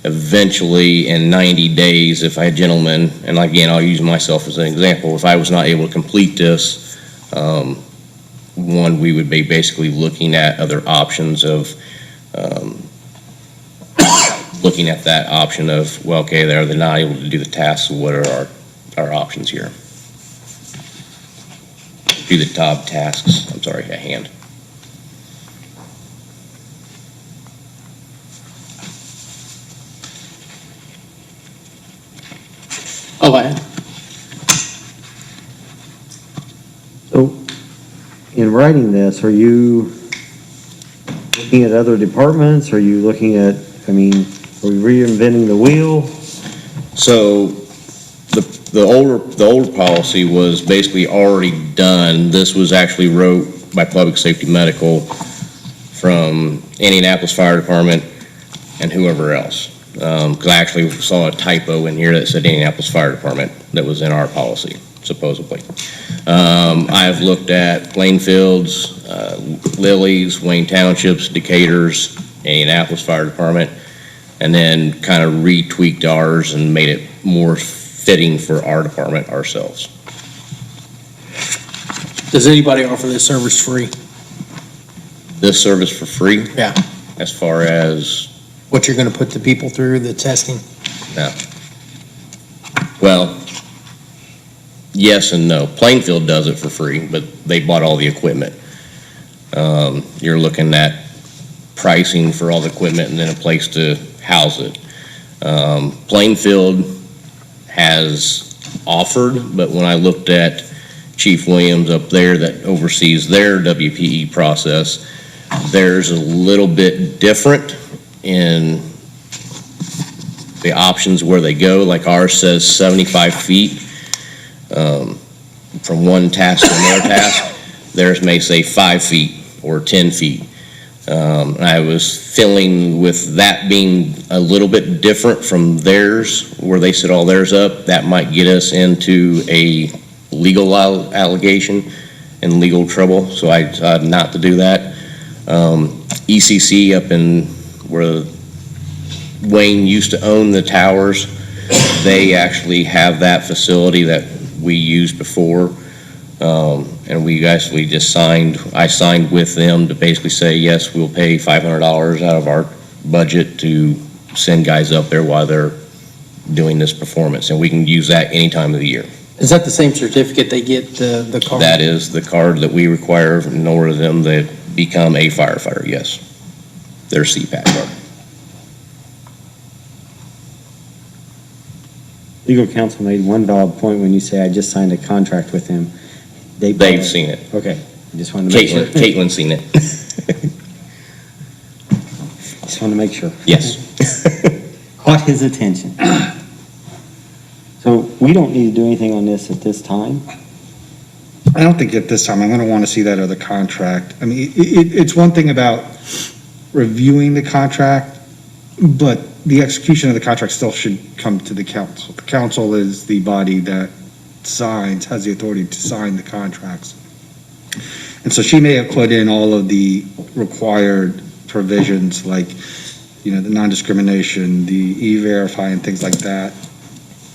Speaker 14: eventually in 90 days, if I had gentlemen, and again, I'll use myself as an example, if I was not able to complete this, we would be basically looking at other options of looking at that option of, well, okay, they're not able to do the tasks, so what are our options here? Do the top tasks, at hand.
Speaker 13: Oh, I
Speaker 3: So, in writing this, are you looking at other departments? Are you looking at, are we reinventing the wheel?
Speaker 14: So the older policy was basically already done. This was actually wrote by Public Safety Medical from Indianapolis Fire Department and whoever else. Because I actually saw a typo in here that said Indianapolis Fire Department that was in our policy, supposedly. I've looked at Plainfields, Lilies, Wayne Townships, Decatur's, Indianapolis Fire Department, and then kind of retweaked ours and made it more fitting for our department ourselves.
Speaker 6: Does anybody offer this service free?
Speaker 14: This service for free?
Speaker 6: Yeah.
Speaker 14: As far as,
Speaker 6: What you're gonna put the people through, the testing?
Speaker 14: no. Well, yes and no. Plainfield does it for free, but they bought all the equipment. You're looking at pricing for all the equipment and then a place to house it. Plainfield has offered, but when I looked at Chief Williams up there that oversees their WPE process, there's a little bit different in the options where they go. Like ours says 75 feet from one task to another task. Theirs may say 5 feet or 10 feet. I was feeling with that being a little bit different from theirs, where they set all theirs up, that might get us into a legal allegation and legal trouble, so I decided not to do that. ECC up in where Wayne used to own the towers, they actually have that facility that we used before. And we actually just I signed with them to basically say, yes, we'll pay $500 out of our budget to send guys up there while they're doing this performance. And we can use that any time of the year.
Speaker 6: Is that the same certificate they get, the card?
Speaker 14: That is the card that we require in order for them to become a firefighter, yes. Their CPAC card.
Speaker 3: Legal counsel made one valid point when you say, I just signed a contract with them.
Speaker 14: They've seen it.
Speaker 3: Okay, I just wanted to make sure.
Speaker 14: Caitlin's seen it.
Speaker 3: Just wanted to make sure.
Speaker 14: Yes.
Speaker 3: Caught his attention. So we don't need to do anything on this at this time?
Speaker 8: I don't think at this time, I'm gonna wanna see that other contract. I mean, it's one thing about reviewing the contract, but the execution of the contract still should come to the council. The council is the body that has the authority to sign the contracts. And so she may have put in all of the required provisions, like, the non-discrimination, the E-Verify and things like that.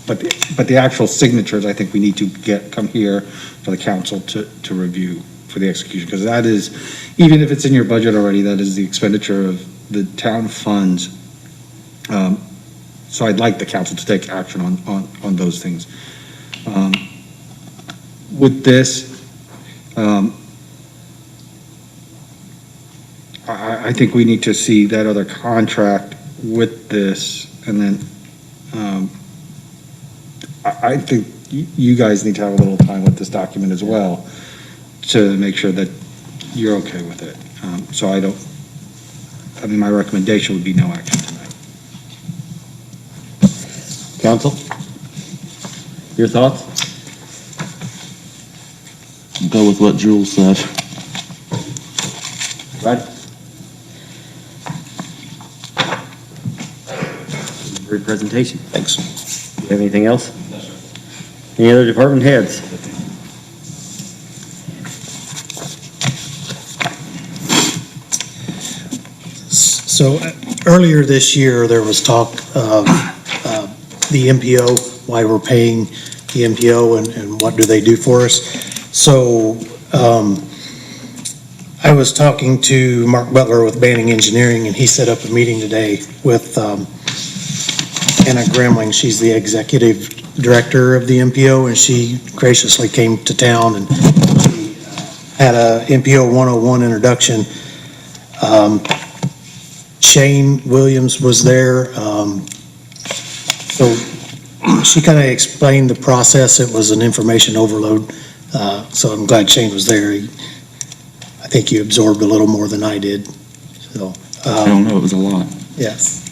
Speaker 8: But the actual signatures, I think we need to come here for the council to review for the execution, because that is, even if it's in your budget already, that is the expenditure of the town funds. So I'd like the council to take action on those things. With this, I think we need to see that other contract with this, and then I think you guys need to have a little time with this document as well to make sure that you're okay with it. So my recommendation would be no action tonight.
Speaker 3: Counsel? Your thoughts?
Speaker 1: Go with what Jules said.
Speaker 3: Right. Great presentation.
Speaker 14: Thanks.
Speaker 3: Do you have anything else? No, sir. Any other department heads?
Speaker 5: So earlier this year, there was talk of the MPO, why we're paying the MPO and what do they do for us. So I was talking to Mark Butler with Banning Engineering, and he set up a meeting today with Anna Gramling. She's the executive director of the MPO, and she graciously came to town and she had a MPO 101 introduction. Shane Williams was there. So she kind of explained the process. It was an information overload. So I'm glad Shane was there. I think you absorbed a little more than I did. So
Speaker 1: I don't know, it was a lot.
Speaker 5: yes.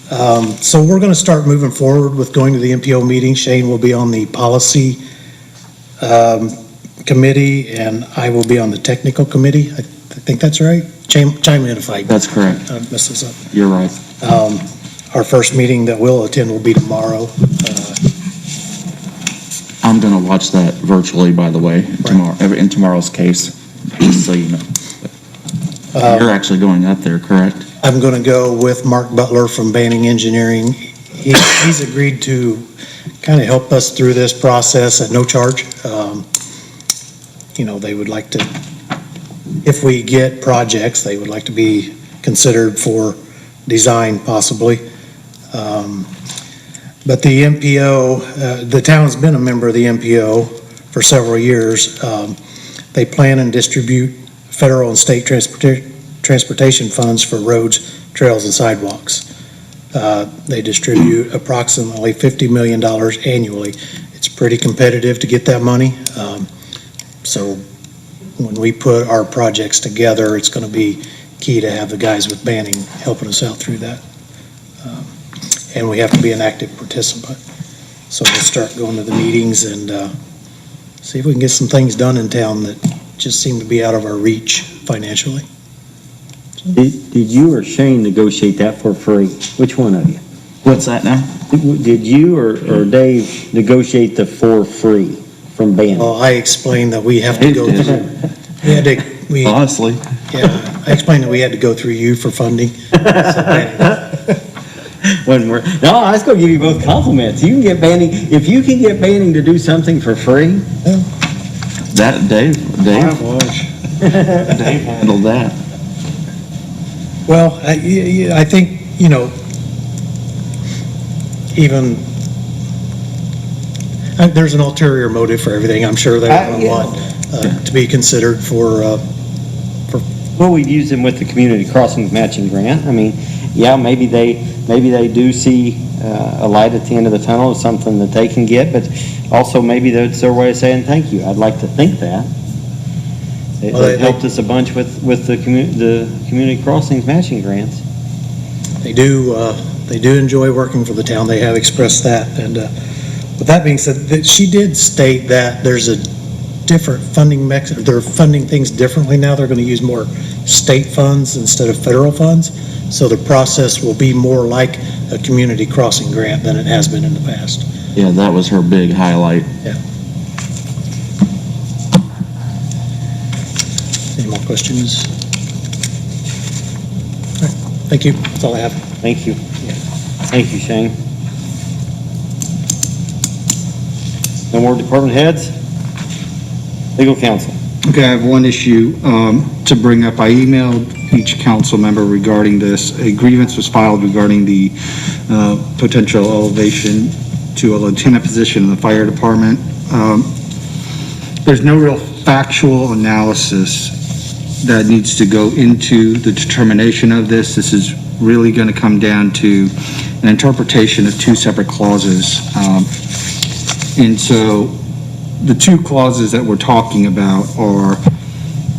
Speaker 5: So we're going to start moving forward with going to the MPO meeting. Shane will be on the policy committee, and I will be on the technical committee. I think that's right. Chime in if I
Speaker 1: That's correct.
Speaker 5: mess this up.
Speaker 1: You're right.
Speaker 5: Our first meeting that we'll attend will be tomorrow.
Speaker 1: I'm gonna watch that virtually, by the way, tomorrow, in tomorrow's case, just so you know. You're actually going up there, correct?
Speaker 5: I'm going to go with Mark Butler from Banning Engineering. He's agreed to kind of help us through this process at no charge. they would like to, if we get projects, they would like to be considered for design possibly. But the MPO, the town's been a member of the MPO for several years. They plan and distribute federal and state transportation funds for roads, trails, and sidewalks. They distribute approximately $50 million annually. It's pretty competitive to get that money. So when we put our projects together, it's going to be key to have the guys with Banning helping us out through that. And we have to be an active participant. So we'll start going to the meetings and see if we can get some things done in town that just seem to be out of our reach financially.
Speaker 3: Did you or Shane negotiate that for free? Which one of you?
Speaker 1: What's that now?
Speaker 3: Did you or Dave negotiate the for free from Banning?
Speaker 5: Well, I explained that we have to go through,
Speaker 1: Honestly.
Speaker 5: yeah, I explained that we had to go through you for funding.
Speaker 3: No, I was going to give you both compliments. You can get Banning, if you can get Banning to do something for free.
Speaker 1: That, Dave handled that.
Speaker 5: Well, I think, even, there's an ulterior motive for everything. I'm sure they want to be considered for.
Speaker 3: Well, we've used them with the Community Crossings Matching Grant. I mean, yeah, maybe they do see a light at the end of the tunnel, something that they can get, but also maybe that's their way of saying thank you. I'd like to think that. They helped us a bunch with the Community Crossings Matching Grants.
Speaker 5: They do enjoy working for the town. They have expressed that. And with that being said, that she did state that there's a different funding mechanism. They're funding things differently now. They're going to use more state funds instead of federal funds. So the process will be more like a community crossing grant than it has been in the past.
Speaker 1: Yeah, that was her big highlight.
Speaker 5: Yeah. Any more questions? All right. Thank you. That's all I have.
Speaker 3: Thank you. Thank you, Shane. No more department heads? Legal counsel.
Speaker 8: Okay, I have one issue to bring up. I emailed each council member regarding this. A grievance was filed regarding the potential elevation to a lieutenant position in the fire department. There's no real factual analysis that needs to go into the determination of this. This is really going to come down to an interpretation of two separate clauses. And so the two clauses that we're talking about are,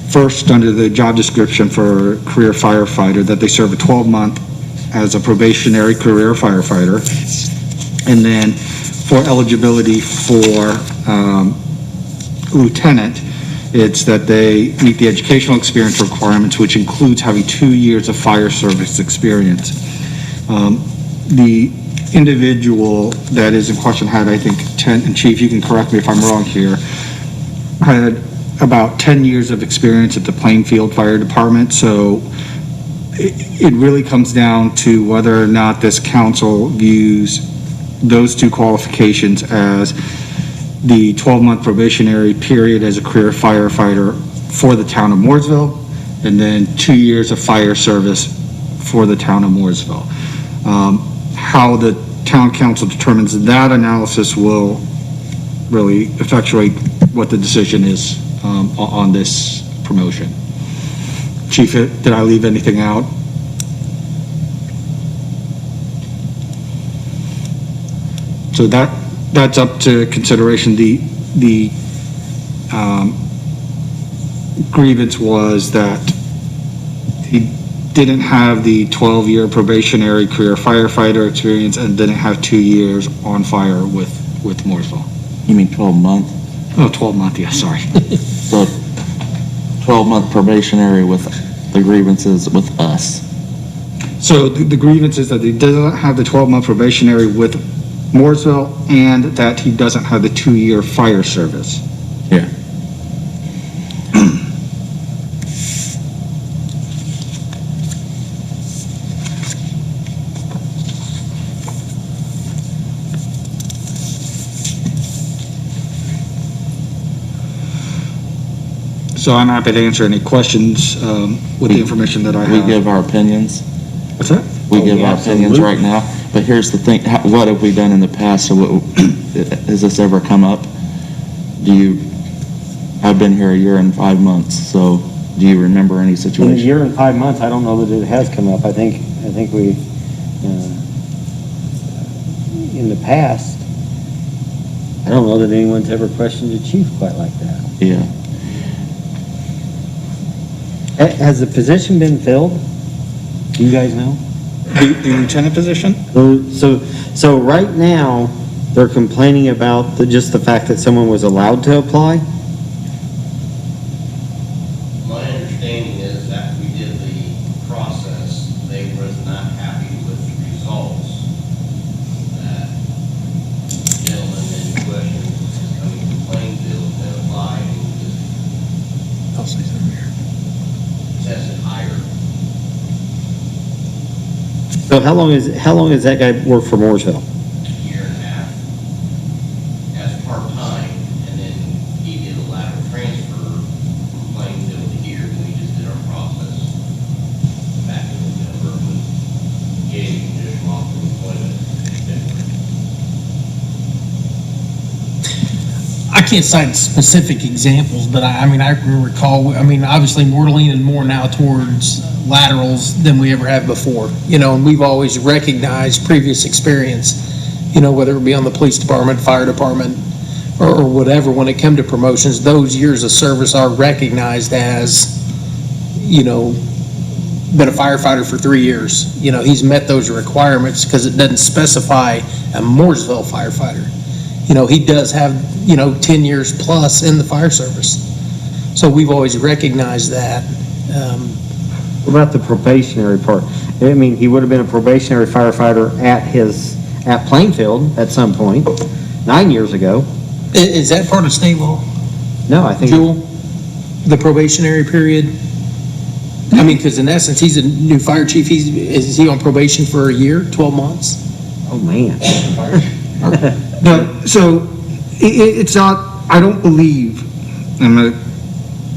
Speaker 8: first, under the job description for a career firefighter, that they serve a 12-month as a probationary career firefighter. And then for eligibility for lieutenant, it's that they meet the educational experience requirements, which includes having 2 years of fire service experience. The individual that is in question had, I think, 10, and Chief, you can correct me if I'm wrong here, had about 10 years of experience at the Plainfield Fire Department. So it really comes down to whether or not this council views those two qualifications as the 12-month probationary period as a career firefighter for the town of Mooresville, and then 2 years of fire service for the town of Mooresville. How the town council determines that analysis will really effectuate what the decision is on this promotion. Chief, did I leave anything out? So that's up to consideration. The grievance was that he didn't have the 12-year probationary career firefighter experience and didn't have 2 years on fire with Mooresville.
Speaker 1: You mean 12-month?
Speaker 8: Oh, 12-month, yeah, sorry.
Speaker 1: So 12-month probationary with the grievances with us.
Speaker 8: So the grievance is that he doesn't have the 12-month probationary with Mooresville and that he doesn't have the 2-year fire service.
Speaker 1: Yeah.
Speaker 8: So I'm happy to answer any questions with the information that I have.
Speaker 1: We give our opinions.
Speaker 8: What's that?
Speaker 1: We give our opinions right now, but here's the thing, what have we done in the past? So has this ever come up? I've been here a year and 5 months, so do you remember any
Speaker 3: In a
Speaker 1: situation?
Speaker 3: year and 5 months, I don't know that it has come up. I think we, in the past, I don't know that anyone's ever questioned the chief quite like that.
Speaker 1: Yeah.
Speaker 3: Has the position been filled? Do you guys know?
Speaker 8: The lieutenant position?
Speaker 3: So right now, they're complaining about just the fact that someone was allowed to apply?
Speaker 15: My understanding is after we did the process, they was not happy with the results. That gentleman in question is coming from Plainfield and applied and
Speaker 6: I'll say something here.
Speaker 15: tested higher.
Speaker 3: So how long has that guy worked for Mooresville?
Speaker 15: Year and a half as part-time, and then he did a lateral transfer from Plainfield to here when we just did our process back in November with getting conditional offer of employment.
Speaker 6: I can't cite specific examples, but I mean, I can recall, obviously, we're leaning more now towards laterals than we ever have before, and we've always recognized previous experience, whether it be on the police department, fire department, or whatever, when it comes to promotions, those years of service are recognized as, been a firefighter for 3 years. He's met those requirements because it doesn't specify a Mooresville firefighter. He does have, 10 years plus in the fire service. So we've always recognized that.
Speaker 3: What about the probationary part? I mean, he would have been a probationary firefighter at Plainfield at some point, 9 years ago.
Speaker 6: Is that part of state law,
Speaker 3: No, I think.
Speaker 6: Jewel? The probationary period? Because in essence, he's a new fire chief. Is he on probation for a year, 12 months?
Speaker 3: Oh, man.
Speaker 8: No, so it's not, I don't believe, I'm going to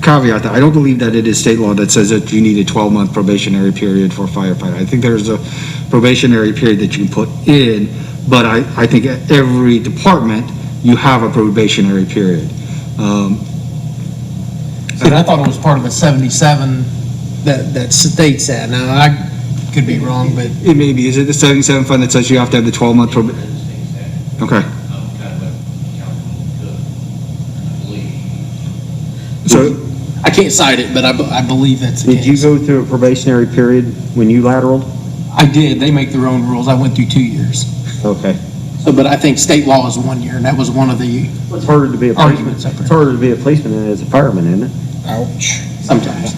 Speaker 8: caveat that, I don't believe that it is state law that says that you need a 12-month probationary period for a firefighter. I think there's a probationary period that you can put in, but I think at every department, you have a probationary period.
Speaker 6: And I thought it was part of the 77 that states that. Now, I could be wrong, but
Speaker 8: It may be, is it the 77 fund that says you have to have the 12-month probation? Okay. So,
Speaker 6: I can't cite it, but I believe that's the
Speaker 3: Did you
Speaker 6: case.
Speaker 3: go through a probationary period when you lateraled?
Speaker 6: I did. They make their own rules. I went through 2 years.
Speaker 3: Okay.
Speaker 6: So, but I think state law is 1 year, and that was one of the
Speaker 3: It's harder to be a policeman.
Speaker 6: arguments up
Speaker 3: It's
Speaker 6: there.
Speaker 3: harder to be a policeman than it is a fireman, isn't it?
Speaker 9: Ouch.
Speaker 6: Sometimes.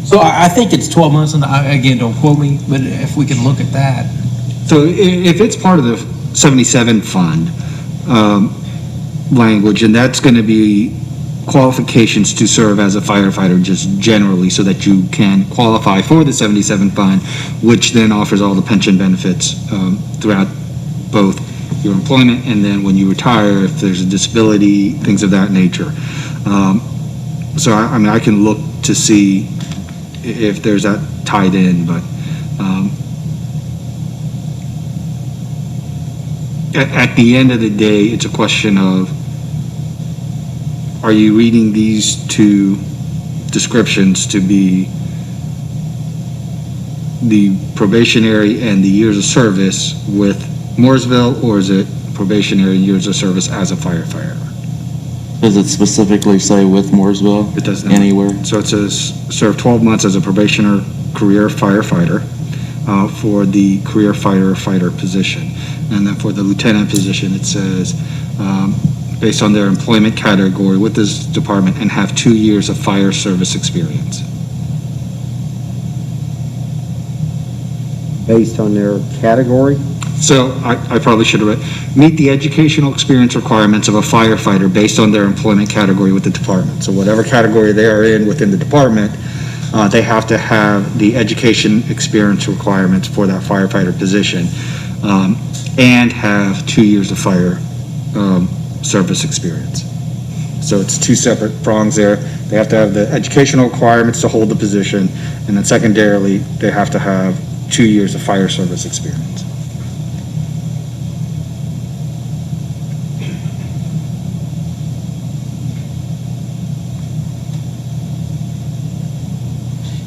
Speaker 6: So I think it's 12 months, and again, don't quote me, but if we can look at that.
Speaker 8: so if it's part of the 77 fund language, and that's going to be qualifications to serve as a firefighter just generally so that you can qualify for the 77 fund, which then offers all the pension benefits throughout both your employment and then when you retire, if there's a disability, things of that nature. So I mean, I can look to see if there's that tied in, but at the end of the day, it's a question of, are you reading these two descriptions to be the probationary and the years of service with Mooresville, or is it probationary years of service as a firefighter?
Speaker 1: Does it specifically say with Mooresville?
Speaker 8: It does not.
Speaker 1: Anywhere?
Speaker 8: So it says, serve 12 months as a probationer career firefighter for the career fighter position. And then for the lieutenant position, it says, based on their employment category with this department and have 2 years of fire service experience.
Speaker 3: Based on their category?
Speaker 8: So I probably should have read, meet the educational experience requirements of a firefighter based on their employment category with the department. So whatever category they are in within the department, they have to have the education experience requirements for that firefighter position and have 2 years of fire service experience. So it's two separate prongs there. They have to have the educational requirements to hold the position, and then secondarily, they have to have 2 years of fire service experience.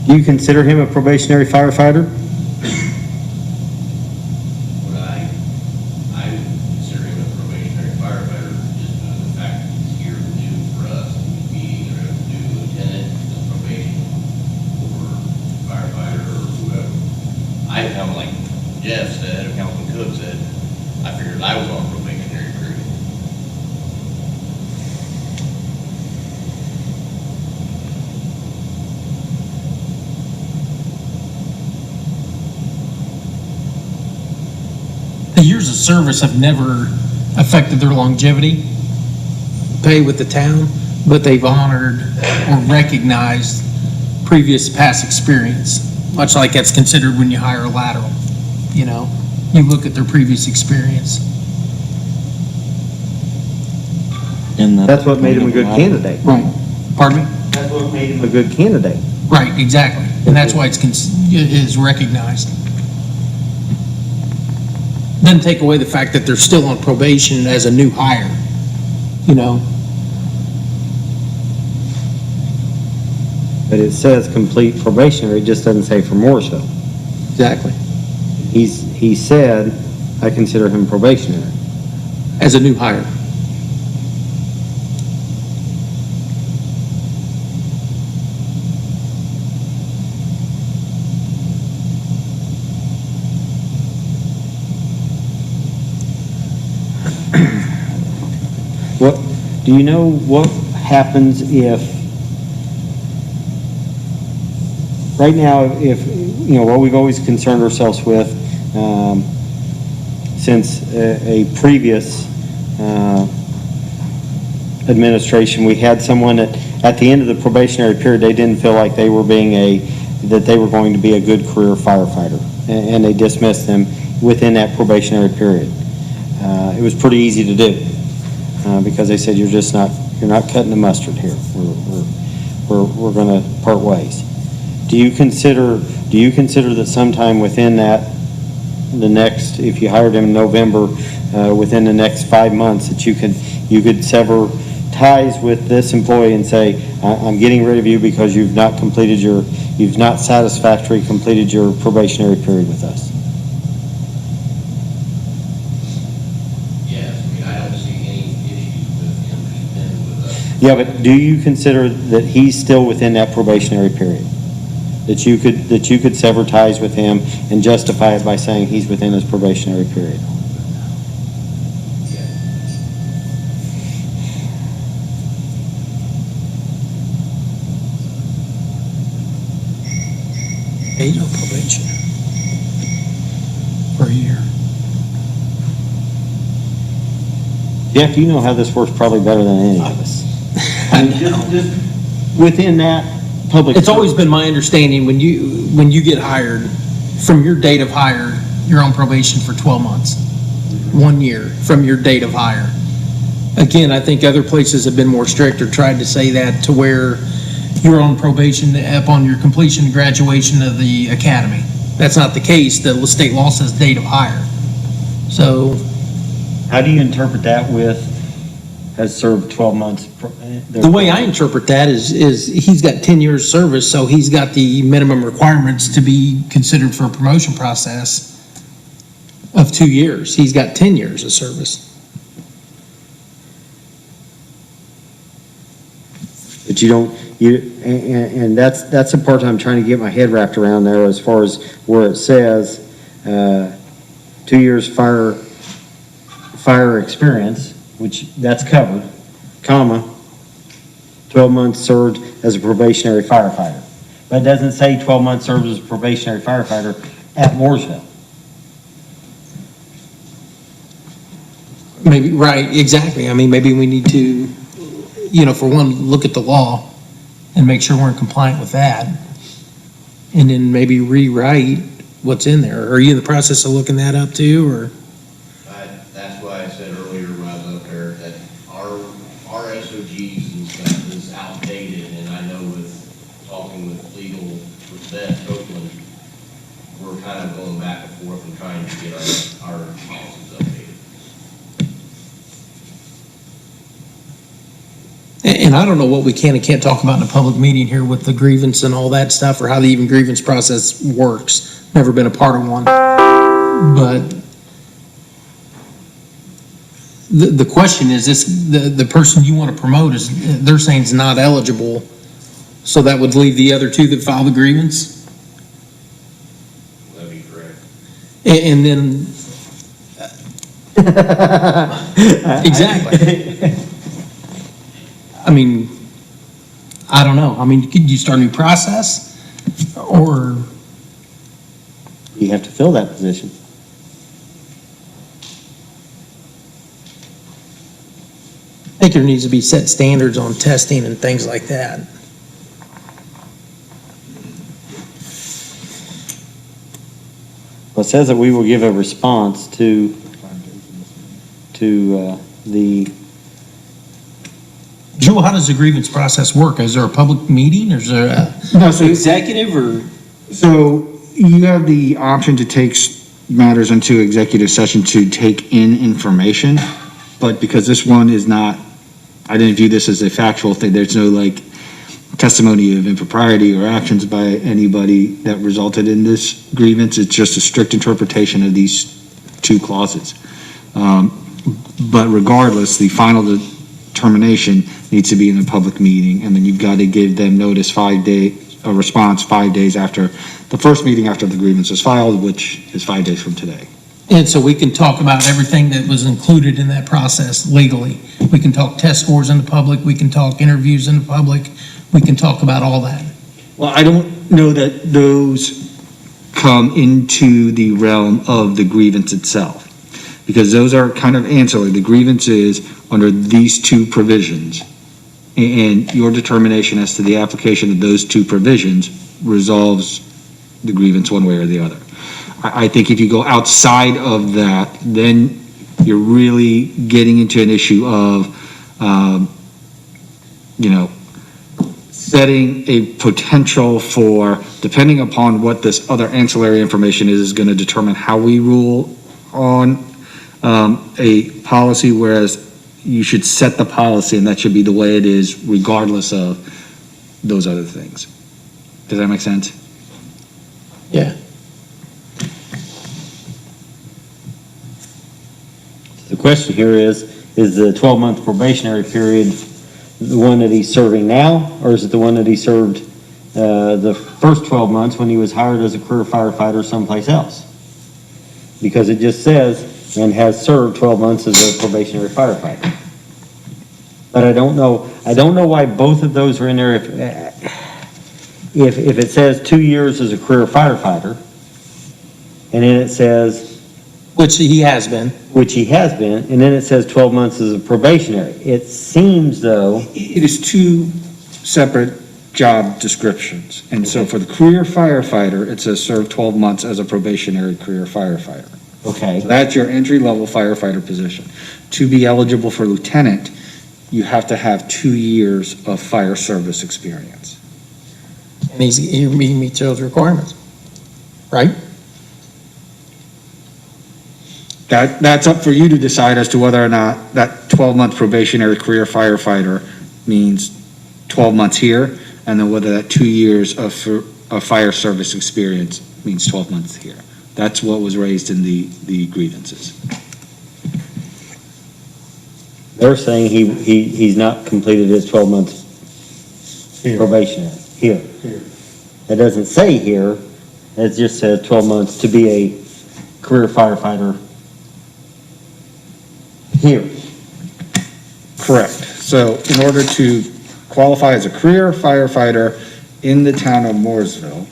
Speaker 3: Do you consider him a probationary firefighter?
Speaker 15: But I would consider him a probationary firefighter just due to the fact that he's here new for us. He'd be either a new lieutenant, a probation, or firefighter, or whoever. I felt like Jeff said, or Councilman Cook said, I figured I was on probationary period.
Speaker 6: The years of service have never affected their longevity pay with the town, but they've honored or recognized previous past experience, much like that's considered when you hire a lateral. You know, you look at their previous experience.
Speaker 1: And
Speaker 3: That's what made him a good candidate.
Speaker 6: Right. Pardon me?
Speaker 3: That's what made him a good candidate.
Speaker 6: Right, exactly. And that's why it is recognized. Doesn't take away the fact that they're still on probation as a new hire, you know?
Speaker 3: But it says complete probationary, it just doesn't say for Mooresville.
Speaker 6: Exactly.
Speaker 3: He said, I consider him probationary.
Speaker 6: As a new hire.
Speaker 3: What, do you know what happens if, right now, if, you know, what we've always concerned ourselves with, since a previous administration, we had someone at the end of the probationary period, they didn't feel like they were that they were going to be a good career firefighter, and they dismissed them within that probationary period. It was pretty easy to do. Because they said, you're not cutting the mustard here. We're going to part ways. Do you consider that sometime within if you hired him in November, within the next 5 months, that you could sever ties with this employee and say, I'm getting rid of you because you've not satisfactorily completed your probationary period with us? Yeah, but do you consider that he's still within that probationary period? That you could sever ties with him and justify it by saying he's within his probationary period?
Speaker 6: Age of probation. For a year.
Speaker 3: Jeff, you know how this works probably better than any of us. Just within that public.
Speaker 6: It's always been my understanding when you get hired, from your date of hire, you're on probation for 12 months. 1 year from your date of hire. Again, I think other places have been more strict or tried to say that to where you're on probation upon your completion and graduation of the academy. That's not the case. The state law says date of hire. So.
Speaker 3: How do you interpret that with has served 12 months?
Speaker 6: The way I interpret that is he's got 10 years service, so he's got the minimum requirements to be considered for a promotion process of 2 years. He's got 10 years of service.
Speaker 3: But and that's the part I'm trying to get my head wrapped around there, as far as where it says 2 years fire experience, which that's covered, comma, 12 months served as a probationary firefighter. But it doesn't say 12 months served as a probationary firefighter at Mooresville.
Speaker 6: Maybe, right, exactly. I mean, maybe we need to, for one, look at the law and make sure we're in compliant with that. And then maybe rewrite what's in there. Are you in the process of looking that up too, or?
Speaker 15: That's why I said earlier when I was up there that our SOGs with Beth Copeland, we're kind of going back and forth and trying to get our policies updated.
Speaker 6: And I don't know what we can and can't talk about in a public meeting here with the grievance and all that stuff, or how the even grievance process works. Never been a part of one. But the question is, the person you want to promote is, they're saying is not eligible. So that would leave the other two that file the grievance?
Speaker 15: That'd be correct.
Speaker 6: And then. Exactly. I mean, I don't know. I mean, could you start a new process? Or,
Speaker 3: You have to fill that position.
Speaker 6: I think there needs to be set standards on testing and things like that.
Speaker 3: Well, it says that we will give a response to the,
Speaker 6: Jewel, how does the grievance process work? Is there a public meeting, or is there
Speaker 8: No,
Speaker 6: a executive, or?
Speaker 8: So you have the option to take matters into executive session to take in information, but because this one is not, I didn't view this as a factual thing, there's no like testimony of impropriety or actions by anybody that resulted in this grievance. It's just a strict interpretation of these two clauses. But regardless, the final determination needs to be in a public meeting, and then you've got to give them notice a response 5 days after the first meeting after the grievance is filed, which is 5 days from today.
Speaker 6: And so we can talk about everything that was included in that process legally. We can talk test scores in the public, we can talk interviews in the public, we can talk about all that.
Speaker 8: Well, I don't know that those come into the realm of the grievance itself, because those are kind of ancillary. The grievance is under these two provisions, and your determination as to the application of those two provisions resolves the grievance one way or the other. I think if you go outside of that, then you're really getting into an issue of, setting a potential for, depending upon what this other ancillary information is going to determine how we rule on a policy, whereas you should set the policy and that should be the way it is regardless of those other things. Does that make sense?
Speaker 6: Yeah.
Speaker 3: the question here is the 12-month probationary period the one that he's serving now, or is it the one that he served the first 12 months when he was hired as a career firefighter someplace else? Because it just says, and has served 12 months as a probationary firefighter. But I don't know why both of those are in there. If it says 2 years as a career firefighter, and then it says...
Speaker 6: Which he has been,
Speaker 3: and then it says 12 months as a probationary. It seems, though...
Speaker 8: It is two separate job descriptions. And so for the career firefighter, it says serve 12 months as a probationary career firefighter.
Speaker 3: Okay.
Speaker 8: So that's your entry-level firefighter position. To be eligible for lieutenant, you have to have 2 years of fire service experience.
Speaker 6: and he meets those requirements, right?
Speaker 8: That's up for you to decide as to whether or not that 12-month probationary career firefighter means 12 months here, and then whether that 2 years of fire service experience means 12 months here. That's what was raised in the grievances.
Speaker 3: They're saying he's not completed his 12 months probationary here. It doesn't say here, it just says 12 months to be a career firefighter here.
Speaker 8: Correct. So in order to qualify as a career firefighter in the town of Mooresville,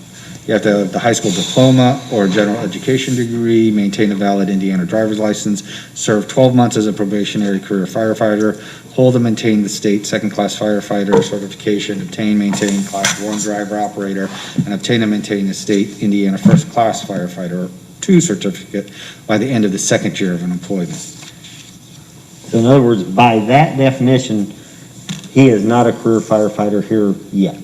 Speaker 8: you have to have the high school diploma or general education degree, maintain a valid Indiana driver's license, serve 12 months as a probationary career firefighter, hold and maintain the state second-class firefighter certification, obtain, maintain class 1 driver operator, and obtain and maintain the state Indiana first-class firefighter 2 certificate by the end of the second year of an employment.
Speaker 3: So in other words, by that definition, he is not a career firefighter here yet.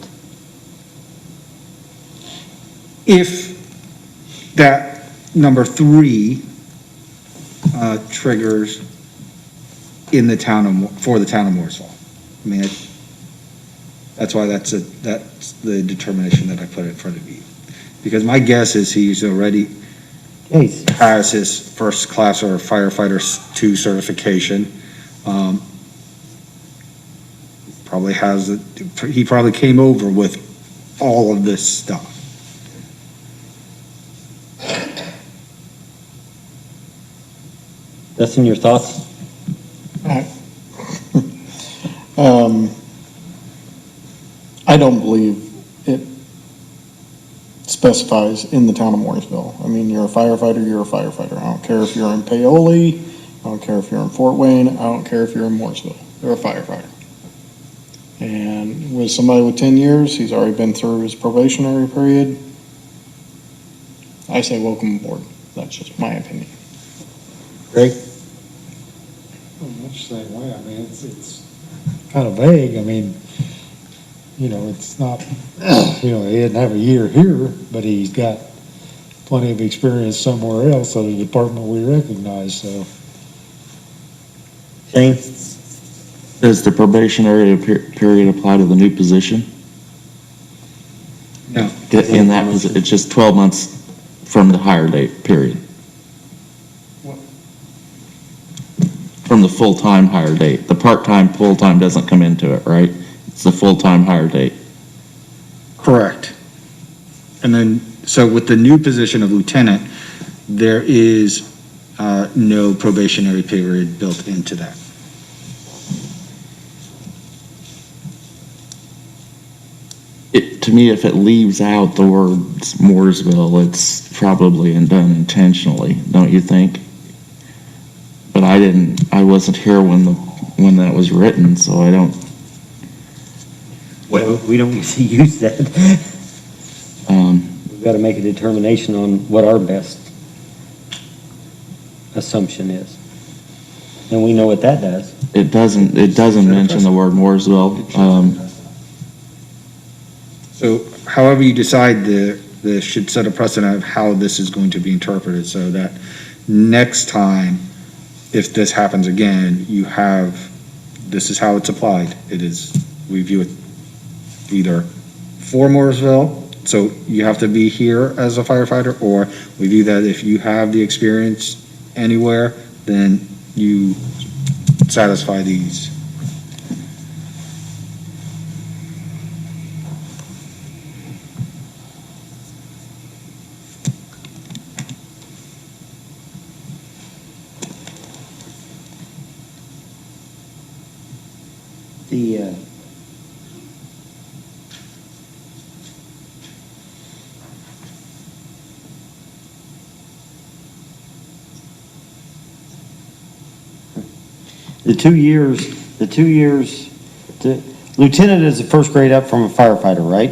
Speaker 8: if that number 3 triggers in the town for the town of Mooresville. I mean, that's why that's the determination that I put in front of you. Because my guess is he's already has his first class or firefighter 2 certification. He probably came over with all of this stuff.
Speaker 3: Dustin, your thoughts?
Speaker 2: I don't believe it specifies in the town of Mooresville. I mean, you're a firefighter, you're a firefighter. I don't care if you're in Paoli, I don't care if you're in Fort Wayne, I don't care if you're in Mooresville. You're a firefighter. And with somebody with 10 years, he's already been through his probationary period. I say welcome aboard. That's just my opinion.
Speaker 3: Greg?
Speaker 9: Much the same way. I mean, it's kind of vague. I mean, you know, it's not, you know, he didn't have a year here, but he's got plenty of experience somewhere else at a department we recognize, so.
Speaker 3: Shane?
Speaker 1: Does the probationary period apply to the new position?
Speaker 8: No.
Speaker 1: In that, it's just 12 months from the hire date, period. From the full-time hire date. The part-time, full-time doesn't come into it, right? It's the full-time hire date.
Speaker 8: Correct. And then, so with the new position of lieutenant, there is no probationary period built into that.
Speaker 1: To me, if it leaves out the words Mooresville, it's probably done intentionally, don't you think? But I wasn't here when that was written, so I don't.
Speaker 3: We don't use that. We've got to make a determination on what our best assumption is. And we know what that does.
Speaker 1: It doesn't mention the word Mooresville.
Speaker 8: So however you decide, this should set a precedent of how this is going to be interpreted, so that next time, if this happens again, you have, this is how it's applied. It is, we view it either for Mooresville, so you have to be here as a firefighter, or we view that if you have the experience anywhere, then you satisfy these.
Speaker 3: The 2 years, the lieutenant is the first grade up from a firefighter, right?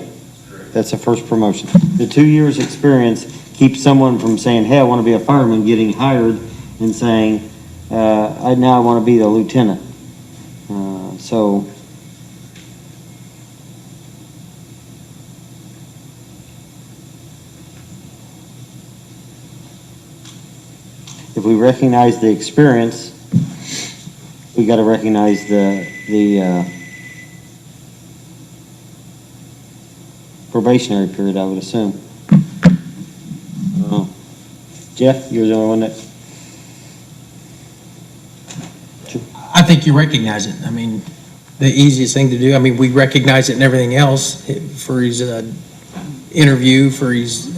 Speaker 3: That's the first promotion. The 2 years experience keeps someone from saying, hey, I want to be a fireman, getting hired and saying, I want to be the lieutenant. So if we recognize the experience, we got to recognize the probationary period, I would assume. Jeff, you're the only one that.
Speaker 6: I think you recognize it. I mean, the easiest thing to do, I mean, we recognize it in everything else for his interview, for his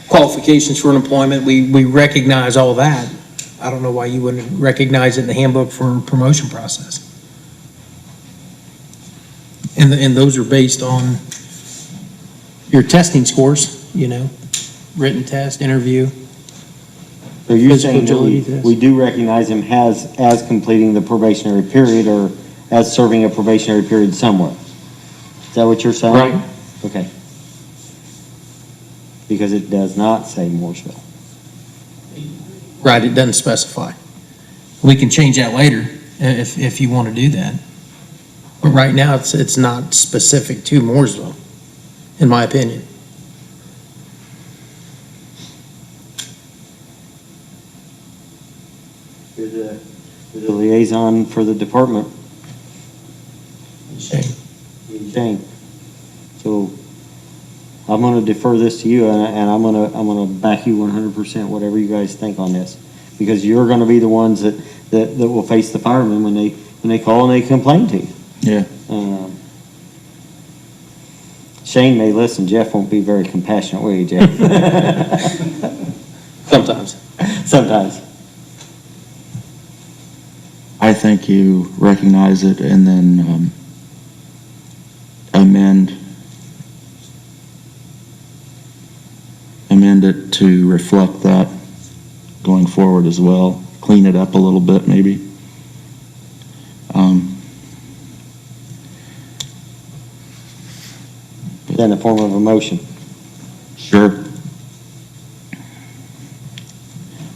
Speaker 6: qualifications for an employment. We recognize all that. I don't know why you wouldn't recognize it in the handbook for promotion process. And those are based on your testing scores, you know, written test, interview.
Speaker 3: So you're saying that we do recognize him as completing the probationary period or as serving a probationary period somewhere? Is that what you're saying?
Speaker 1: Right.
Speaker 3: Okay. Because it does not say Mooresville.
Speaker 6: Right, it doesn't specify. We can change that later if you want to do that. But right now, it's not specific to Mooresville, in my opinion.
Speaker 3: You're the liaison for the department.
Speaker 5: Shane.
Speaker 3: Shane. So I'm gonna defer this to you, and I'm gonna back you 100%, whatever you guys think on this. Because you're gonna be the ones that will face the firemen when they call and they complain to you.
Speaker 1: Yeah.
Speaker 3: Shane may listen, Jeff won't be very compassionate, will you, Jeff?
Speaker 13: Sometimes.
Speaker 3: Sometimes.
Speaker 1: I think you recognize it and then amend it to reflect that going forward as well. Clean it up a little bit, maybe.
Speaker 3: In the form of a motion.
Speaker 1: Sure.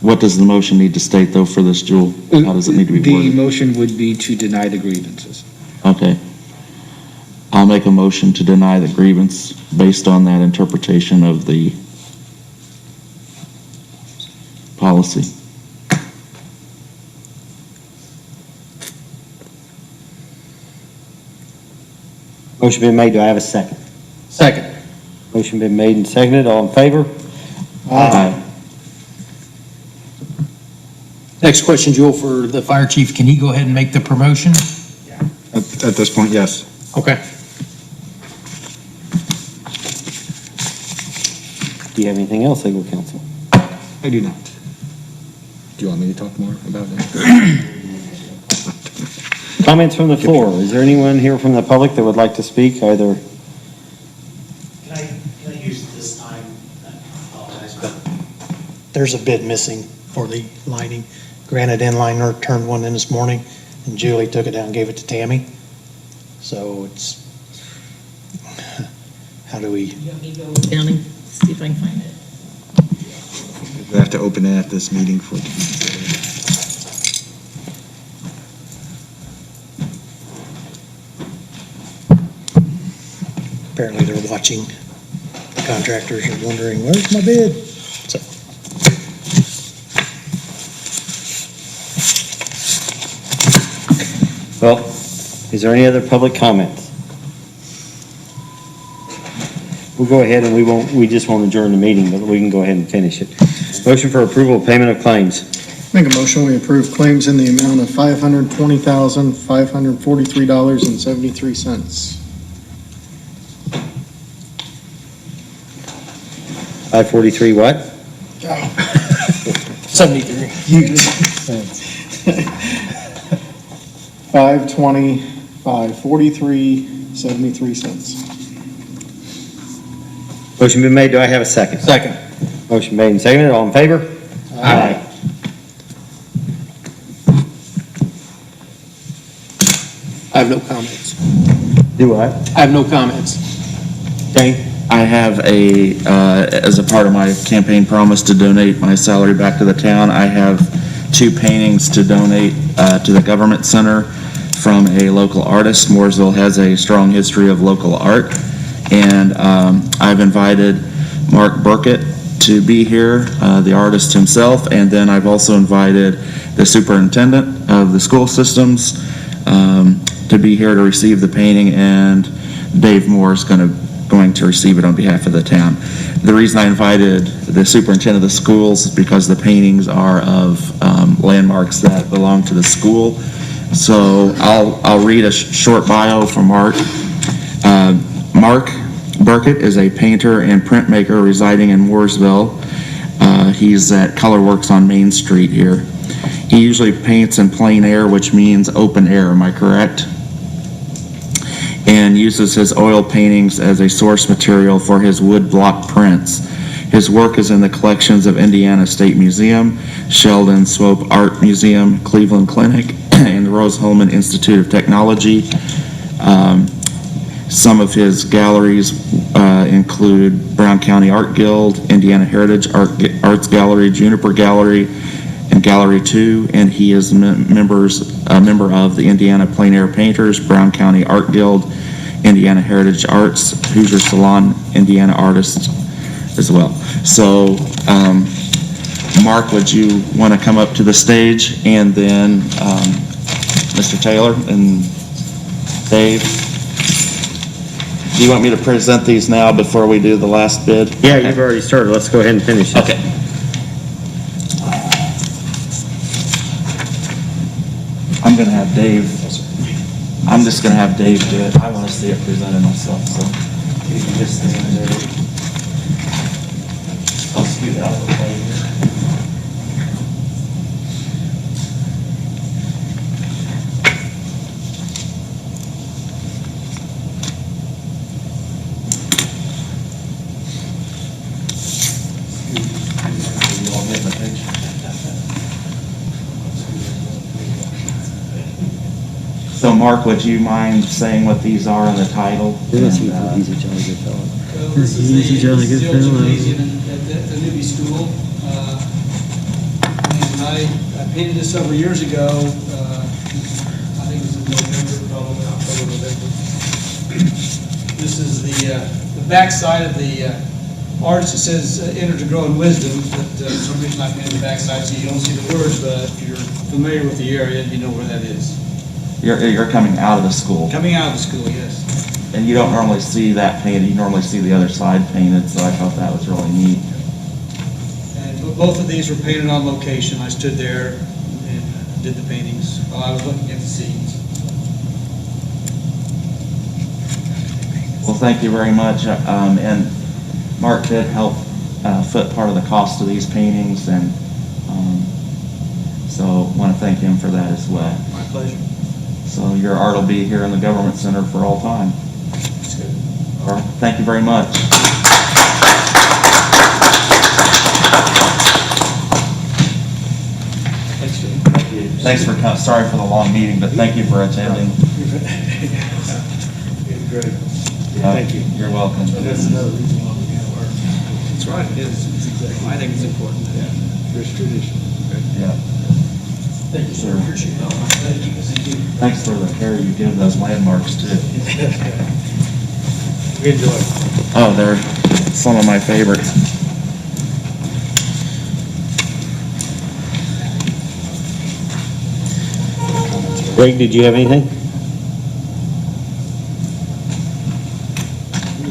Speaker 1: What does the motion need to state, though, for this, Jewel? How does it need to be
Speaker 8: The
Speaker 1: worded?
Speaker 8: motion would be to deny the grievances.
Speaker 1: Okay. I'll make a motion to deny the grievance based on that interpretation of the policy.
Speaker 3: Motion been made, do I have a second?
Speaker 13: Second.
Speaker 3: Motion been made and seconded, all in favor? Aye.
Speaker 6: Next question, Joel, for the fire chief, can he go ahead and make the promotion?
Speaker 8: At this point, yes.
Speaker 6: Okay.
Speaker 3: Do you have anything else, legal counsel?
Speaker 8: I do not. Do you want me to talk more about that?
Speaker 3: Comments from the floor. Is there anyone here from the public that would like to speak, either?
Speaker 5: Can I use this time? I apologize, but there's a bid missing for the lining. Granite Inliner turned one in this morning, and Julie took it down and gave it to Tammy. So it's, how do we?
Speaker 7: You want me to go down and see if I can find it?
Speaker 8: We have to open it at this meeting for it to be considered.
Speaker 5: Apparently they're watching. The contractors are wondering, where's my bid? So.
Speaker 3: Well, is there any other public comments? We'll go ahead and we just won't adjourn the meeting, but we can go ahead and finish it. Motion for approval of payment of claims.
Speaker 2: Make a motion, we approve claims in the amount of $520,543.73.
Speaker 3: 543 what?
Speaker 6: 73.
Speaker 2: 520, 543, 73 cents.
Speaker 3: Motion been made, do I have a second?
Speaker 6: Second.
Speaker 3: Motion made and seconded, all in favor? Aye.
Speaker 6: I have no comments.
Speaker 3: Do what?
Speaker 6: I have no comments.
Speaker 3: Jane?
Speaker 1: I have as a part of my campaign promise to donate my salary back to the town, I have 2 paintings to donate to the government center from a local artist. Mooresville has a strong history of local art, and I've invited Mark Burkett to be here, the artist himself, and then I've also invited the superintendent of the school systems to be here to receive the painting, and Dave Moore is going to receive it on behalf of the town. The reason I invited the superintendent of the schools is because the paintings are of landmarks that belong to the school. So I'll read a short bio from Mark. Mark Burkett is a painter and printmaker residing in Mooresville. He's at Colorworks on Main Street here. He usually paints in plein air, which means open air, am I correct? And uses his oil paintings as a source material for his wood block prints. His work is in the collections of Indiana State Museum, Sheldon Swope Art Museum, Cleveland Clinic, and the Rose-Hulman Institute of Technology. Some of his galleries include Brown County Art Guild, Indiana Heritage Arts Gallery, Juniper Gallery, and Gallery 2, and he is a member of the Indiana Plein Air Painters, Brown County Art Guild, Indiana Heritage Arts, Hoosier Salon, Indiana Artists as well. So Mark, would you want to come up to the stage? And then Mr. Taylor and Dave? Do you want me to present these now before we do the last bid?
Speaker 3: Yeah, you've already started. Let's go ahead and finish this.
Speaker 1: Okay. I'm going to have Dave, I'm just going to have Dave do it. I want to see it presented myself, so you can just stand there. I'll scoot out of the way here. So Mark, would you mind saying what these are in the title?
Speaker 3: He's a jolly good fellow.
Speaker 16: This is
Speaker 3: He's a jolly good
Speaker 16: the old
Speaker 3: fellow.
Speaker 16: gymnasium at the newbie school. And I painted this several years ago. I think it was in November, probably October, November. This is the backside of the arch. It says, enter to grow in wisdom, but for some reason I painted the backside so you don't see the words, but if you're familiar with the area, you know where that is.
Speaker 1: You're coming out of the school.
Speaker 16: Coming out of the school, yes.
Speaker 1: And you don't normally see that painted, you normally see the other side painted, so I thought that was really neat.
Speaker 16: And both of these were painted on location. I stood there and did the paintings while I was looking at the scenes.
Speaker 1: Well, thank you very much. And Mark did help foot part of the cost of these paintings, and so want to thank him for that as well.
Speaker 16: My pleasure.
Speaker 1: So your art will be here in the Government Center for all time.
Speaker 16: That's good.
Speaker 1: All right, thank you very much.
Speaker 16: Thanks, Jim.
Speaker 1: Thanks for coming. Sorry for the long meeting, but thank you for attending.
Speaker 16: Great.
Speaker 1: Thank you. You're welcome.
Speaker 16: That's another reason why we have art. That's right, it is. It's exactly. I think it's important. Yeah. There's tradition.
Speaker 1: Yeah.
Speaker 16: Thank you, sir. Appreciate it. Thank you.
Speaker 1: Thanks for the care you give those landmarks too.
Speaker 16: We enjoy it.
Speaker 1: Oh, they're some of my favorites.
Speaker 3: Greg, did you have anything?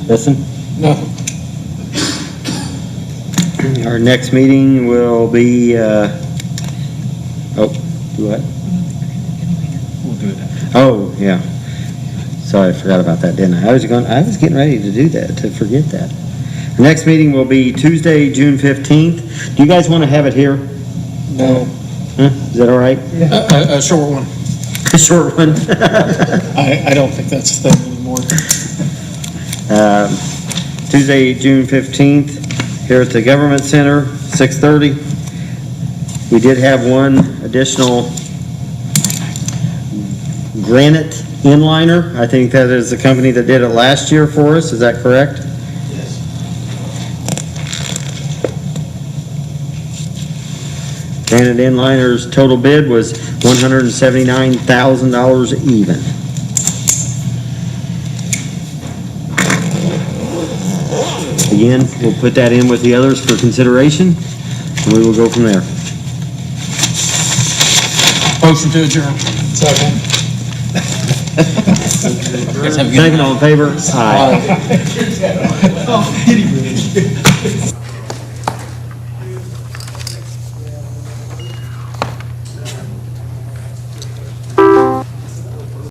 Speaker 3: Listen?
Speaker 2: No.
Speaker 3: Our next meeting will be, do what?
Speaker 8: We'll do it after.
Speaker 3: Oh, yeah. Sorry, I forgot about that, didn't I? I was getting ready to do that, to forget that. Our next meeting will be Tuesday, June 15th. Do you guys want to have it here?
Speaker 2: No.
Speaker 3: Huh? Is that all right?
Speaker 2: A short one.
Speaker 3: A short one?
Speaker 2: I don't think that's a thing anymore.
Speaker 3: Tuesday, June 15th, here at the Government Center, 6:30. We did have one additional granite inliner. I think that is the company that did it last year for us. Is that correct?
Speaker 16: Yes.
Speaker 3: Granite inliner's total bid was $179,000 even. Again, we'll put that in with the others for consideration, and we will go from there.
Speaker 6: Motion to adjourn.
Speaker 2: Second.
Speaker 3: Second, all in favor? Aye.
Speaker 16: Oh,